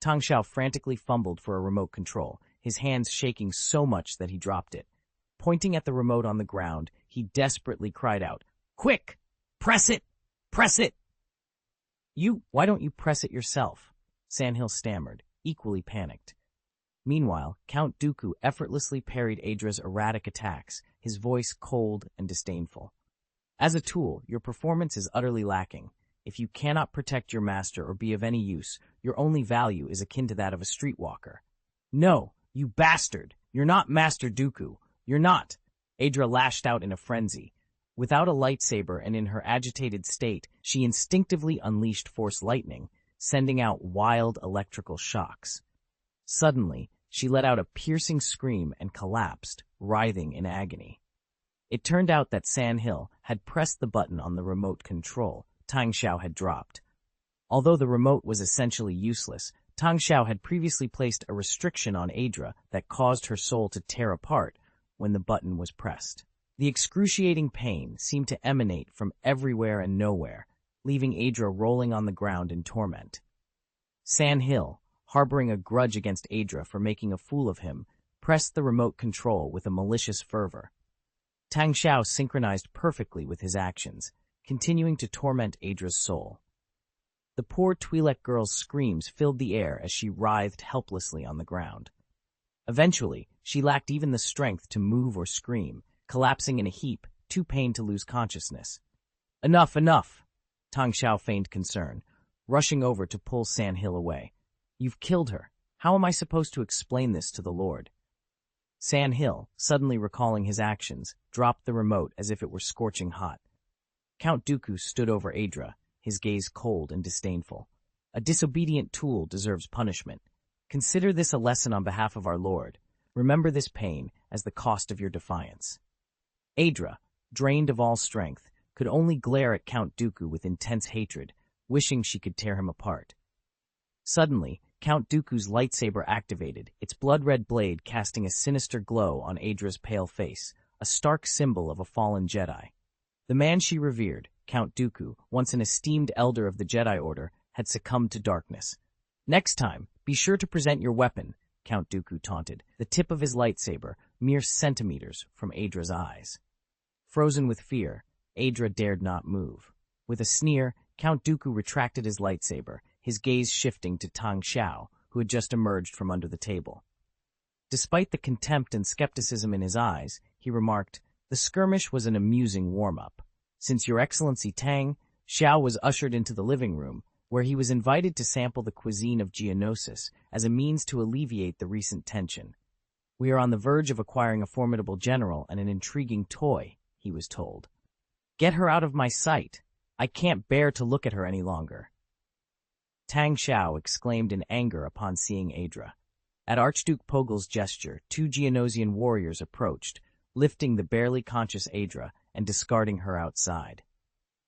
Tang Xiao frantically fumbled for a remote control, his hands shaking so much that he dropped it. Pointing at the remote on the ground, he desperately cried out, Quick! Press it! Press it! Why don't you press it yourself? San Hill stammered, equally panicked. Meanwhile, Count Dooku effortlessly parried Edra's erratic attacks, his voice cold and disdainful. As a tool, your performance is utterly lacking. If you cannot protect your master or be of any use, your only value is akin to that of a streetwalker. No, you bastard! You're not Master Dooku. You're not! Adra lashed out in a frenzy. Without a lightsaber and in her agitated state, she instinctively unleashed Force lightning, sending out wild electrical shocks. Suddenly, she let out a piercing scream and collapsed, writhing in agony. It turned out that Sandhill had pressed the button on the remote control Tang Xiao had dropped. Although the remote was essentially useless, Tang Xiao had previously placed a restriction on Adra that caused her soul to tear apart when the button was pressed. The excruciating pain seemed to emanate from everywhere and nowhere, leaving Adra rolling on the ground in torment. Sandhill, harboring a grudge against Adra for making a fool of him, pressed the remote control with a malicious fervor. Tang Xiao synchronized perfectly with his actions, continuing to torment Adra's soul. The poor Twi'lek girl's screams filled the air as she writhed helplessly on the ground. Eventually, she lacked even the strength to move or scream, collapsing in a heap, too pained to lose consciousness. Enough, enough! Tang Xiao feigned concern, rushing over to pull Sandhill away. You've killed her. How am I supposed to explain this to the Lord? Sandhill, suddenly recalling his actions, dropped the remote as if it were scorching hot. Count Dooku stood over Adra, his gaze cold and disdainful. A disobedient tool deserves punishment. Consider this a lesson on behalf of our Lord. Remember this pain as the cost of your defiance. Adra, drained of all strength, could only glare at Count Dooku with intense hatred, wishing she could tear him apart. Suddenly, Count Dooku's lightsaber activated, its blood-red blade casting a sinister glow on Adra's pale face, a stark symbol of a fallen Jedi. The man she revered, Count Dooku, once an esteemed elder of the Jedi Order, had succumbed to darkness. Next time, be sure to present your weapon, Count Dooku taunted, the tip of his lightsaber mere centimeters from Adra's eyes. Frozen with fear, Adra dared not move. With a sneer, Count Dooku retracted his lightsaber, his gaze shifting to Tang Xiao, who had just emerged from under the table. Despite the contempt and skepticism in his eyes, he remarked, "The skirmish was an amusing warm-up. Since Your Excellency Tang, Xiao was ushered into the living room, where he was invited to sample the cuisine of Geonosis as a means to alleviate the recent tension. We are on the verge of acquiring a formidable general and an intriguing toy," he was told. "Get her out of my sight. I can't bear to look at her any longer." Tang Xiao exclaimed in anger upon seeing Adra. At Archduke Pogel's gesture, two Geonosian warriors approached, lifting the barely conscious Adra and discarding her outside.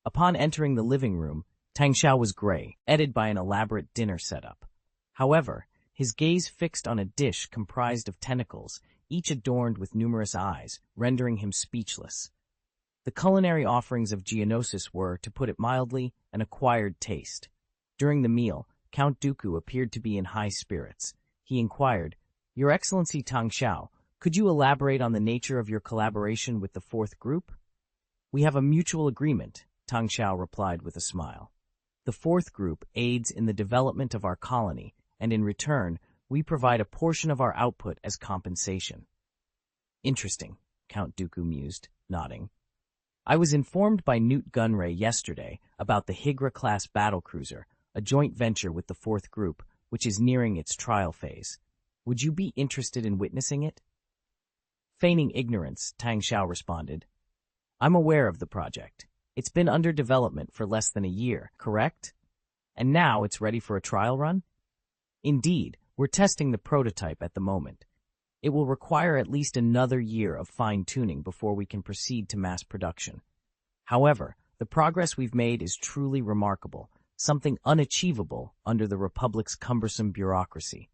Upon entering the living room, Tang Xiao was gray, headed by an elaborate dinner setup. However, his gaze fixed on a dish comprised of tentacles, each adorned with numerous eyes, rendering him speechless. The culinary offerings of Geonosis were, to put it mildly, an acquired taste. During the meal, Count Dooku appeared to be in high spirits. He inquired, "Your Excellency Tang Xiao, could you elaborate on the nature of your collaboration with the Fourth Group?" "We have a mutual agreement," Tang Xiao replied with a smile. "The Fourth Group aids in the development of our colony, and in return, we provide a portion of our output as compensation." "Interesting," Count Dooku mused, nodding. "I was informed by Newt Gunray yesterday about the Higra-class battlecruiser, a joint venture with the Fourth Group, which is nearing its trial phase. Would you be interested in witnessing it?" Feigning ignorance, Tang Xiao responded, "I'm aware of the project. It's been under development for less than a year, correct? And now it's ready for a trial run?" "Indeed, we're testing the prototype at the moment. It will require at least another year of fine-tuning before we can proceed to mass production. However, the progress we've made is truly remarkable, something unachievable under the Republic's cumbersome bureaucracy.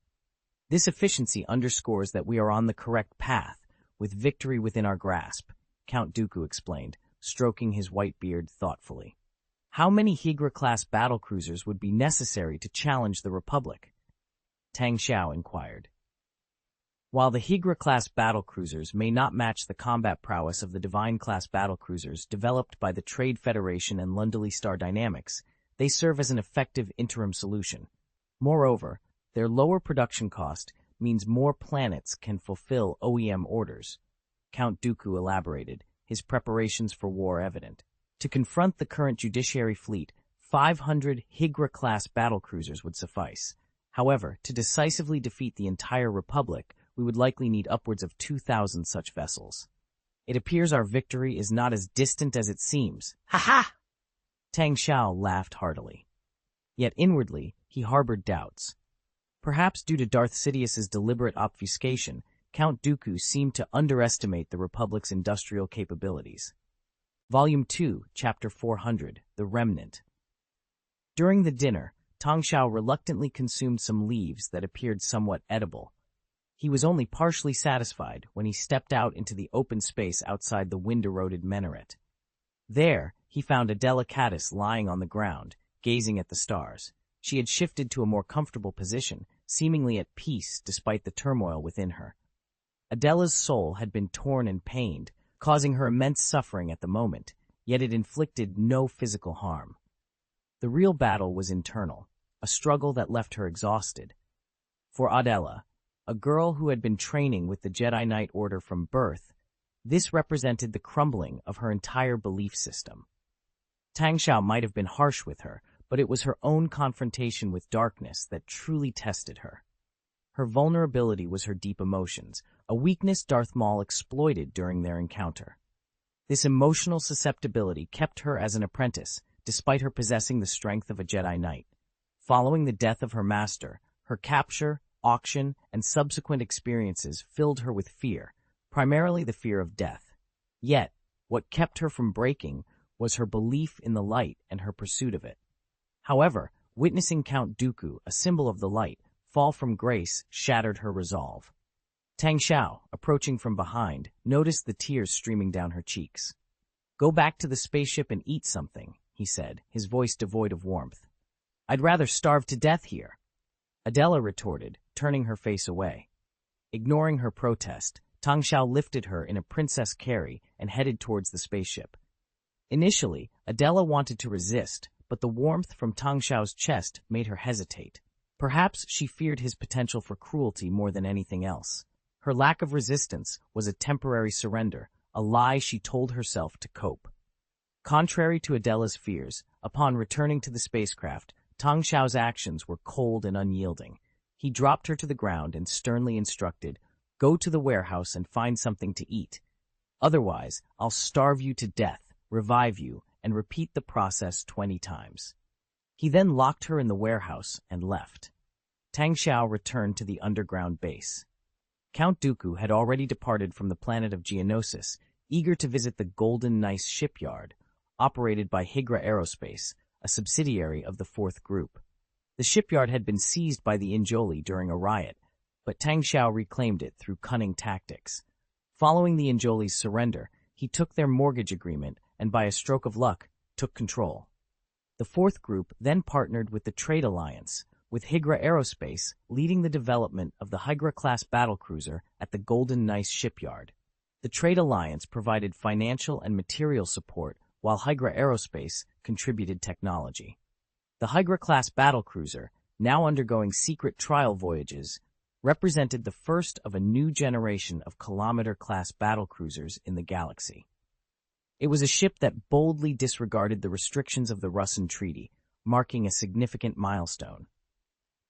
This efficiency underscores that we are on the correct path, with victory within our grasp," Count Dooku explained, stroking his white beard thoughtfully. "How many Higra-class battlecruisers would be necessary to challenge the Republic?" Tang Xiao inquired. "While the Higra-class battlecruisers may not match the combat prowess of the Divine-class battlecruisers developed by the Trade Federation and Lundely Star Dynamics, they serve as an effective interim solution. Moreover, their lower production cost means more planets can fulfill OEM orders," Count Dooku elaborated, his preparations for war evident. "To confront the current Judiciary fleet, 500 Higra-class battlecruisers would suffice. However, to decisively defeat the entire Republic, we we would likely need upwards of 2,000 such vessels. It appears our victory is not as distant as it seems. Ha ha! Tang Xiao laughed heartily. Yet inwardly, he harbored doubts. Perhaps due to Darth Sidious's deliberate obfuscation, Count Dooku seemed to underestimate the Republic's industrial capabilities. Volume 2, Chapter 400, The Remnant. During the dinner, Tang Xiao reluctantly consumed some leaves that appeared somewhat edible. He was only partially satisfied when he stepped out into the open space outside the wind-eroded minaret. There, he found Adela Caddis lying on the ground, gazing at the stars. She had shifted to a more comfortable position, seemingly at peace despite the turmoil within her. Adela's soul had been torn and pained, causing her immense suffering at the moment, yet it inflicted no physical harm. The real battle was internal, a struggle that left her exhausted. For Adela, a girl who had been training with the Jedi Knight Order from birth, this represented the crumbling of her entire belief system. Tang Xiao might have been harsh with her, but it was her own confrontation with darkness that truly tested her. Her vulnerability was her deep emotions, a weakness Darth Maul exploited during their encounter. This emotional susceptibility kept her as an apprentice, despite her possessing the strength of a Jedi Knight. Following the death of her master, her capture, auction, and subsequent experiences filled her with fear, primarily the fear of death. Yet, what kept her from breaking was her belief in the light and her pursuit of it. However, witnessing Count Dooku, a symbol of the light, fall from grace shattered her resolve. Tang Xiao, approaching from behind, noticed the tears streaming down her cheeks. "Go back to the spaceship and eat something," he said, his voice devoid of warmth. "I'd rather starve to death here," Adela retorted, turning her face away. Ignoring her protest, Tang Xiao lifted her in a princess carry and headed towards the spaceship. Initially, Adela wanted to resist, but the warmth from Tang Xiao's chest made her hesitate. Perhaps she feared his potential for cruelty more than anything else. Her lack of resistance was a temporary surrender, a lie she told herself to cope. Contrary to Adela's fears, upon returning to the spacecraft, Tang Xiao's actions were cold and unyielding. He dropped her to the ground and sternly instructed, "Go to the warehouse and find something to eat. Otherwise, I'll starve you to death, revive you, and repeat the process 20 times. He then locked her in the warehouse and left. Tang Xiao returned to the underground base. Count Dooku had already departed from the planet of Geonosis, eager to visit the Golden Nice shipyard, operated by Higra Aerospace, a subsidiary of the Fourth Group. The shipyard had been seized by the Injoli during a riot, but Tang Xiao reclaimed it through cunning tactics. Following the Injoli's surrender, he took their mortgage agreement and, by a stroke of luck, took control. The Fourth Group then partnered with the Trade Alliance, with Higra Aerospace leading the development of the Higra-class battlecruiser at the Golden Nice shipyard. The Trade Alliance provided financial and material support, while Higra Aerospace contributed technology. The Higra-class battlecruiser, now undergoing secret trial voyages, represented the first of a new generation of kilometer-class battlecruisers in the galaxy. It was a ship that boldly disregarded the restrictions of the Russan Treaty, marking a significant milestone.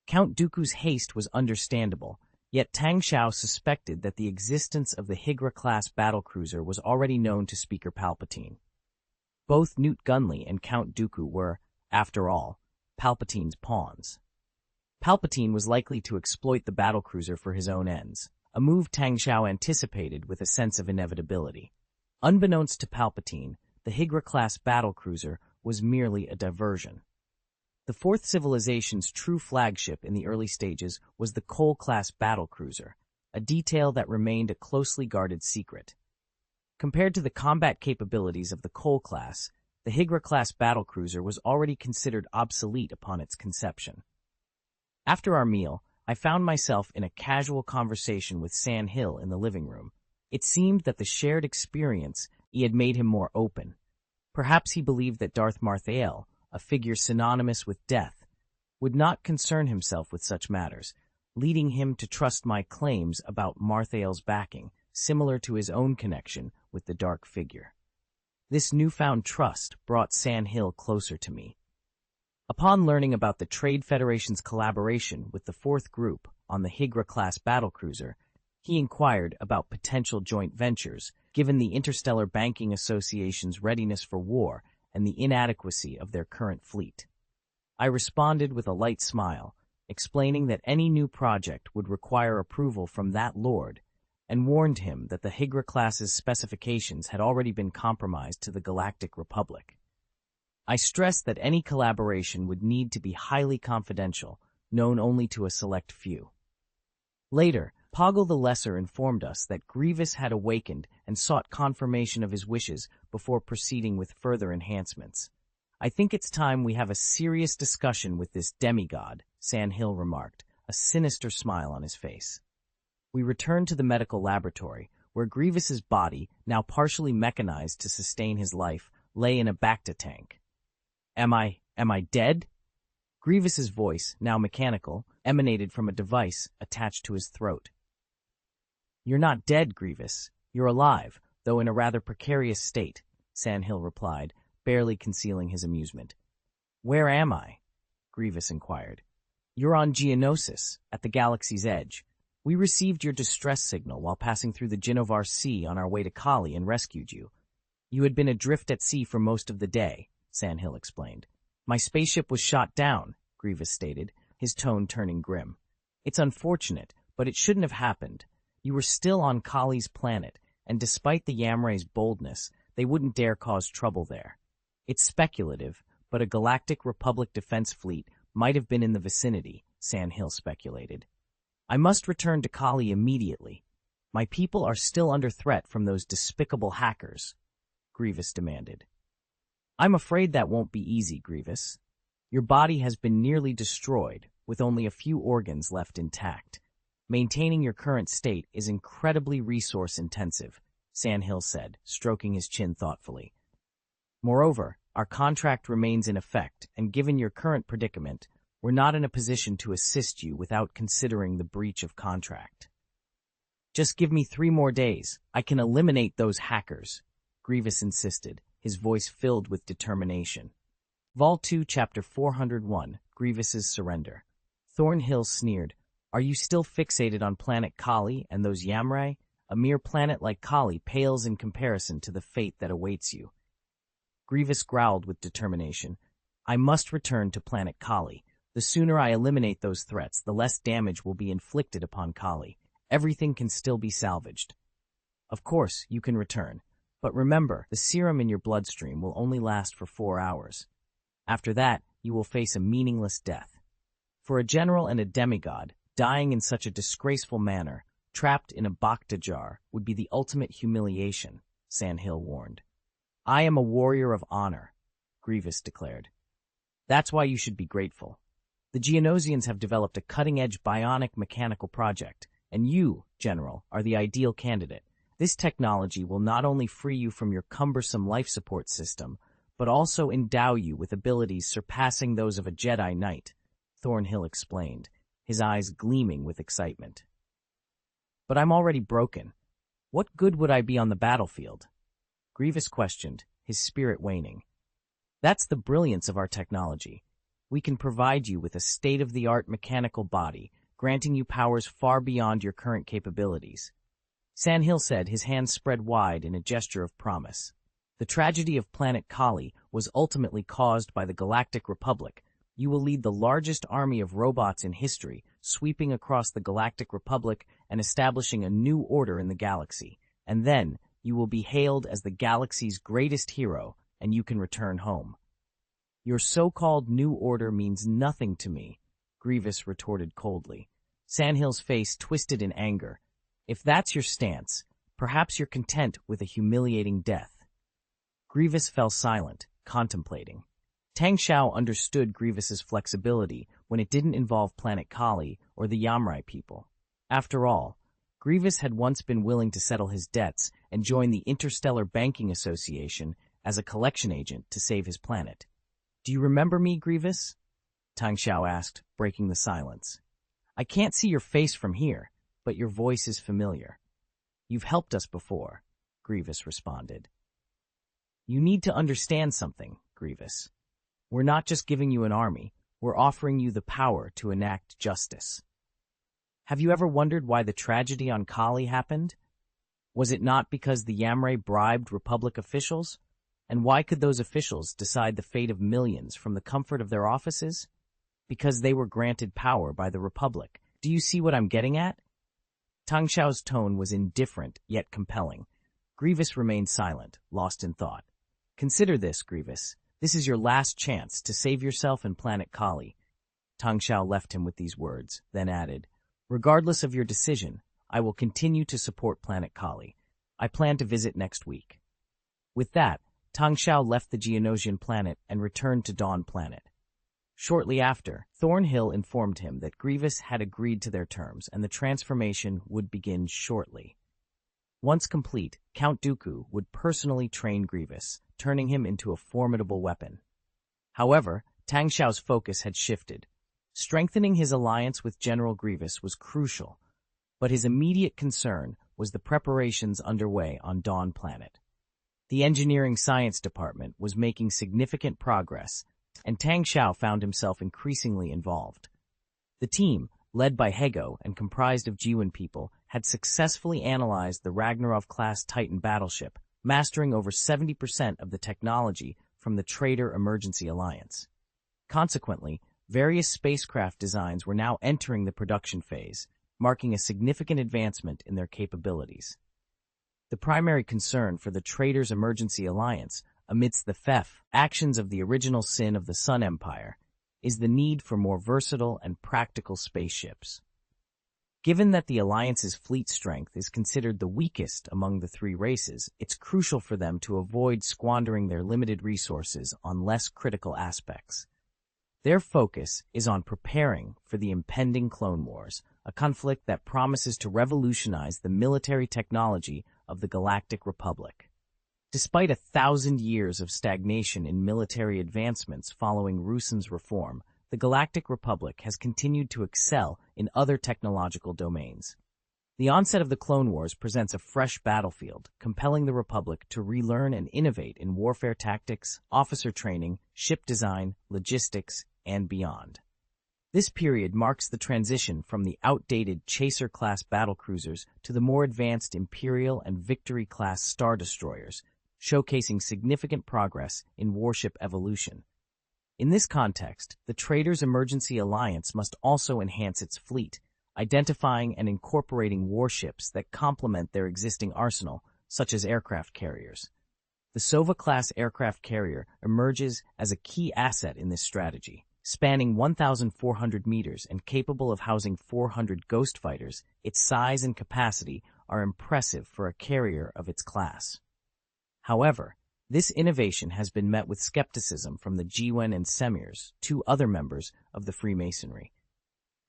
Count Dooku's haste was understandable, yet Tang Xiao suspected that the existence of the Higra-class battlecruiser was already known to Speaker Palpatine. Both Newt Gunley and Count Dooku were, after all, Palpatine's pawns. Palpatine was likely to exploit the battlecruiser for his own ends, a move Tang Xiao anticipated with a sense of inevitability. Unbeknownst to Palpatine, the Higra-class battlecruiser was merely a diversion. The Fourth Civilization's true flagship in the early stages was the Cole-class battlecruiser, a detail that remained a closely guarded secret. Compared to the combat capabilities of the Cole-class, the Higra-class battlecruiser was already considered obsolete upon its conception. After our meal, I found myself in a casual conversation with San Hill in the living room. It seemed that the shared experience had made him more open. Perhaps he believed that Darth Marthael, a figure synonymous with death, would not concern himself with such matters, leading him to trust my claims about Marthael's backing, similar to his own connection with the dark figure. This newfound trust brought San Hill closer to me. Upon learning about the Trade Federation's collaboration with the Fourth Group on the Higra-class battlecruiser, He inquired about potential joint ventures, given the Interstellar Banking Association's readiness for war and the inadequacy of their current fleet. I responded with a light smile, explaining that any new project would require approval from that lord, and warned him that the Higra class's specifications had already been compromised to the Galactic Republic. I stressed that any collaboration would need to be highly confidential, known only to a select few. Later, Poggle the Lesser informed us that Grievous had awakened and sought confirmation of his wishes before proceeding with further enhancements. I think it's time we have a serious discussion with this demigod, Sandhill remarked, a sinister smile on his face. We returned to the medical laboratory, where Grievous's body, now partially mechanized to sustain his life, lay in a Bacta tank. Am I dead? Grievous's voice, now mechanical, emanated from a device attached to his throat. You're not dead, Grievous. You're alive, though in a rather precarious state, Sandhill replied, barely concealing his amusement. Where am I? Grievous inquired. You're on Geonosis, at the galaxy's edge. We received your distress signal while passing through the Genovar Sea on our way to Kali and rescued you. You had been adrift at sea for most of the day, Sandhill explained. My spaceship was shot down, Grievous stated, his tone turning grim. It's unfortunate, but it shouldn't have happened. You were still on Kali's planet, and despite the Yamray's boldness, they wouldn't dare cause trouble there. It's speculative, but a Galactic Republic defense fleet might have been in the vicinity, Sandhill speculated. I must return to Kali immediately. My people are still under threat from those despicable hackers, Grievous demanded. I'm afraid that won't be easy, Grievous. Your body has been nearly destroyed, with only a few organs left intact. Maintaining your current state is incredibly resource-intensive, Sandhill said, stroking his chin thoughtfully. Moreover, our contract remains in effect, and given your current predicament, we're not in a position to assist you without considering the breach of contract. Just give me 3 more days. I can eliminate those hackers, Grievous insisted, his voice filled with determination. Vol 2, Chapter 401, Grievous's Surrender. Thornhill sneered. Are you still fixated on planet Kali and those Yamray? A mere planet like Kali pales in comparison to the fate that awaits you. Grievous growled with determination. I must return to planet Kali. The sooner I eliminate those threats, the less damage will be inflicted upon Kali. Everything can still be salvaged. Of course, you can return. But remember, the serum in your bloodstream will only last for 4 hours. After that, you will face a meaningless death. For a general and a demigod, dying in such a disgraceful manner, trapped in a Bacta jar, would be the ultimate humiliation, Sandhill warned. I am a warrior of honor, Grievous declared. That's why you should be grateful. The Geonosians have developed a cutting-edge bionic mechanical project, and you, General, are the ideal candidate. This technology will not only free you from your cumbersome life support system, but also endow you with abilities surpassing those of a Jedi Knight, Thornhill explained, his eyes gleaming with excitement. But I'm already broken. What good would I be on the battlefield? Grievous questioned, his spirit waning. That's the brilliance of our technology. We can provide you with a state-of-the-art mechanical body, granting you powers far beyond your current capabilities. Sandhill said, his hands spread wide in a gesture of promise. The tragedy of planet Kali was ultimately caused by the Galactic Republic. You will lead the largest army of robots in history, sweeping across the Galactic Republic and establishing a new order in the galaxy. And then, you will be hailed as the galaxy's greatest hero, and you can return home. Your so-called new order means nothing to me, Grievous retorted coldly. Sandhill's face twisted in anger. If that's your stance, perhaps you're content with a humiliating death. Grievous fell silent, contemplating. Tang Xiao understood Grievous's flexibility when it didn't involve planet Kali or the Yamrai people. After all, Grievous had once been willing to settle his debts and join the Interstellar Banking Association as a collection agent to save his planet. Do you remember me, Grievous? Tang Xiao asked, breaking the silence. I can't see your face from here, but your voice is familiar. You've helped us before, Grievous responded. You need to understand something, Grievous. We're not just giving you an army, we're offering you the power to enact justice. Have you ever wondered why the tragedy on Kali happened? Was it not because the Yamre bribed Republic officials? And why could those officials decide the fate of millions from the comfort of their offices? Because they were granted power by the Republic. Do you see what I'm getting at? Tang Xiao's tone was indifferent, yet compelling. Grievous remained silent, lost in thought. Consider this, Grievous. This is your last chance to save yourself and planet Kali. Tang Xiao left him with these words, then added, regardless of your decision, I will continue to support planet Kali. I plan to visit next week. With that, Tang Xiao left the Geonosian planet and returned to Dawn Planet. Shortly after, Thornhill informed him that Grievous had agreed to their terms and the transformation would begin shortly. Once complete, Count Dooku would personally train Grievous, turning him into a formidable weapon. However, Tang Xiao's focus had shifted. Strengthening his alliance with General Grievous was crucial, but his immediate concern was the preparations underway on Dawn Planet. The engineering science department was making significant progress, and Tang Xiao found himself increasingly involved. The team, led by Hego and comprised of Jiwen people, had successfully analyzed the Ragnarov-class Titan battleship, mastering over 70% of the technology from the Traitor Emergency Alliance. Consequently, various spacecraft designs were now entering the production phase, marking a significant advancement in their capabilities. The primary concern for the Traitors Emergency Alliance, amidst the actions of the original sin of the Sun Empire, is the need for more versatile and practical spaceships. Given that the Alliance's fleet strength is considered the weakest among the three races, it's crucial for them to avoid squandering their limited resources on less critical aspects. Their focus is on preparing for the impending Clone Wars, a conflict that promises to revolutionize the military technology of the Galactic Republic. Despite 1,000 years of stagnation in military advancements following Rusin's reform, the Galactic Republic has continued to excel in other technological domains. The onset of the Clone Wars presents a fresh battlefield, compelling the Republic to relearn and innovate in warfare tactics, officer training, ship design, logistics, and beyond. This period marks the transition from the outdated Chaser-class battlecruisers to the more advanced Imperial and Victory-class Star Destroyers, showcasing significant progress in warship evolution. In this context, the Traitors Emergency Alliance must also enhance its fleet, identifying and incorporating warships that complement their existing arsenal, such as aircraft carriers. The Sova-class aircraft carrier emerges as a key asset in this strategy. Spanning 1,400 meters and capable of housing 400 ghost fighters, its size and capacity are impressive for a carrier of its class. However, this innovation has been met with skepticism from the Jiwen and Semirs, two other members of the Freemasonry.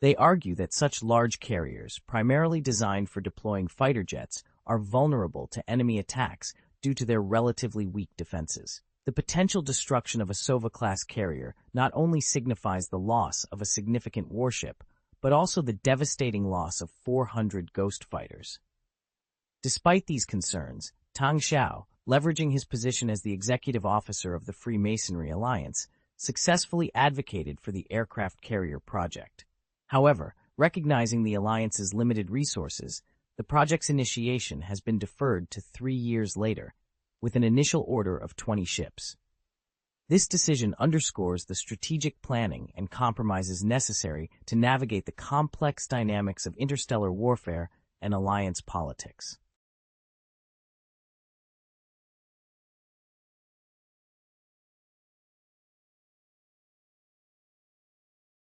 They argue that such large carriers, primarily designed for deploying fighter jets, are vulnerable to enemy attacks due to their relatively weak defenses. The potential destruction of a Sova-class carrier not only signifies the loss of a significant warship, but also the devastating loss of 400 ghost fighters. Despite these concerns, Tang Xiao, leveraging his position as the executive officer of the Freemasonry Alliance, successfully advocated for the aircraft carrier project. However, recognizing the Alliance's limited resources, the project's initiation has been deferred to 3 years later, with an initial order of 20 ships. This decision underscores the strategic planning and compromises necessary to navigate the complex dynamics of interstellar warfare and alliance politics.